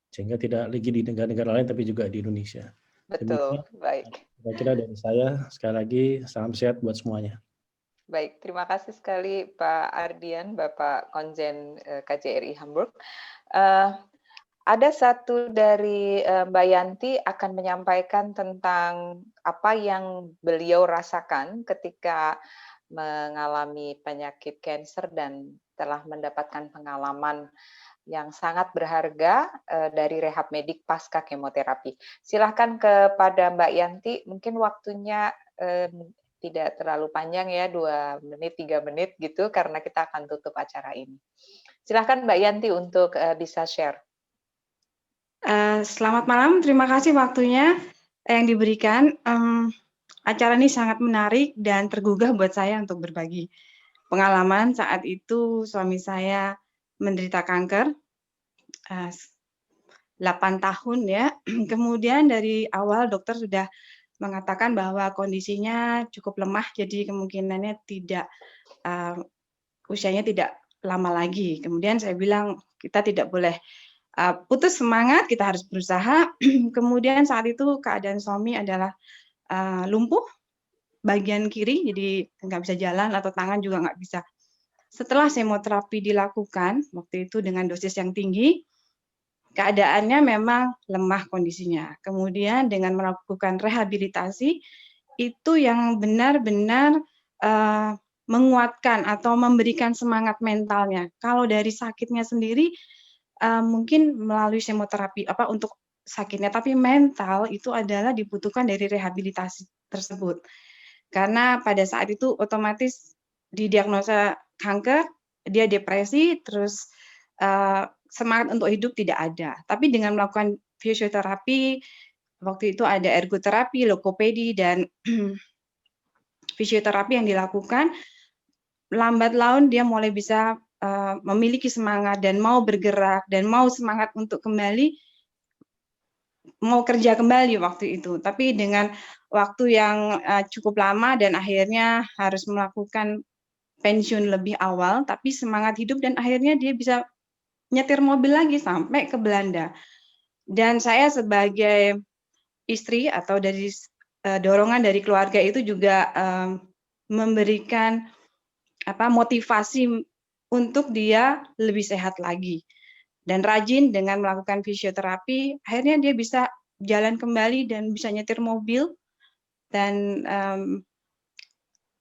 sehingga tidak lagi di negara-negara lain tapi juga di Indonesia. Betul, baik. Kira-kira dari saya, sekali lagi salam sehat buat semuanya. Baik, terima kasih sekali Pak Ardian, Bapak Konjen KJRI Hamburg. Ada satu dari Mbak Yanti akan menyampaikan tentang apa yang beliau rasakan ketika mengalami penyakit kanker dan telah mendapatkan pengalaman yang sangat berharga dari rehab medik pasca kemoterapi. Silahkan kepada Mbak Yanti, mungkin waktunya tidak terlalu panjang ya, 2 menit, 3 menit gitu, karena kita akan tutup acara ini. Silahkan Mbak Yanti untuk bisa share. Selamat malam, terima kasih waktunya yang diberikan. Acara ini sangat menarik dan tergugah buat saya untuk berbagi pengalaman. Saat itu suami saya menderita kanker, 8 tahun ya. Kemudian dari awal dokter sudah mengatakan bahwa kondisinya cukup lemah, jadi kemungkinannya tidak, usianya tidak lama lagi. Kemudian saya bilang kita tidak boleh putus semangat, kita harus berusaha. Kemudian saat itu keadaan suami adalah lumpuh bagian kiri, jadi nggak bisa jalan atau tangan juga nggak bisa. Setelah kemoterapi dilakukan, waktu itu dengan dosis yang tinggi, keadaannya memang lemah kondisinya. Kemudian dengan melakukan rehabilitasi, itu yang benar-benar menguatkan atau memberikan semangat mentalnya. Kalau dari sakitnya sendiri, mungkin melalui kemoterapi untuk sakitnya, tapi mental itu adalah dibutuhkan dari rehabilitasi tersebut. Karena pada saat itu otomatis didiagnosa kanker, dia depresi, terus semangat untuk hidup tidak ada. Tapi dengan melakukan fisioterapi, waktu itu ada ergoterapi, logopedi, dan fisioterapi yang dilakukan, lambat laun dia mulai bisa memiliki semangat dan mau bergerak dan mau semangat untuk kembali, mau kerja kembali waktu itu. Tapi dengan waktu yang cukup lama dan akhirnya harus melakukan pensiun lebih awal, tapi semangat hidup dan akhirnya dia bisa nyetir mobil lagi sampai ke Belanda. Dan saya sebagai istri atau dari dorongan dari keluarga itu juga memberikan motivasi untuk dia lebih sehat lagi. Dan rajin dengan melakukan fisioterapi, akhirnya dia bisa jalan kembali dan bisa nyetir mobil. Dan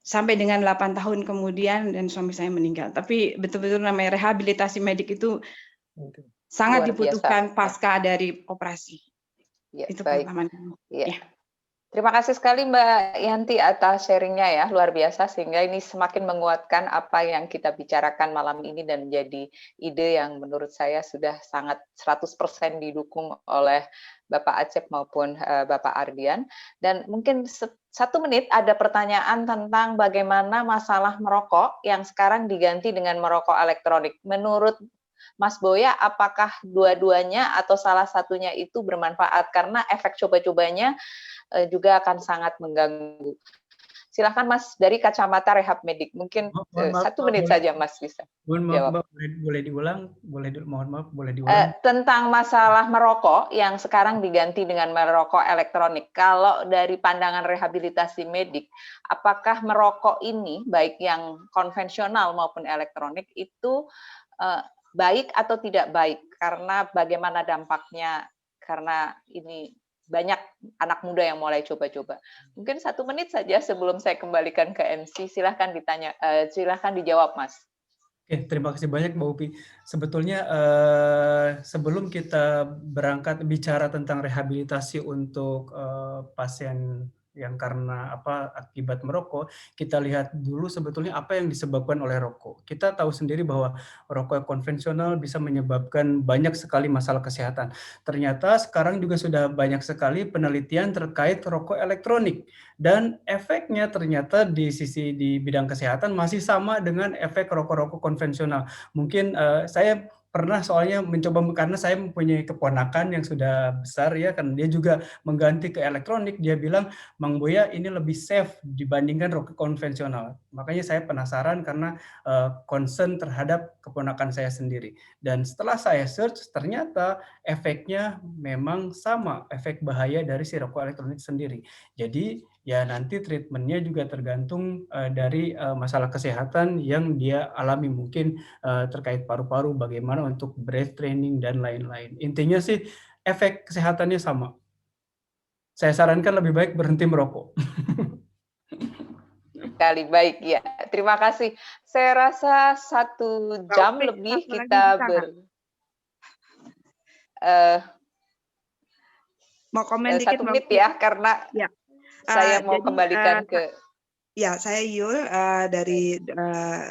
sampai dengan 8 tahun kemudian dan suami saya meninggal. Tapi betul-betul namanya rehabilitasi medik itu sangat dibutuhkan pasca dari operasi. Ya, itu baik. pengalaman. Ya. Terima kasih sekali Mbak Yanti atas sharingnya ya, luar biasa, sehingga ini semakin menguatkan apa yang kita bicarakan malam ini dan menjadi ide yang menurut saya sudah sangat 100% didukung oleh Bapak Acep maupun Bapak Ardian. Dan mungkin 1 menit ada pertanyaan tentang bagaimana masalah merokok yang sekarang diganti dengan merokok elektronik. Menurut Mas Boya, apakah dua-duanya atau salah satunya itu bermanfaat? Karena efek coba-cobanya juga akan sangat mengganggu. Silahkan Mas, dari kacamata rehab medik, mungkin 1 menit saja Mas bisa jawab. Boleh diulang? Mohon maaf, boleh diulang? Tentang masalah merokok yang sekarang diganti dengan merokok elektronik. Kalau dari pandangan rehabilitasi medik, apakah merokok ini, baik yang konvensional maupun elektronik, itu baik atau tidak baik? Karena bagaimana dampaknya, karena ini banyak anak muda yang mulai coba-coba. Mungkin 1 menit saja sebelum saya kembalikan ke MC. Silahkan ditanya, silahkan dijawab, Mas. Oke, terima kasih banyak Mbak Upi. Sebetulnya sebelum kita berangkat bicara tentang rehabilitasi untuk pasien yang karena akibat merokok, kita lihat dulu sebetulnya apa yang disebabkan oleh rokok. Kita tahu sendiri bahwa rokok konvensional bisa menyebabkan banyak sekali masalah kesehatan. Ternyata sekarang juga sudah banyak sekali penelitian terkait rokok elektronik dan efeknya ternyata di bidang kesehatan masih sama dengan efek rokok-rokok konvensional. Mungkin saya pernah soalnya mencoba, karena saya mempunyai keponakan yang sudah besar ya, kan dia juga mengganti ke elektronik. Dia bilang, Mang Boya ini lebih safe dibandingkan rokok konvensional. Makanya saya penasaran karena concern terhadap keponakan saya sendiri. Dan setelah saya search, ternyata efeknya memang sama, efek bahaya dari si rokok elektronik sendiri. Jadi ya nanti treatmentnya juga tergantung dari masalah kesehatan yang dia alami, mungkin terkait paru-paru, bagaimana untuk breath training dan lain-lain. Intinya sih efek kesehatannya sama. Saya sarankan lebih baik berhenti merokok. Sekali, baik ya. Terima kasih. Saya rasa 1 jam Upi, lebih satu lagi kita bisa mau komen 1 dikit, Mbak menit Upi? ya, karena Ya. saya mau Jadi, kembalikan ke... Ya, saya Yul dari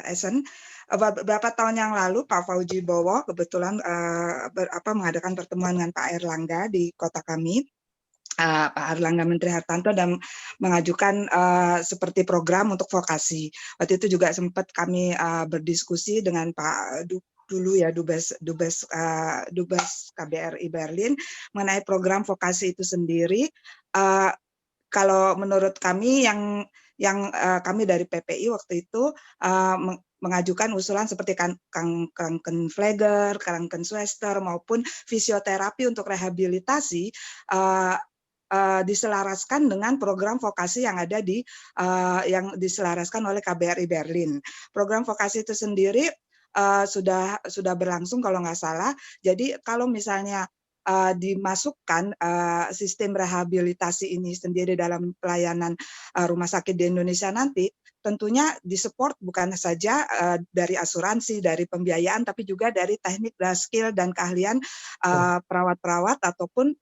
Essen. Beberapa tahun yang lalu Pak Fauji Bowo kebetulan mengadakan pertemuan dengan Pak Erlangga di kota kami. Pak Erlangga Menteri Hartanto, dan mengajukan seperti program untuk vokasi. Waktu itu juga sempat kami berdiskusi dengan Pak dulu ya Dubes KBRI Berlin mengenai program vokasi itu sendiri. Kalau menurut kami yang kami dari PPI waktu itu mengajukan usulan seperti Krankenpfleger, Krankenschwester maupun fisioterapi untuk rehabilitasi diselaraskan dengan program vokasi yang ada yang diselaraskan oleh KBRI Berlin. Program vokasi itu sendiri sudah berlangsung kalau nggak salah. Jadi kalau misalnya dimasukkan sistem rehabilitasi ini sendiri dalam pelayanan rumah sakit di Indonesia nanti, tentunya disupport bukan saja dari asuransi, dari pembiayaan, tapi juga dari teknik dan skill dan keahlian perawat-perawat ataupun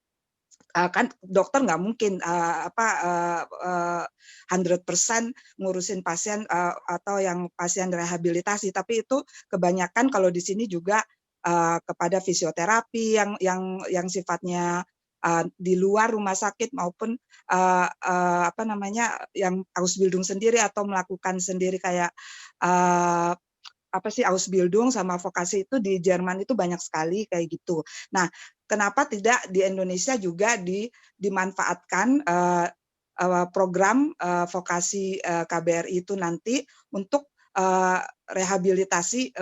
kan dokter nggak mungkin 100% ngurusin pasien atau yang pasien rehabilitasi, tapi itu kebanyakan kalau di sini juga kepada fisioterapi yang sifatnya di luar rumah sakit maupun yang Ausbildung sendiri atau melakukan sendiri kayak Ausbildung sama vokasi itu di Jerman itu banyak sekali kayak gitu. Nah, kenapa tidak di Indonesia juga dimanfaatkan program vokasi KBRI itu nanti untuk rehabilitasi,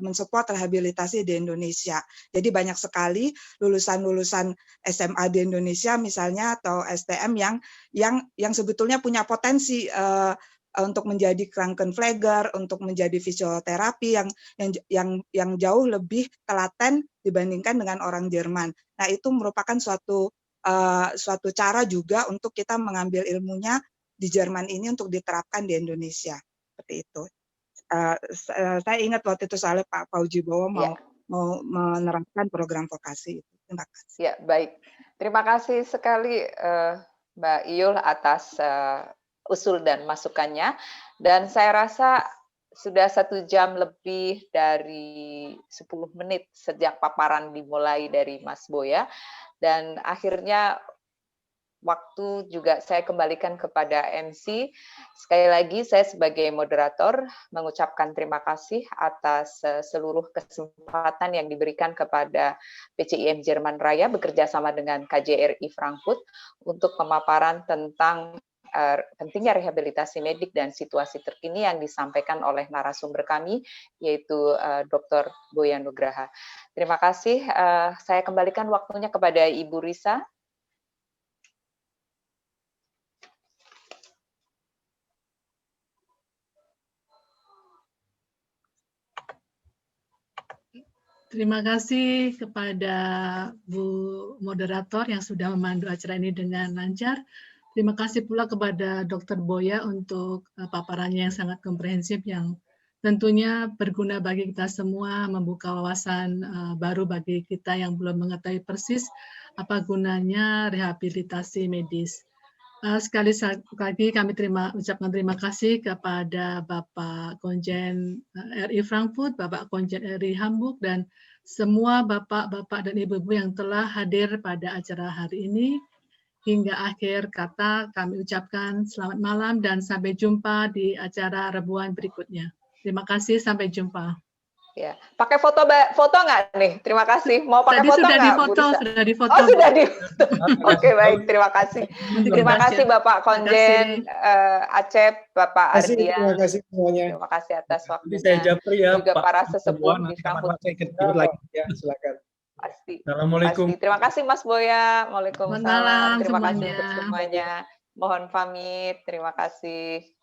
mensupport rehabilitasi di Indonesia. Jadi banyak sekali lulusan-lulusan SMA di Indonesia misalnya atau STM yang sebetulnya punya potensi untuk menjadi Krankenpfleger, untuk menjadi fisioterapi yang jauh lebih telaten dibandingkan dengan orang Jerman. Nah, itu merupakan suatu cara juga untuk kita mengambil ilmunya di Jerman ini untuk diterapkan di Indonesia. Seperti itu. Saya ingat waktu itu soalnya Pak Fauji Bowo mau menerapkan program vokasi. Terima kasih. Ya, baik. Terima kasih sekali Mbak Iyul atas usul dan masukannya. Dan saya rasa sudah 1 jam lebih dari 10 menit sejak paparan dimulai dari Mas Boya. Dan akhirnya waktu juga saya kembalikan kepada MC. Sekali lagi saya sebagai moderator mengucapkan terima kasih atas seluruh kesempatan yang diberikan kepada PCIM Jerman Raya bekerja sama dengan KJRI Frankfurt untuk pemaparan tentang pentingnya rehabilitasi medik dan situasi terkini yang disampaikan oleh narasumber kami, yaitu Dr. Boya Nugraha. Terima kasih. Saya kembalikan waktunya kepada Ibu Risa. Terima kasih kepada Bu Moderator yang sudah memandu acara ini dengan lancar. Terima kasih pula kepada Dr. Boya untuk paparannya yang sangat komprehensif yang tentunya berguna bagi kita semua, membuka wawasan baru bagi kita yang belum mengetahui persis apa gunanya rehabilitasi medis. Sekali lagi kami ucapkan terima kasih kepada Bapak Konjen RI Frankfurt, Bapak Konjen RI Hamburg, dan semua bapak-bapak dan ibu-ibu yang telah hadir pada acara hari ini. Hingga akhir kata kami ucapkan selamat malam dan sampai jumpa di acara rebuan berikutnya. Terima kasih, sampai jumpa. Ya, pakai foto nggak nih? Terima kasih. Mau pakai Tadi foto sudah nggak, Bu difoto, Risa? sudah difoto. Oh, sudah Bu. difoto. Oke, baik. Terima kasih. Terima kasih Bapak Konjen Acep, Bapak Terima Ardian. kasih semuanya. Terima kasih atas Nanti saya waktunya. japri ya, Juga Pak. para sesepuh di Nanti Frankfurt. kapan-kapan saya ikut lagi. Ya, silakan. Pasti. Assalamualaikum. Pasti. Terima kasih Mas Boya. Selamat malam Waalaikumsalam. Terima kasih semuanya. untuk semuanya. Mohon pamit. Terima kasih.